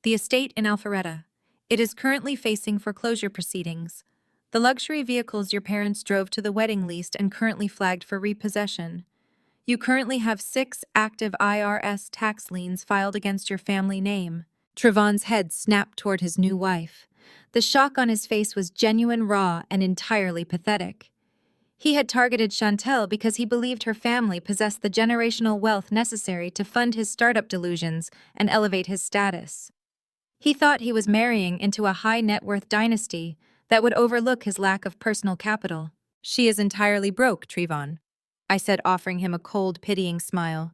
The estate in Alpharetta. It is currently facing foreclosure proceedings. The luxury vehicles your parents drove to the wedding leased and currently flagged for repossession. You currently have 6 active IRS tax liens filed against your family name." Trayvon's head snapped toward his new wife. The shock on his face was genuine, raw, and entirely pathetic. He had targeted Chantel because he believed her family possessed the generational wealth necessary to fund his startup delusions and elevate his status. He thought he was marrying into a high-net-worth dynasty that would overlook his lack of personal capital. "She is entirely broke, Trayvon," I said, offering him a cold, pitying smile.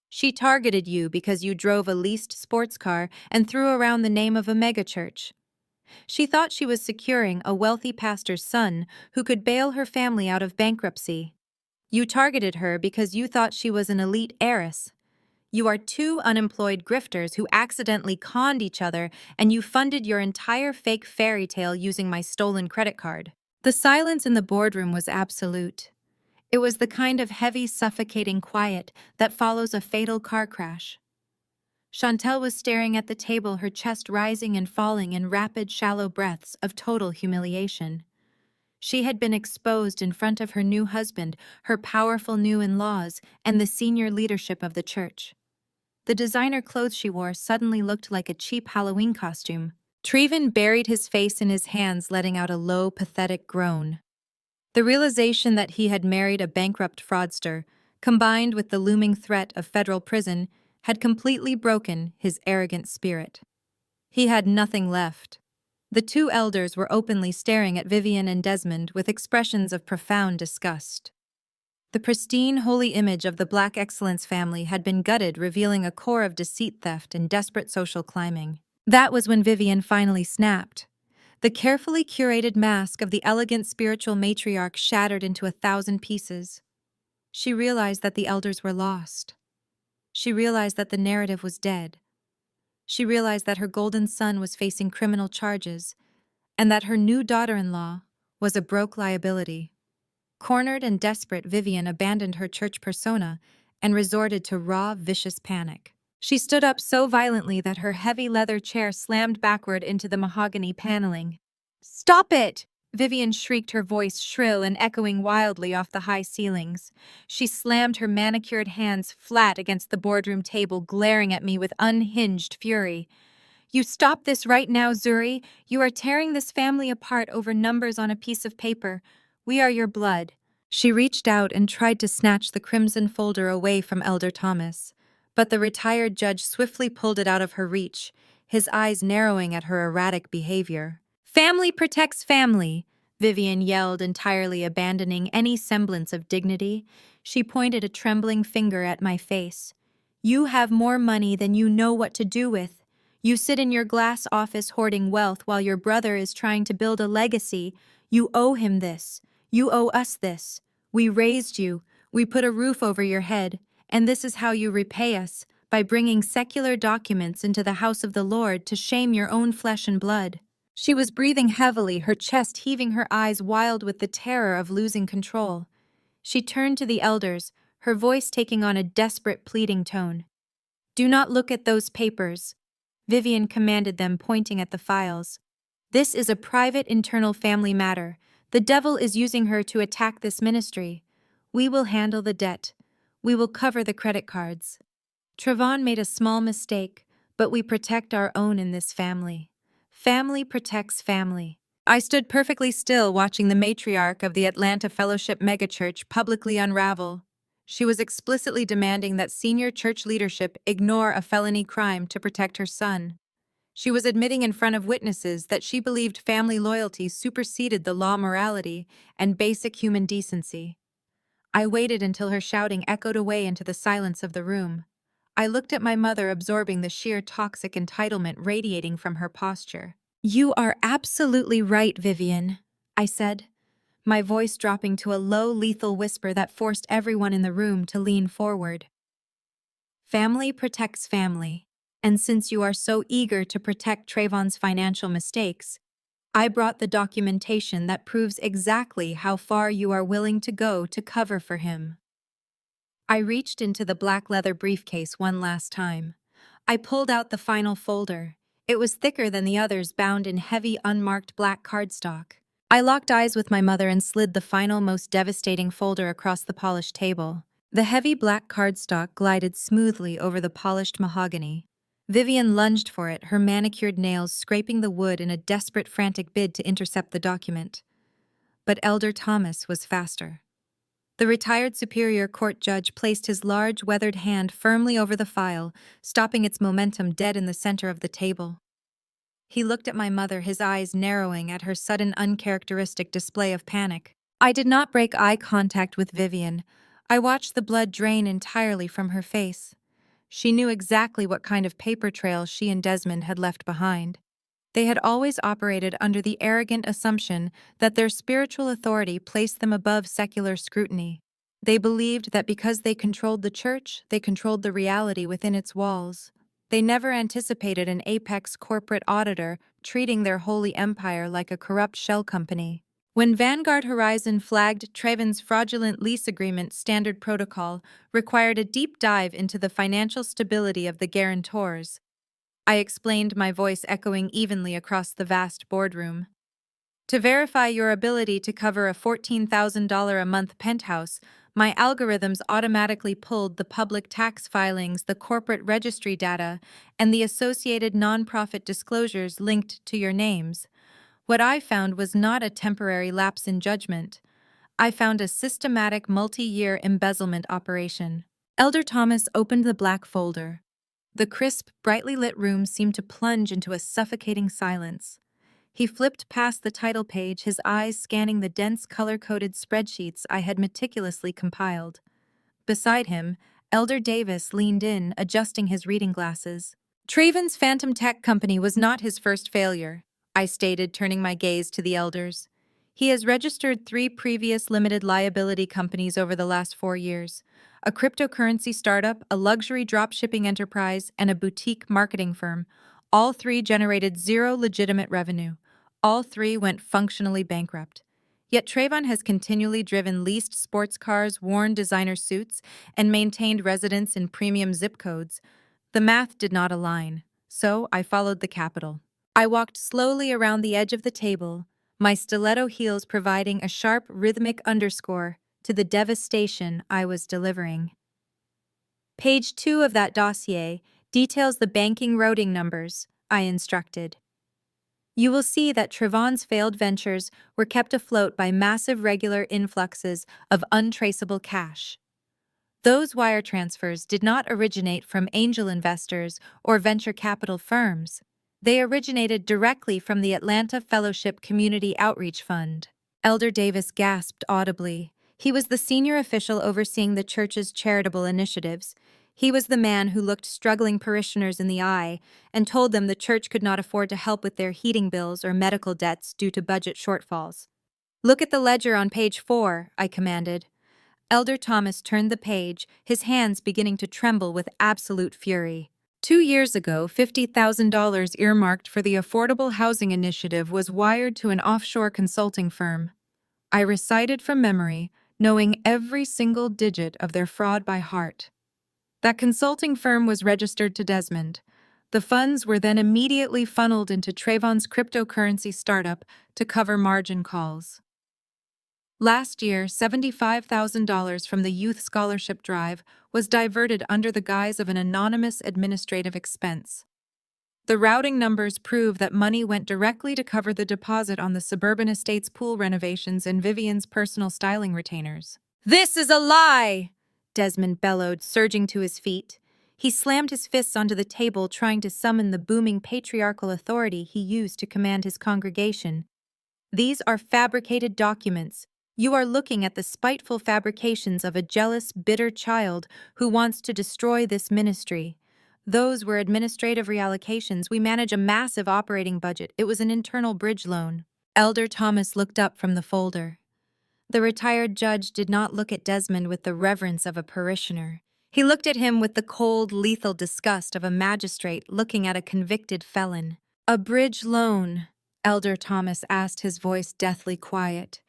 "She targeted you because you drove a leased sports car and threw around the name of a megachurch. She thought she was securing a wealthy pastor's son who could bail her family out of bankruptcy. You targeted her because you thought she was an elite heiress. You are 2 unemployed grifters who accidentally conned each other, and you funded your entire fake fairy tale using my stolen credit card." The silence in the boardroom was absolute. It was the kind of heavy, suffocating quiet that follows a fatal car crash. Chantel was staring at the table, her chest rising and falling in rapid, shallow breaths of total humiliation. She had been exposed in front of her new husband, her powerful new in-laws, and the senior leadership of the church. The designer clothes she wore suddenly looked like a cheap Halloween costume. Trayvon buried his face in his hands, letting out a low, pathetic groan. The realization that he had married a bankrupt fraudster, combined with the looming threat of federal prison, had completely broken his arrogant spirit. He had nothing left. The 2 elders were openly staring at Vivian and Desmond with expressions of profound disgust. The pristine, holy image of the Black Excellence family had been gutted, revealing a core of deceit, theft, and desperate social climbing. That was when Vivian finally snapped. The carefully curated mask of the elegant spiritual matriarch shattered into 1,000 pieces. She realized that the elders were lost. She realized that the narrative was dead. She realized that her golden son was facing criminal charges, and that her new daughter-in-law was a broke liability. Cornered and desperate, Vivian abandoned her church persona and resorted to raw, vicious panic. She stood up so violently that her heavy leather chair slammed backward into the mahogany paneling. "Stop it!" Vivian shrieked, her voice shrill and echoing wildly off the high ceilings. She slammed her manicured hands flat against the boardroom table, glaring at me with unhinged fury. "You stop this right now, Zuri. You are tearing this family apart over numbers on a piece of paper. We are your blood." She reached out and tried to snatch the crimson folder away from Elder Thomas, but the retired judge swiftly pulled it out of her reach, his eyes narrowing at her erratic behavior. "Family protects family," Vivian yelled, entirely abandoning any semblance of dignity. She pointed a trembling finger at my face. "You have more money than you know what to do with. You sit in your glass office hoarding wealth while your brother is trying to build a legacy. You owe him this. You owe us this. We raised you. We put a roof over your head. And this is how you repay us, by bringing secular documents into the house of the Lord to shame your own flesh and blood." She was breathing heavily, her chest heaving, her eyes wild with the terror of losing control. She turned to the elders, her voice taking on a desperate, pleading tone. "Do not look at those papers," Vivian commanded them, pointing at the files. "This is a private, internal family matter. The devil is using her to attack this ministry. We will handle the debt. We will cover the credit cards. Trevon made a small mistake, but we protect our own in this family. Family protects family." I stood perfectly still, watching the matriarch of the Atlanta Fellowship megachurch publicly unravel. She was explicitly demanding that senior church leadership ignore a felony crime to protect her son. She was admitting in front of witnesses that she believed family loyalty superseded the law, morality, and basic human decency. I waited until her shouting echoed away into the silence of the room. I looked at my mother, absorbing the sheer toxic entitlement radiating from her posture. "You are absolutely right, Vivian," I said, my voice dropping to a low, lethal whisper that forced everyone in the room to lean forward. "Family protects family, and since you are so eager to protect Trayvon's financial mistakes, I brought the documentation that proves exactly how far you are willing to go to cover for him." I reached into the black leather briefcase one last time. I pulled out the final folder. It was thicker than the others, bound in heavy, unmarked black cardstock. I locked eyes with my mother and slid the final, most devastating folder across the polished table. The heavy black cardstock glided smoothly over the polished mahogany. Vivian lunged for it, her manicured nails scraping the wood in a desperate, frantic bid to intercept the document. But Elder Thomas was faster. The retired Superior Court judge placed his large, weathered hand firmly over the file, stopping its momentum dead in the center of the table. He looked at my mother, his eyes narrowing at her sudden, uncharacteristic display of panic. I did not break eye contact with Vivian. I watched the blood drain entirely from her face. She knew exactly what kind of paper trail she and Desmond had left behind. They had always operated under the arrogant assumption that their spiritual authority placed them above secular scrutiny. They believed that because they controlled the church, they controlled the reality within its walls. They never anticipated an apex corporate auditor treating their holy empire like a corrupt shell company. When Vanguard Horizon flagged Trayvon's fraudulent lease agreement, standard protocol required a deep dive into the financial stability of the guarantors. I explained, my voice echoing evenly across the vast boardroom. "To verify your ability to cover a $14,000 a month penthouse, my algorithms automatically pulled the public tax filings, the corporate registry data, and the associated nonprofit disclosures linked to your names. What I found was not a temporary lapse in judgment. I found a systematic multi-year embezzlement operation." Elder Thomas opened the black folder. The crisp, brightly lit room seemed to plunge into a suffocating silence. He flipped past the title page, his eyes scanning the dense color-coded spreadsheets I had meticulously compiled. Beside him, Elder Davis leaned in, adjusting his reading glasses. Traven's Phantom Tech Company was not his first failure, I stated, turning my gaze to the elders. He has registered 3 previous limited liability companies over the last 4 years: a cryptocurrency startup, a luxury dropshipping enterprise, and a boutique marketing firm. All 3 generated 0 legitimate revenue. All 3 went functionally bankrupt. Yet Trayvon has continually driven leased sports cars, worn designer suits, and maintained residence in premium zip codes. The math did not align, so I followed the capital. I walked slowly around the edge of the table, my stiletto heels providing a sharp, rhythmic underscore to the devastation I was delivering. Page 2 of that dossier details the banking routing numbers, I instructed. You will see that Trayvon's failed ventures were kept afloat by massive regular influxes of untraceable cash. Those wire transfers did not originate from angel investors or venture capital firms. They originated directly from the Atlanta Fellowship Community Outreach Fund. Elder Davis gasped audibly. He was the senior official overseeing the church's charitable initiatives. He was the man who looked struggling parishioners in the eye and told them the church could not afford to help with their heating bills or medical debts due to budget shortfalls. Look at the ledger on page 4, I commanded. Elder Thomas turned the page, his hands beginning to tremble with absolute fury. 2 years ago, $50,000 earmarked for the Affordable Housing Initiative was wired to an offshore consulting firm. I recited from memory, knowing every single digit of their fraud by heart. That consulting firm was registered to Desmond. The funds were then immediately funneled into Trayvon's cryptocurrency startup to cover margin calls. Last year, $75,000 from the Youth Scholarship Drive was diverted under the guise of an anonymous administrative expense. The routing numbers prove that money went directly to cover the deposit on the suburban estate's pool renovations and Vivian's personal styling retainers. "This is a lie!" Desmond bellowed, surging to his feet. He slammed his fists onto the table, trying to summon the booming patriarchal authority he used to command his congregation. "These are fabricated documents. You are looking at the spiteful fabrications of a jealous, bitter child who wants to destroy this ministry. Those were administrative reallocations. We manage a massive operating budget. It was an internal bridge loan." Elder Thomas looked up from the folder. The retired judge did not look at Desmond with the reverence of a parishioner. He looked at him with the cold, lethal disgust of a magistrate looking at a convicted felon. "A bridge loan?" Elder Thomas asked, his voice deathly quiet.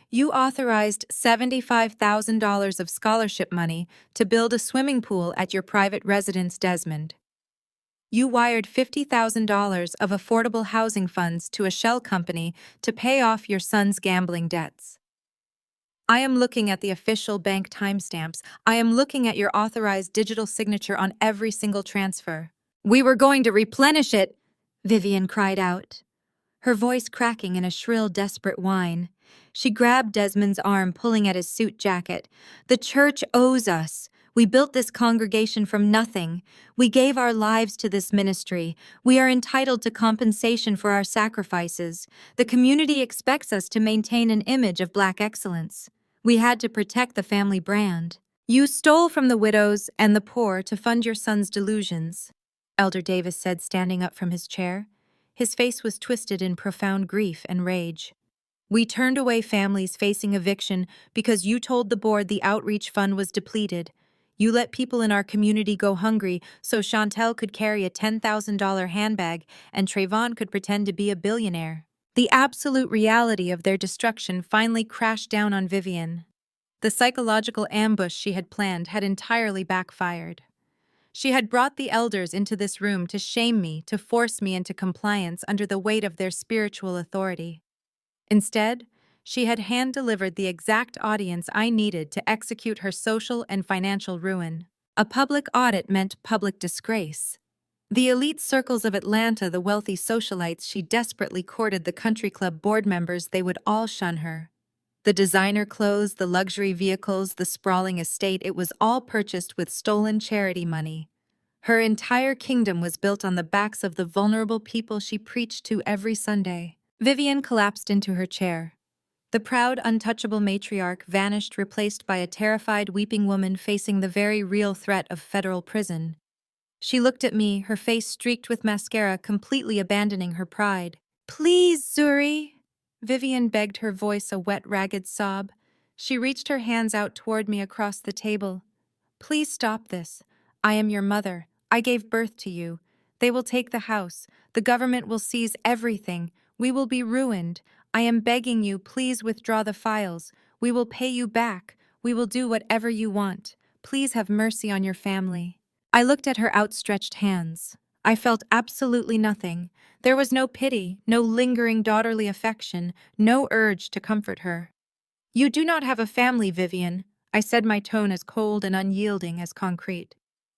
"You authorized $75,000 of scholarship money to build a swimming pool at your private residence, Desmond. You wired $50,000 of affordable housing funds to a shell company to pay off your son's gambling debts. I am looking at the official bank timestamps. I am looking at your authorized digital signature on every single transfer." "We were going to replenish it," Vivian cried out, her voice cracking in a shrill, desperate whine. She grabbed Desmond's arm, pulling at his suit jacket. "The church owes us. We built this congregation from nothing. We gave our lives to this ministry. We are entitled to compensation for our sacrifices. The community expects us to maintain an image of Black excellence. We had to protect the family brand. You stole from the widows and the poor to fund your son's delusions," Elder Davis said, standing up from his chair. His face was twisted in profound grief and rage. "We turned away families facing eviction because you told the board the outreach fund was depleted. You let people in our community go hungry so Chantel could carry a $10,000 handbag and Trayvon could pretend to be a billionaire." The absolute reality of their destruction finally crashed down on Vivian. The psychological ambush she had planned had entirely backfired. She had brought the elders into this room to shame me, to force me into compliance under the weight of their spiritual authority. Instead, she had hand-delivered the exact audience I needed to execute her social and financial ruin. A public audit meant public disgrace. The elite circles of Atlanta, the wealthy socialites she desperately courted, the country club board members, they would all shun her. The designer clothes, the luxury vehicles, the sprawling estate, it was all purchased with stolen charity money. Her entire kingdom was built on the backs of the vulnerable people she preached to every Sunday. Vivian collapsed into her chair. The proud, untouchable matriarch vanished, replaced by a terrified, weeping woman facing the very real threat of federal prison. She looked at me, her face streaked with mascara, completely abandoning her pride. "Please, Zuri," Vivian begged, her voice a wet, ragged sob. She reached her hands out toward me across the table. "Please stop this. I am your mother. I gave birth to you. They will take the house. The government will seize everything. We will be ruined. I am begging you, please withdraw the files. We will pay you back. We will do whatever you want. Please have mercy on your family." I looked at her outstretched hands. I felt absolutely nothing. There was no pity, no lingering daughterly affection, no urge to comfort her. "You do not have a family, Vivian," I said, my tone as cold and unyielding as concrete.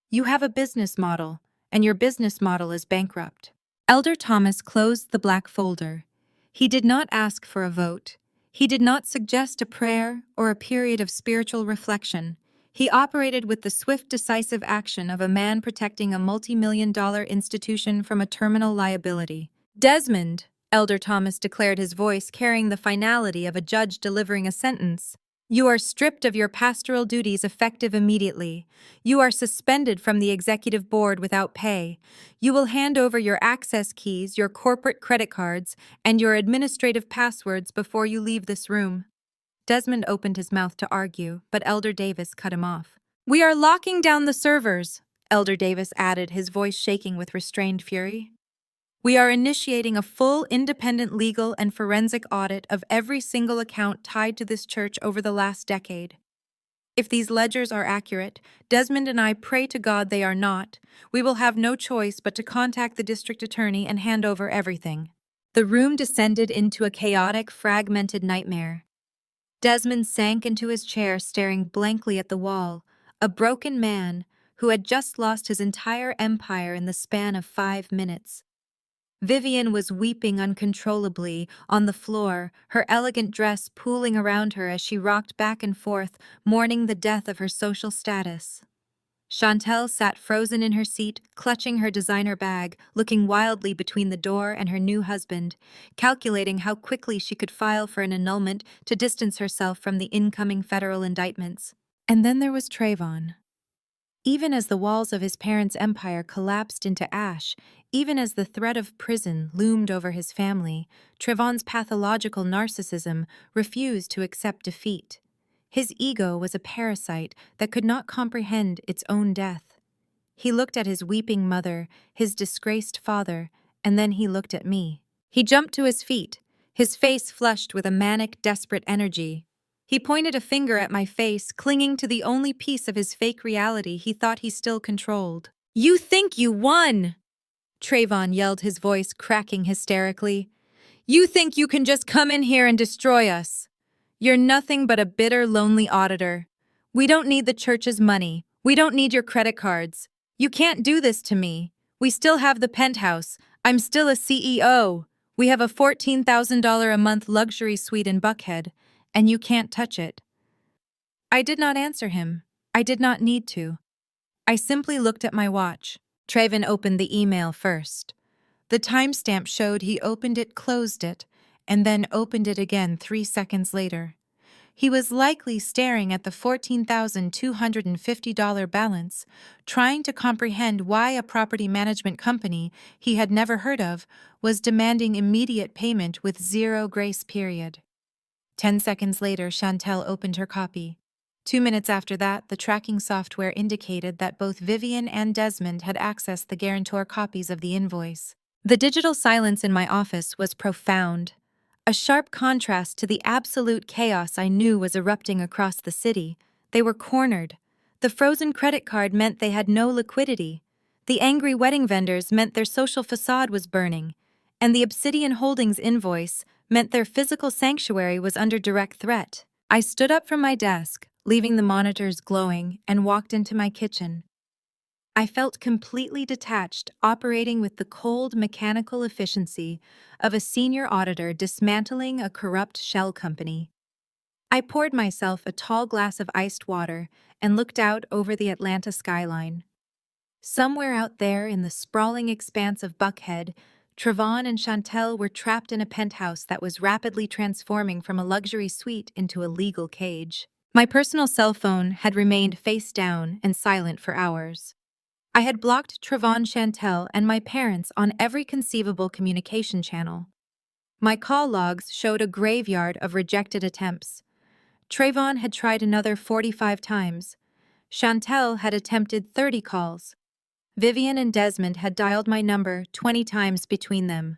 "You have a business model, and your business model is bankrupt." Elder Thomas closed the black folder. He did not ask for a vote. He did not suggest a prayer or a period of spiritual reflection. He operated with the swift, decisive action of a man protecting a multi-million-dollar institution from a terminal liability. "Desmond," Elder Thomas declared, his voice carrying the finality of a judge delivering a sentence, "you are stripped of your pastoral duties effective immediately. You are suspended from the executive board without pay. You will hand over your access keys, your corporate credit cards, and your administrative passwords before you leave this room." Desmond opened his mouth to argue, but Elder Davis cut him off. "We are locking down the servers," Elder Davis added, his voice shaking with restrained fury. "We are initiating a full, independent legal and forensic audit of every single account tied to this church over the last decade. If these ledgers are accurate, Desmond and I pray to God they are not, we will have no choice but to contact the district attorney and hand over everything." The room descended into a chaotic, fragmented nightmare. Desmond sank into his chair, staring blankly at the wall, a broken man who had just lost his entire empire in the span of 5 minutes. Vivian was weeping uncontrollably on the floor, her elegant dress pooling around her as she rocked back and forth, mourning the death of her social status. Chantel sat frozen in her seat, clutching her designer bag, looking wildly between the door and her new husband, calculating how quickly she could file for an annulment to distance herself from the incoming federal indictments. And then there was Trayvon. Even as the walls of his parents' empire collapsed into ash, even as the threat of prison loomed over his family, Trayvon's pathological narcissism refused to accept defeat. His ego was a parasite that could not comprehend its own death. He looked at his weeping mother, his disgraced father, and then he looked at me. He jumped to his feet, his face flushed with a manic, desperate energy. He pointed a finger at my face, clinging to the only piece of his fake reality he thought he still controlled. "You think you won!" Trayvon yelled, his voice cracking hysterically. "You think you can just come in here and destroy us? You're nothing but a bitter, lonely auditor. We don't need the church's money. We don't need your credit cards. You can't do this to me. We still have the penthouse. I'm still a CEO. We have a $14,000 a month luxury suite in Buckhead, and you can't touch it." I did not answer him. I did not need to. I simply looked at my watch. Trayvon opened the email first. The timestamp showed he opened it, closed it, and then opened it again 3 seconds later. He was likely staring at the $14,250 balance, trying to comprehend why a property management company he had never heard of was demanding immediate payment with 0 grace period. 10 seconds later, Chantel opened her copy. 2 minutes after that, the tracking software indicated that both Vivian and Desmond had accessed the guarantor copies of the invoice. The digital silence in my office was profound, a sharp contrast to the absolute chaos I knew was erupting across the city. They were cornered. The frozen credit card meant they had no liquidity. The angry wedding vendors meant their social facade was burning. And the Obsidian Holdings invoice meant their physical sanctuary was under direct threat. I stood up from my desk, leaving the monitors glowing, and walked into my kitchen. I felt completely detached, operating with the cold, mechanical efficiency of a senior auditor dismantling a corrupt shell company. I poured myself a tall glass of iced water and looked out over the Atlanta skyline. Somewhere out there in the sprawling expanse of Buckhead, Trevon and Chantel were trapped in a penthouse that was rapidly transforming from a luxury suite into a legal cage. My personal cell phone had remained face down and silent for hours. I had blocked Trevon, Chantel, and my parents on every conceivable communication channel. My call logs showed a graveyard of rejected attempts. Trayvon had tried another 45 times. Chantel had attempted 30 calls. Vivian and Desmond had dialed my number 20 times between them.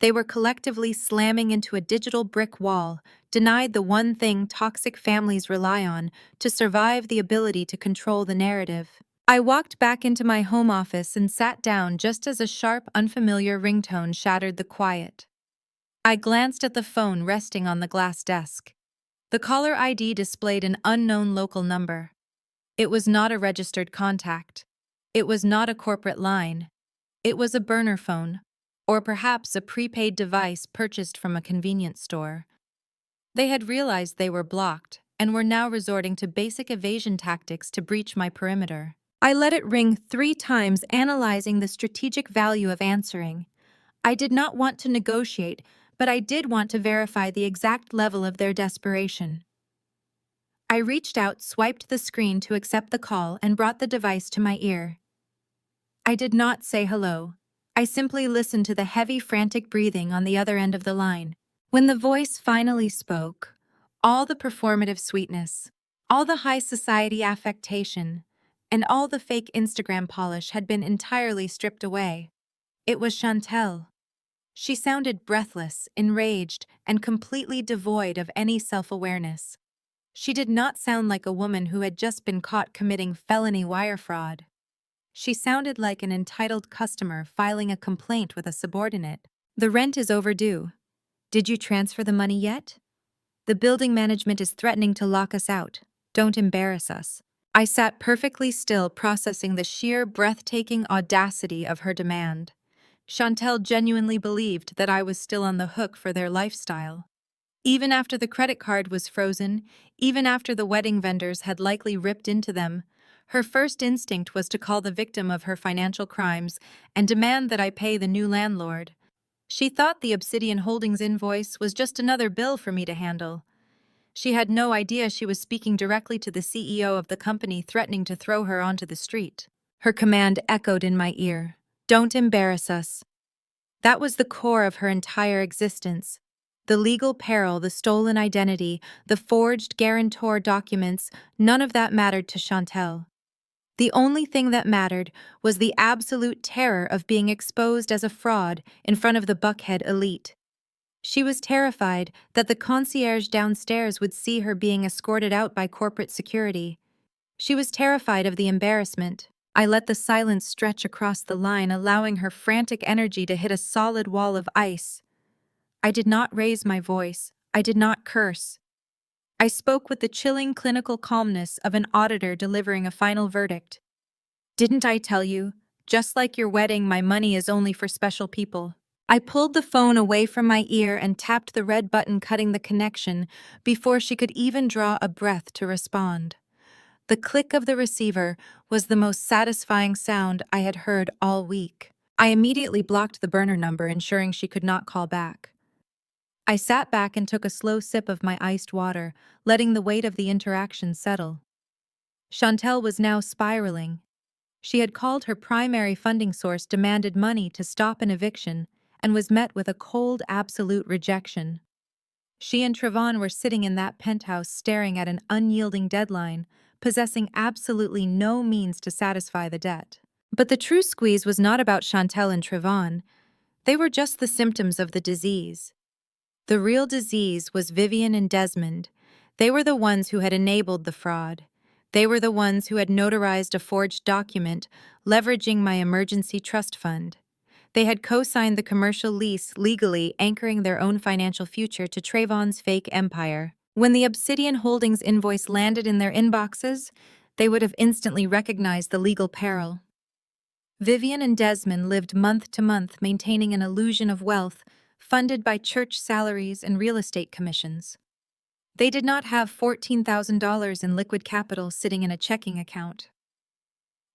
They were collectively slamming into a digital brick wall, denied the one thing toxic families rely on to survive: the ability to control the narrative. I walked back into my home office and sat down just as a sharp, unfamiliar ringtone shattered the quiet. I glanced at the phone resting on the glass desk. The caller ID displayed an unknown local number. It was not a registered contact. It was not a corporate line. It was a burner phone, or perhaps a prepaid device purchased from a convenience store. They had realized they were blocked and were now resorting to basic evasion tactics to breach my perimeter. I let it ring 3 times, analyzing the strategic value of answering. I did not want to negotiate, but I did want to verify the exact level of their desperation. I reached out, swiped the screen to accept the call, and brought the device to my ear. I did not say hello. I simply listened to the heavy, frantic breathing on the other end of the line. When the voice finally spoke, all the performative sweetness, all the high society affectation, and all the fake Instagram polish had been entirely stripped away. It was Chantel. She sounded breathless, enraged, and completely devoid of any self-awareness. She did not sound like a woman who had just been caught committing felony wire fraud. She sounded like an entitled customer filing a complaint with a subordinate. "The rent is overdue. Did you transfer the money yet? The building management is threatening to lock us out. Don't embarrass us." I sat perfectly still, processing the sheer, breathtaking audacity of her demand. Chantel genuinely believed that I was still on the hook for their lifestyle. Even after the credit card was frozen, even after the wedding vendors had likely ripped into them, her first instinct was to call the victim of her financial crimes and demand that I pay the new landlord. She thought the Obsidian Holdings invoice was just another bill for me to handle. She had no idea she was speaking directly to the CEO of the company, threatening to throw her onto the street. Her command echoed in my ear. "Don't embarrass us." That was the core of her entire existence. The legal peril, the stolen identity, the forged guarantor documents, none of that mattered to Chantel. The only thing that mattered was the absolute terror of being exposed as a fraud in front of the Buckhead elite. She was terrified that the concierge downstairs would see her being escorted out by corporate security. She was terrified of the embarrassment. I let the silence stretch across the line, allowing her frantic energy to hit a solid wall of ice. I did not raise my voice. I did not curse. I spoke with the chilling clinical calmness of an auditor delivering a final verdict. "Didn't I tell you? Just like your wedding, my money is only for special people." I pulled the phone away from my ear and tapped the red button, cutting the connection before she could even draw a breath to respond. The click of the receiver was the most satisfying sound I had heard all week. I immediately blocked the burner number, ensuring she could not call back. I sat back and took a slow sip of my iced water, letting the weight of the interaction settle. Chantel was now spiraling. She had called her primary funding source, demanded money to stop an eviction, and was met with a cold, absolute rejection. She and Trevon were sitting in that penthouse staring at an unyielding deadline, possessing absolutely no means to satisfy the debt. But the true squeeze was not about Chantel and Trevon. They were just the symptoms of the disease. The real disease was Vivian and Desmond. They were the ones who had enabled the fraud. They were the ones who had notarized a forged document, leveraging my emergency trust fund. They had co-signed the commercial lease, legally anchoring their own financial future to Trayvon's fake empire. When the Obsidian Holdings invoice landed in their inboxes, they would have instantly recognized the legal peril. Vivian and Desmond lived month to month, maintaining an illusion of wealth, funded by church salaries and real estate commissions. They did not have $14,000 in liquid capital sitting in a checking account.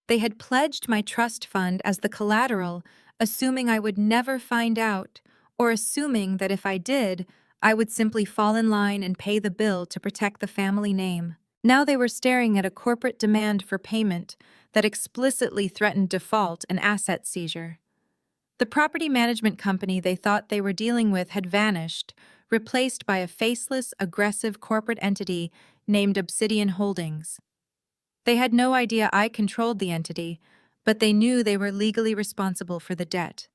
They had pledged my trust fund as the collateral, assuming I would never find out, or assuming that if I did, I would simply fall in line and pay the bill to protect the family name. Now they were staring at a corporate demand for payment that explicitly threatened default and asset seizure. The property management company they thought they were dealing with had vanished, replaced by a faceless, aggressive corporate entity named Obsidian Holdings. They had no idea I controlled the entity, but they knew they were legally responsible for the debt.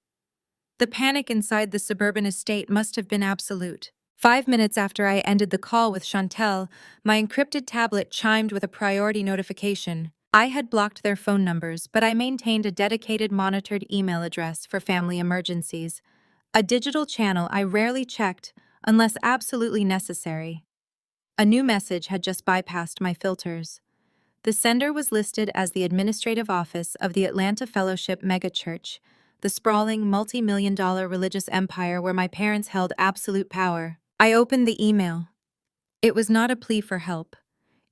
The panic inside the suburban estate must have been absolute. 5 minutes after I ended the call with Chantel, my encrypted tablet chimed with a priority notification. I had blocked their phone numbers, but I maintained a dedicated monitored email address for family emergencies, a digital channel I rarely checked unless absolutely necessary. A new message had just bypassed my filters. The sender was listed as the administrative office of the Atlanta Fellowship Megachurch, the sprawling multi-million-dollar religious empire where my parents held absolute power. I opened the email. It was not a plea for help.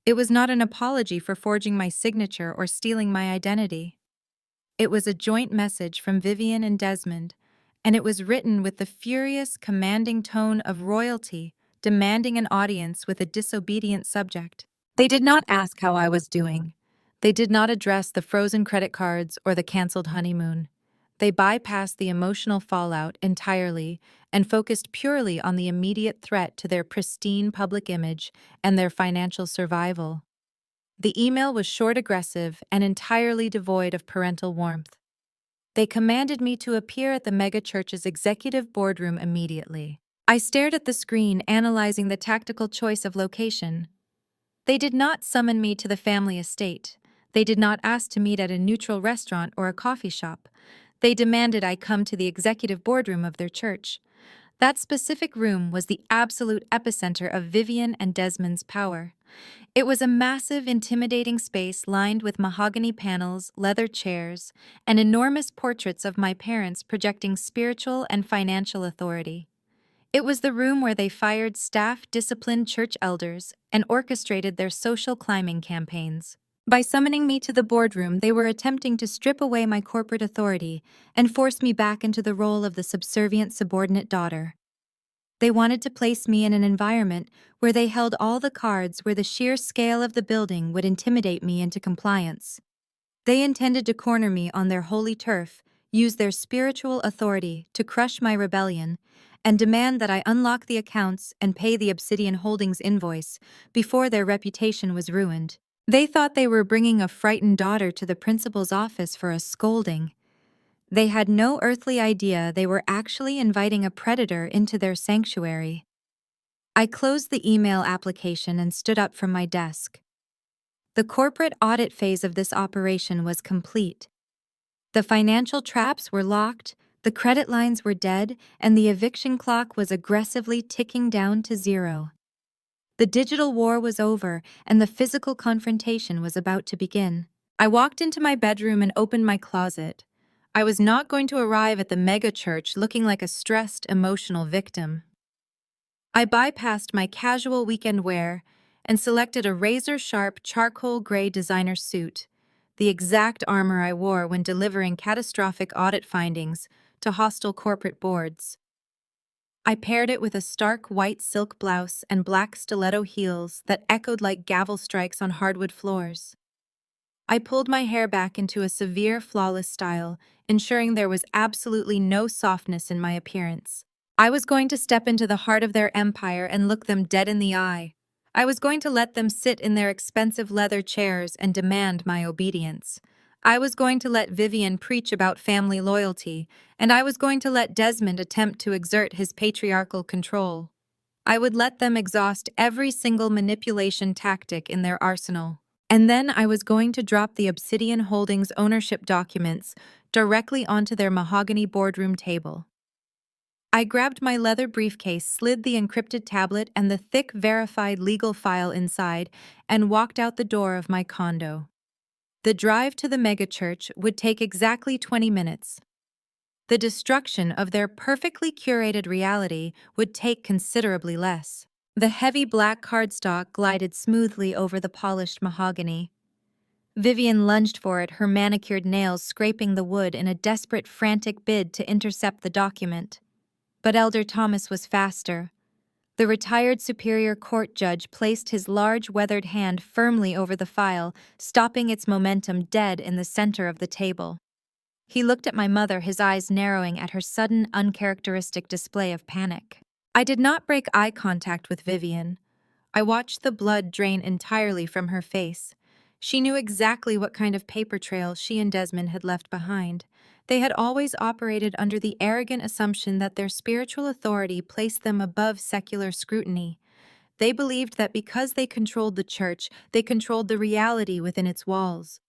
It was not an apology for forging my signature or stealing my identity. It was a joint message from Vivian and Desmond, and it was written with the furious, commanding tone of royalty demanding an audience with a disobedient subject. They did not ask how I was doing. They did not address the frozen credit cards or the canceled honeymoon. They bypassed the emotional fallout entirely and focused purely on the immediate threat to their pristine public image and their financial survival. The email was short, aggressive, and entirely devoid of parental warmth. They commanded me to appear at the megachurch's executive boardroom immediately. I stared at the screen, analyzing the tactical choice of location. They did not summon me to the family estate. They did not ask to meet at a neutral restaurant or a coffee shop. They demanded I come to the executive boardroom of their church. That specific room was the absolute epicenter of Vivian and Desmond's power. It was a massive, intimidating space lined with mahogany panels, leather chairs, and enormous portraits of my parents projecting spiritual and financial authority. It was the room where they fired staff, disciplined church elders, and orchestrated their social climbing campaigns. By summoning me to the boardroom, they were attempting to strip away my corporate authority and force me back into the role of the subservient subordinate daughter. They wanted to place me in an environment where they held all the cards, where the sheer scale of the building would intimidate me into compliance. They intended to corner me on their holy turf, use their spiritual authority to crush my rebellion, and demand that I unlock the accounts and pay the Obsidian Holdings invoice before their reputation was ruined. They thought they were bringing a frightened daughter to the principal's office for a scolding. They had no earthly idea they were actually inviting a predator into their sanctuary. I closed the email application and stood up from my desk. The corporate audit phase of this operation was complete. The financial traps were locked, the credit lines were dead, and the eviction clock was aggressively ticking down to zero. The digital war was over, and the physical confrontation was about to begin. I walked into my bedroom and opened my closet. I was not going to arrive at the mega church looking like a stressed, emotional victim. I bypassed my casual weekend wear and selected a razor-sharp charcoal gray designer suit, the exact armor I wore when delivering catastrophic audit findings to hostile corporate boards. I paired it with a stark white silk blouse and black stiletto heels that echoed like gavel strikes on hardwood floors. I pulled my hair back into a severe, flawless style, ensuring there was absolutely no softness in my appearance. I was going to step into the heart of their empire and look them dead in the eye. I was going to let them sit in their expensive leather chairs and demand my obedience. I was going to let Vivian preach about family loyalty, and I was going to let Desmond attempt to exert his patriarchal control. I would let them exhaust every single manipulation tactic in their arsenal. And then I was going to drop the Obsidian Holdings ownership documents directly onto their mahogany boardroom table. I grabbed my leather briefcase, slid the encrypted tablet and the thick, verified legal file inside, and walked out the door of my condo. The drive to the megachurch would take exactly 20 minutes. The destruction of their perfectly curated reality would take considerably less. The heavy black cardstock glided smoothly over the polished mahogany. Vivian lunged for it, her manicured nails scraping the wood in a desperate, frantic bid to intercept the document. But Elder Thomas was faster. The retired Superior Court judge placed his large, weathered hand firmly over the file, stopping its momentum dead in the center of the table. He looked at my mother, his eyes narrowing at her sudden, uncharacteristic display of panic. I did not break eye contact with Vivian. I watched the blood drain entirely from her face. She knew exactly what kind of paper trail she and Desmond had left behind. They had always operated under the arrogant assumption that their spiritual authority placed them above secular scrutiny. They believed that because they controlled the church, they controlled the reality within its walls.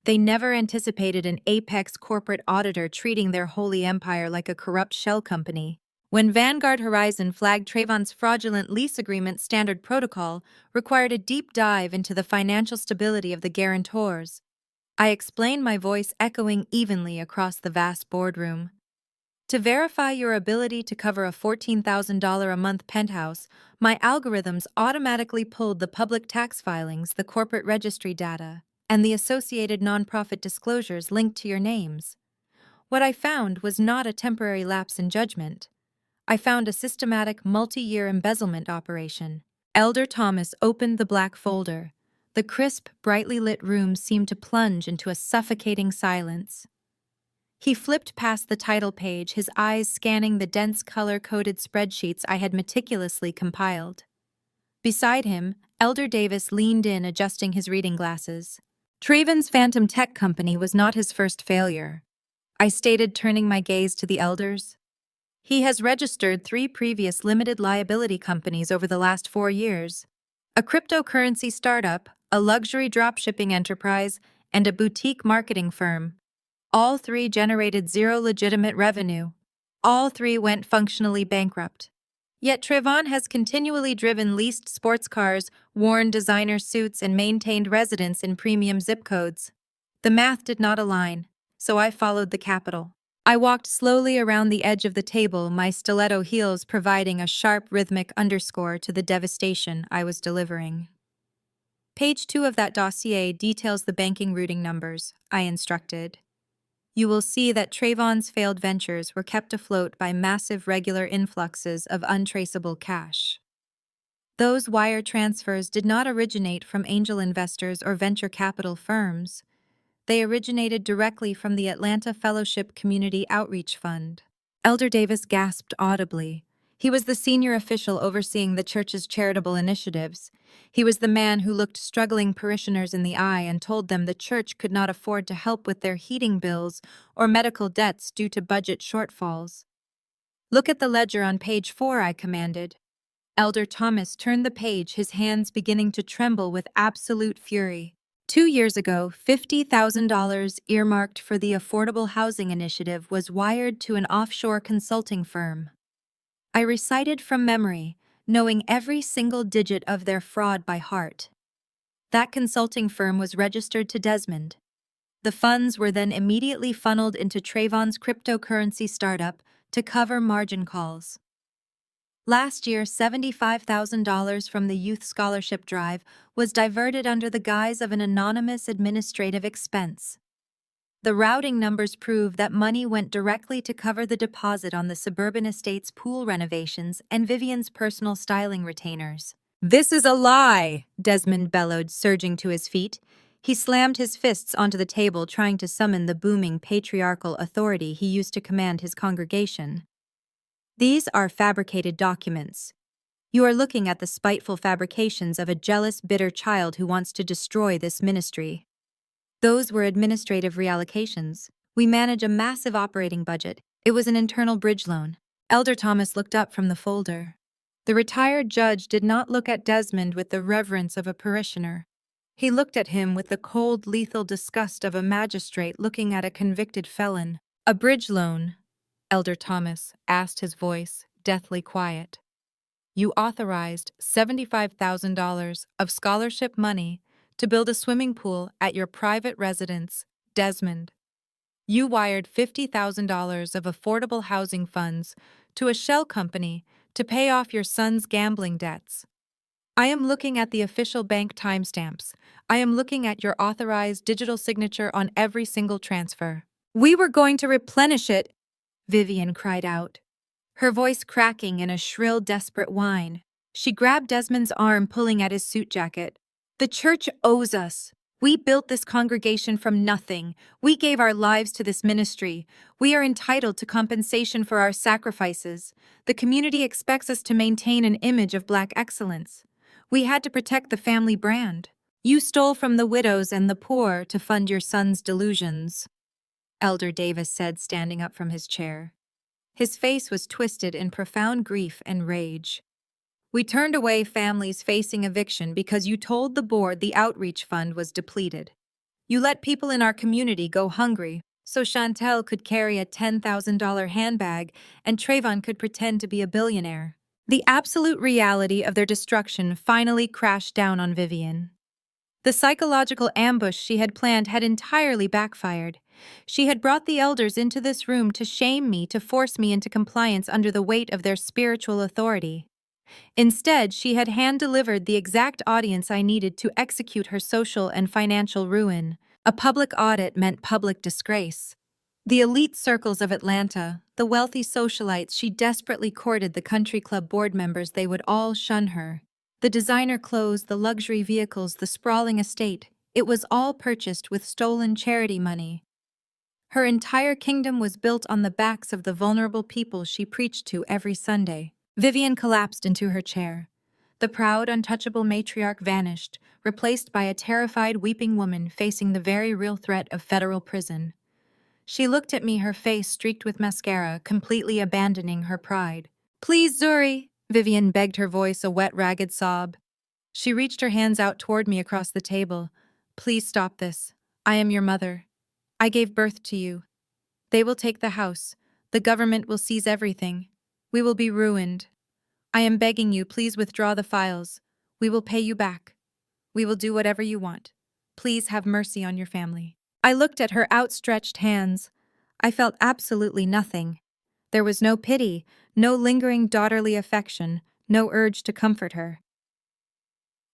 They never anticipated an apex corporate auditor treating their holy empire like a corrupt shell company. When Vanguard Horizon flagged Trayvon's fraudulent lease agreement, standard protocol required a deep dive into the financial stability of the guarantors. I explained, my voice echoing evenly across the vast boardroom. To verify your ability to cover a $14,000 a month penthouse, my algorithms automatically pulled the public tax filings, the corporate registry data, and the associated nonprofit disclosures linked to your names. What I found was not a temporary lapse in judgment. I found a systematic, multi-year embezzlement operation. Elder Thomas opened the black folder. The crisp, brightly lit room seemed to plunge into a suffocating silence. He flipped past the title page, his eyes scanning the dense color-coded spreadsheets I had meticulously compiled. Beside him, Elder Davis leaned in, adjusting his reading glasses. Trayvon's Phantom Tech Company was not his first failure, I stated, turning my gaze to the elders. He has registered 3 previous limited liability companies over the last 4 years. A cryptocurrency startup, a luxury dropshipping enterprise, and a boutique marketing firm. All 3 generated zero legitimate revenue. All 3 went functionally bankrupt. Yet Trayvon has continually driven leased sports cars, worn designer suits, and maintained residence in premium zip codes. The math did not align, so I followed the capital. I walked slowly around the edge of the table, my stiletto heels providing a sharp, rhythmic underscore to the devastation I was delivering. Page 2 of that dossier details the banking routing numbers, I instructed. You will see that Trayvon's failed ventures were kept afloat by massive regular influxes of untraceable cash. Those wire transfers did not originate from angel investors or venture capital firms. They originated directly from the Atlanta Fellowship Community Outreach Fund. Elder Davis gasped audibly. He was the senior official overseeing the church's charitable initiatives. He was the man who looked struggling parishioners in the eye and told them the church could not afford to help with their heating bills or medical debts due to budget shortfalls. Look at the ledger on page 4, I commanded. Elder Thomas turned the page, his hands beginning to tremble with absolute fury. 2 years ago, $50,000 earmarked for the Affordable Housing Initiative was wired to an offshore consulting firm. I recited from memory, knowing every single digit of their fraud by heart. That consulting firm was registered to Desmond. The funds were then immediately funneled into Trayvon's cryptocurrency startup to cover margin calls. Last year, $75,000 from the Youth Scholarship Drive was diverted under the guise of an anonymous administrative expense. The routing numbers prove that money went directly to cover the deposit on the suburban estate's pool renovations and Vivian's personal styling retainers. "This is a lie!" Desmond bellowed, surging to his feet. He slammed his fists onto the table, trying to summon the booming patriarchal authority he used to command his congregation. "These are fabricated documents. You are looking at the spiteful fabrications of a jealous, bitter child who wants to destroy this ministry. Those were administrative reallocations. We manage a massive operating budget. It was an internal bridge loan." Elder Thomas looked up from the folder. The retired judge did not look at Desmond with the reverence of a parishioner. He looked at him with the cold, lethal disgust of a magistrate looking at a convicted felon. "A bridge loan?" Elder Thomas asked, his voice deathly quiet. "You authorized $75,000 of scholarship money to build a swimming pool at your private residence, Desmond. You wired $50,000 of affordable housing funds to a shell company to pay off your son's gambling debts. I am looking at the official bank timestamps. I am looking at your authorized digital signature on every single transfer. We were going to replenish it, Vivian cried out, her voice cracking in a shrill, desperate whine. She grabbed Desmond's arm, pulling at his suit jacket. The church owes us. We built this congregation from nothing. We gave our lives to this ministry. We are entitled to compensation for our sacrifices. The community expects us to maintain an image of Black excellence. We had to protect the family brand. You stole from the widows and the poor to fund your son's delusions, Elder Davis said, standing up from his chair. His face was twisted in profound grief and rage. We turned away families facing eviction because you told the board the outreach fund was depleted. You let people in our community go hungry so Chantel could carry a $10,000 handbag and Trayvon could pretend to be a billionaire. The absolute reality of their destruction finally crashed down on Vivian. The psychological ambush she had planned had entirely backfired. She had brought the elders into this room to shame me, to force me into compliance under the weight of their spiritual authority. Instead, she had hand-delivered the exact audience I needed to execute her social and financial ruin. A public audit meant public disgrace. The elite circles of Atlanta, the wealthy socialites she desperately courted, the country club board members, they would all shun her. The designer clothes, the luxury vehicles, the sprawling estate, it was all purchased with stolen charity money. Her entire kingdom was built on the backs of the vulnerable people she preached to every Sunday. Vivian collapsed into her chair. The proud, untouchable matriarch vanished, replaced by a terrified, weeping woman facing the very real threat of federal prison. She looked at me, her face streaked with mascara, completely abandoning her pride. "Please, Zuri," Vivian begged, her voice a wet, ragged sob. She reached her hands out toward me across the table. "Please stop this. I am your mother. I gave birth to you. They will take the house. The government will seize everything. We will be ruined. I am begging you, please withdraw the files. We will pay you back. We will do whatever you want. Please have mercy on your family." I looked at her outstretched hands. I felt absolutely nothing. There was no pity, no lingering daughterly affection, no urge to comfort her.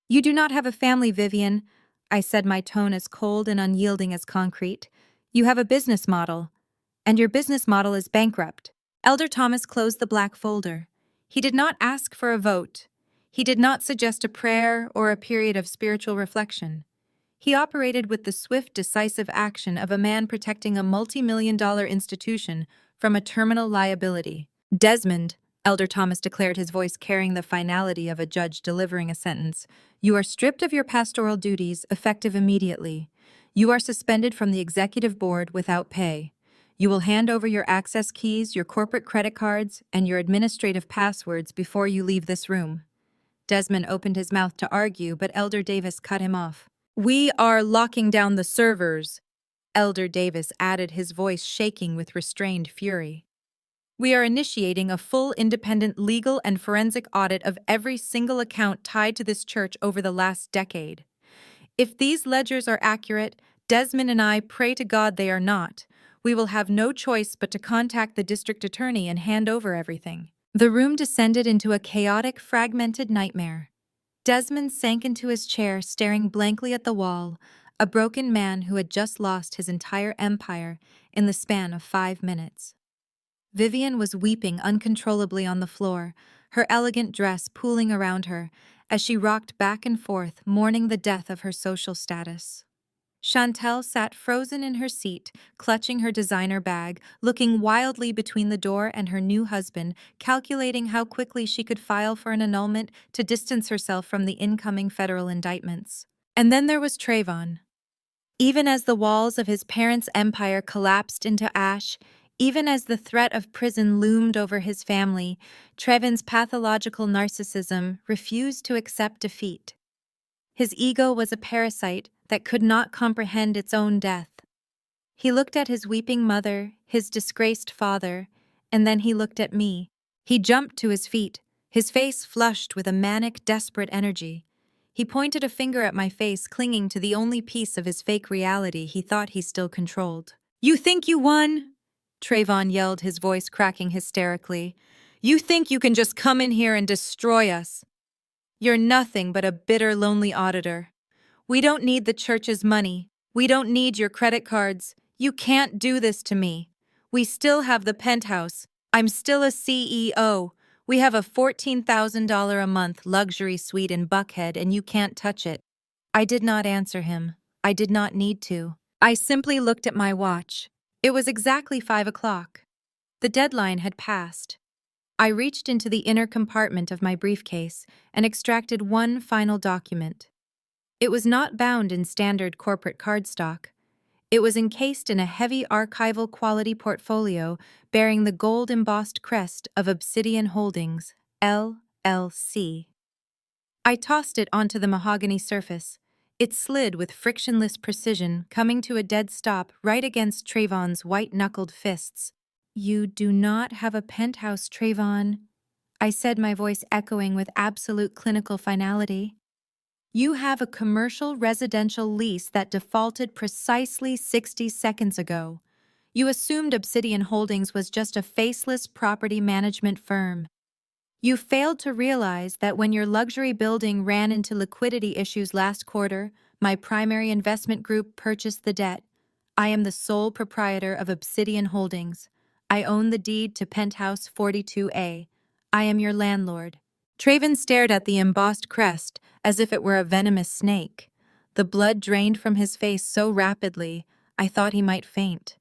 "You do not have a family, Vivian," I said, my tone as cold and unyielding as concrete. "You have a business model, and your business model is bankrupt." Elder Thomas closed the black folder. He did not ask for a vote. He did not suggest a prayer or a period of spiritual reflection. He operated with the swift, decisive action of a man protecting a multi-million-dollar institution from a terminal liability. "Desmond," Elder Thomas declared, his voice carrying the finality of a judge delivering a sentence, "you are stripped of your pastoral duties, effective immediately. You are suspended from the executive board without pay. You will hand over your access keys, your corporate credit cards, and your administrative passwords before you leave this room." Desmond opened his mouth to argue, but Elder Davis cut him off. "We are locking down the servers," Elder Davis added, his voice shaking with restrained fury. "We are initiating a full, independent legal and forensic audit of every single account tied to this church over the last decade. If these ledgers are accurate, Desmond and I pray to God they are not, we will have no choice but to contact the district attorney and hand over everything." The room descended into a chaotic, fragmented nightmare. Desmond sank into his chair, staring blankly at the wall, a broken man who had just lost his entire empire in the span of 5 minutes. Vivian was weeping uncontrollably on the floor, her elegant dress pooling around her as she rocked back and forth, mourning the death of her social status. Chantel sat frozen in her seat, clutching her designer bag, looking wildly between the door and her new husband, calculating how quickly she could file for an annulment to distance herself from the incoming federal indictments. And then there was Trayvon. Even as the walls of his parents' empire collapsed into ash, even as the threat of prison loomed over his family, Trayvon's pathological narcissism refused to accept defeat. His ego was a parasite that could not comprehend its own death. He looked at his weeping mother, his disgraced father, and then he looked at me. He jumped to his feet, his face flushed with a manic, desperate energy. He pointed a finger at my face, clinging to the only piece of his fake reality he thought he still controlled. "You think you won?" Trayvon yelled, his voice cracking hysterically. "You think you can just come in here and destroy us? You're nothing but a bitter, lonely auditor. We don't need the church's money. We don't need your credit cards. You can't do this to me. We still have the penthouse. I'm still a CEO. We have a $14,000 a month luxury suite in Buckhead and you can't touch it. I did not answer him. I did not need to. I simply looked at my watch. It was exactly 5 o'clock. The deadline had passed. I reached into the inner compartment of my briefcase and extracted one final document. It was not bound in standard corporate cardstock. It was encased in a heavy archival quality portfolio bearing the gold-embossed crest of Obsidian Holdings, LLC. I tossed it onto the mahogany surface. It slid with frictionless precision, coming to a dead stop right against Trayvon's white-knuckled fists. "You do not have a penthouse, Trayvon," I said, my voice echoing with absolute clinical finality. "You have a commercial residential lease that defaulted precisely 60 seconds ago. You assumed Obsidian Holdings was just a faceless property management firm. You failed to realize that when your luxury building ran into liquidity issues last quarter, my primary investment group purchased the debt. I am the sole proprietor of Obsidian Holdings. I own the deed to Penthouse 42A. I am your landlord." Trayvon stared at the embossed crest as if it were a venomous snake. The blood drained from his face so rapidly, I thought he might faint.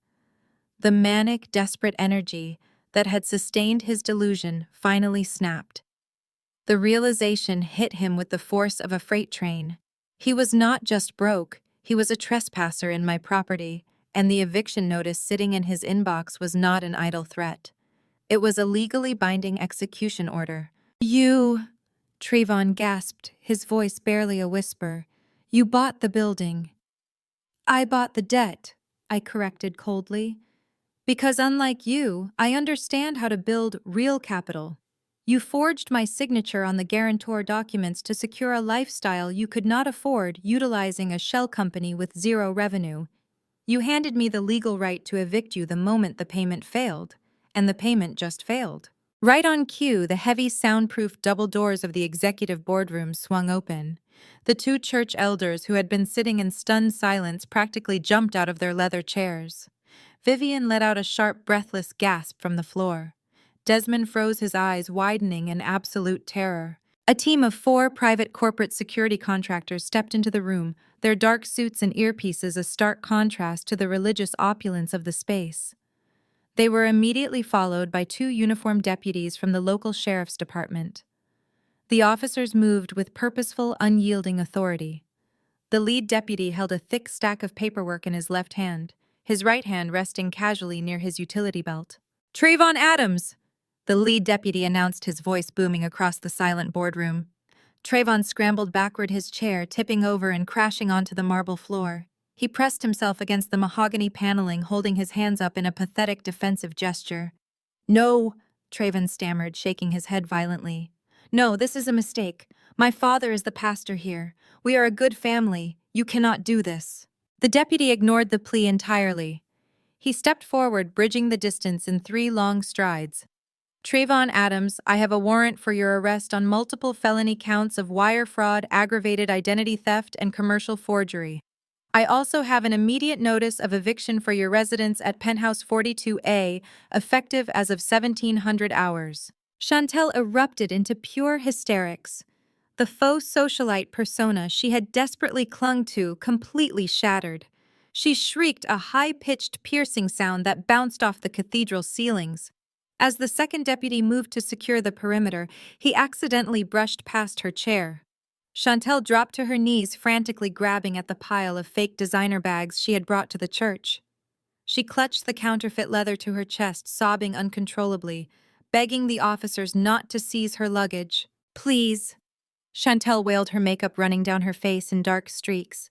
The manic, desperate energy that had sustained his delusion finally snapped. The realization hit him with the force of a freight train. He was not just broke, he was a trespasser in my property, and the eviction notice sitting in his inbox was not an idle threat. It was a legally binding execution order. "You," Trayvon gasped, his voice barely a whisper, "you bought the building." "I bought the debt," I corrected coldly. "Because unlike you, I understand how to build real capital. You forged my signature on the guarantor documents to secure a lifestyle you could not afford utilizing a shell company with zero revenue. You handed me the legal right to evict you the moment the payment failed, and the payment just failed." Right on cue, the heavy, soundproof double doors of the executive boardroom swung open. The two church elders who had been sitting in stunned silence practically jumped out of their leather chairs. Vivian let out a sharp, breathless gasp from the floor. Desmond froze his eyes, widening in absolute terror. A team of 4 private corporate security contractors stepped into the room, their dark suits and earpieces a stark contrast to the religious opulence of the space. They were immediately followed by 2 uniformed deputies from the local sheriff's department. The officers moved with purposeful, unyielding authority. The lead deputy held a thick stack of paperwork in his left hand, his right hand resting casually near his utility belt. "Trayvon Adams!" the lead deputy announced, his voice booming across the silent boardroom. Trayvon scrambled backward, his chair tipping over and crashing onto the marble floor. He pressed himself against the mahogany paneling, holding his hands up in a pathetic defensive gesture. "No," Trayvon stammered, shaking his head violently. "No, this is a mistake. My father is the pastor here. We are a good family. You cannot do this." The deputy ignored the plea entirely. He stepped forward, bridging the distance in 3 long strides. "Trayvon Adams, I have a warrant for your arrest on multiple felony counts of wire fraud, aggravated identity theft, and commercial forgery. I also have an immediate notice of eviction for your residence at Penthouse 42A, effective as of 1700 hours. Chantel erupted into pure hysterics. The faux socialite persona she had desperately clung to completely shattered. She shrieked a high-pitched, piercing sound that bounced off the cathedral ceilings. As the second deputy moved to secure the perimeter, he accidentally brushed past her chair. Chantel dropped to her knees, frantically grabbing at the pile of fake designer bags she had brought to the church. She clutched the counterfeit leather to her chest, sobbing uncontrollably, begging the officers not to seize her luggage. "Please," Chantel wailed, her makeup running down her face in dark streaks.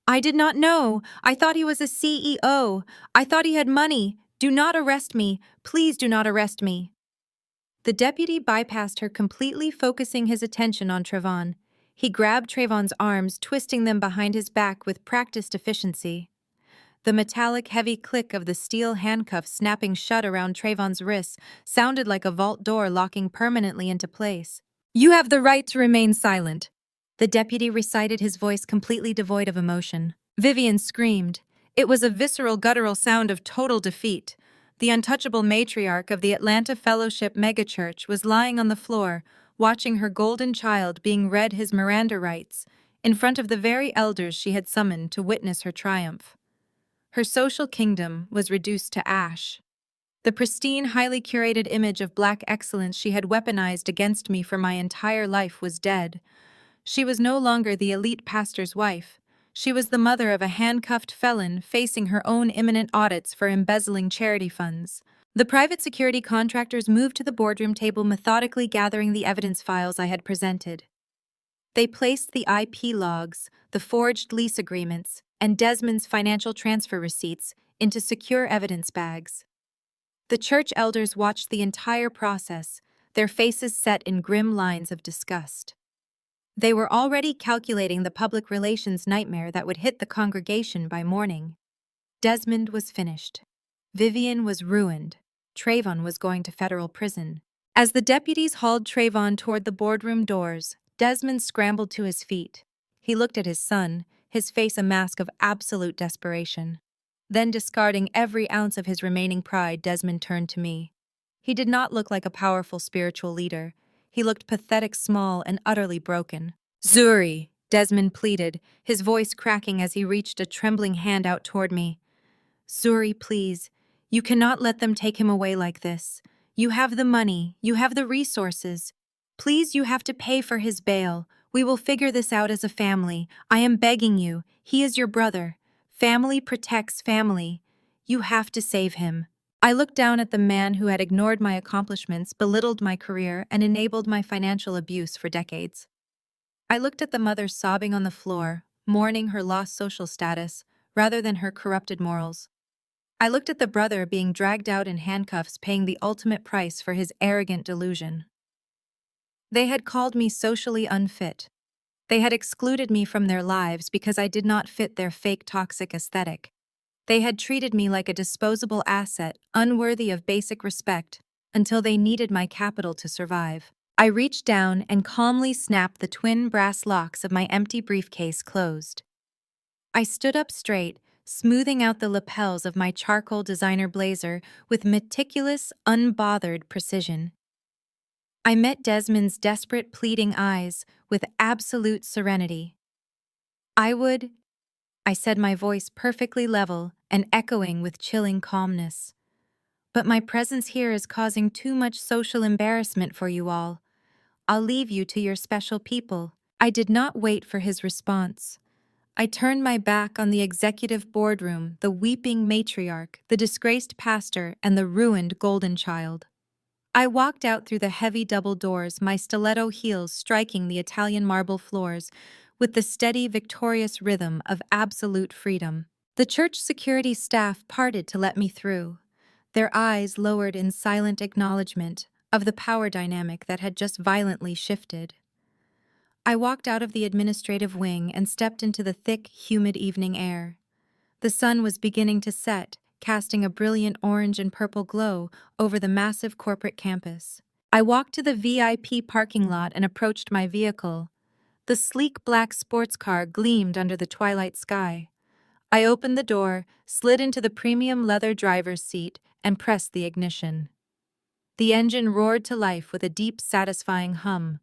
"I did not know. I thought he was a CEO. I thought he had money. Do not arrest me. Please do not arrest me." The deputy bypassed her completely, focusing his attention on Trayvon. He grabbed Trayvon's arms, twisting them behind his back with practiced efficiency. The metallic, heavy click of the steel handcuffs snapping shut around Trayvon's wrists sounded like a vault door locking permanently into place. You have the right to remain silent. The deputy recited, his voice completely devoid of emotion. Vivian screamed. It was a visceral, guttural sound of total defeat. The untouchable matriarch of the Atlanta Fellowship megachurch was lying on the floor, watching her golden child being read his Miranda rights, in front of the very elders she had summoned to witness her triumph. Her social kingdom was reduced to ash. The pristine, highly curated image of black excellence she had weaponized against me for my entire life was dead. She was no longer the elite pastor's wife. She was the mother of a handcuffed felon facing her own imminent audits for embezzling charity funds. The private security contractors moved to the boardroom table, methodically gathering the evidence files I had presented. They placed the IP logs, the forged lease agreements, and Desmond's financial transfer receipts into secure evidence bags. The church elders watched the entire process, their faces set in grim lines of disgust. They were already calculating the public relations nightmare that would hit the congregation by morning. Desmond was finished. Vivian was ruined. Trayvon was going to federal prison. As the deputies hauled Trayvon toward the boardroom doors, Desmond scrambled to his feet. He looked at his son, his face a mask of absolute desperation. Then, discarding every ounce of his remaining pride, Desmond turned to me. He did not look like a powerful spiritual leader. He looked pathetic, small, and utterly broken. "Zuri," Desmond pleaded, his voice cracking as he reached a trembling hand out toward me. "Zuri, please. You cannot let them take him away like this. You have the money. You have the resources. Please, you have to pay for his bail. We will figure this out as a family. I am begging you. He is your brother. Family protects family. You have to save him." I looked down at the man who had ignored my accomplishments, belittled my career, and enabled my financial abuse for decades. I looked at the mother sobbing on the floor, mourning her lost social status, rather than her corrupted morals. I looked at the brother being dragged out in handcuffs, paying the ultimate price for his arrogant delusion. They had called me socially unfit. They had excluded me from their lives because I did not fit their fake toxic aesthetic. They had treated me like a disposable asset, unworthy of basic respect, until they needed my capital to survive. I reached down and calmly snapped the twin brass locks of my empty briefcase closed. I stood up straight, smoothing out the lapels of my charcoal designer blazer with meticulous, unbothered precision. I met Desmond's desperate, pleading eyes with absolute serenity. I said, my voice perfectly level and echoing with chilling calmness. "But my presence here is causing too much social embarrassment for you all. I'll leave you to your special people." I did not wait for his response. I turned my back on the executive boardroom, the weeping matriarch, the disgraced pastor, and the ruined golden child. I walked out through the heavy double doors, my stiletto heels striking the Italian marble floors with the steady, victorious rhythm of absolute freedom. The church security staff parted to let me through, their eyes lowered in silent acknowledgement of the power dynamic that had just violently shifted. I walked out of the administrative wing and stepped into the thick, humid evening air. The sun was beginning to set, casting a brilliant orange and purple glow over the massive corporate campus. I walked to the VIP parking lot and approached my vehicle. The sleek black sports car gleamed under the twilight sky. I opened the door, slid into the premium leather driver's seat, and pressed the ignition. The engine roared to life with a deep, satisfying hum.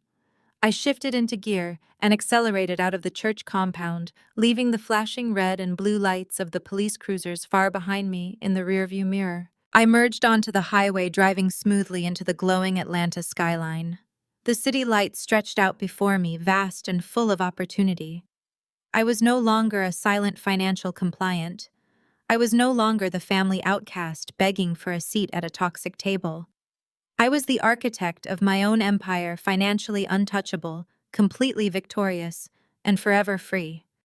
I shifted into gear and accelerated out of the church compound, leaving the flashing red and blue lights of the police cruisers far behind me in the rearview mirror. I merged onto the highway, driving smoothly into the glowing Atlanta skyline. The city lights stretched out before me, vast and full of opportunity. I was no longer a silent financial compliant. I was no longer the family outcast begging for a seat at a toxic table. I was the architect of my own empire, financially untouchable, completely victorious, and forever free.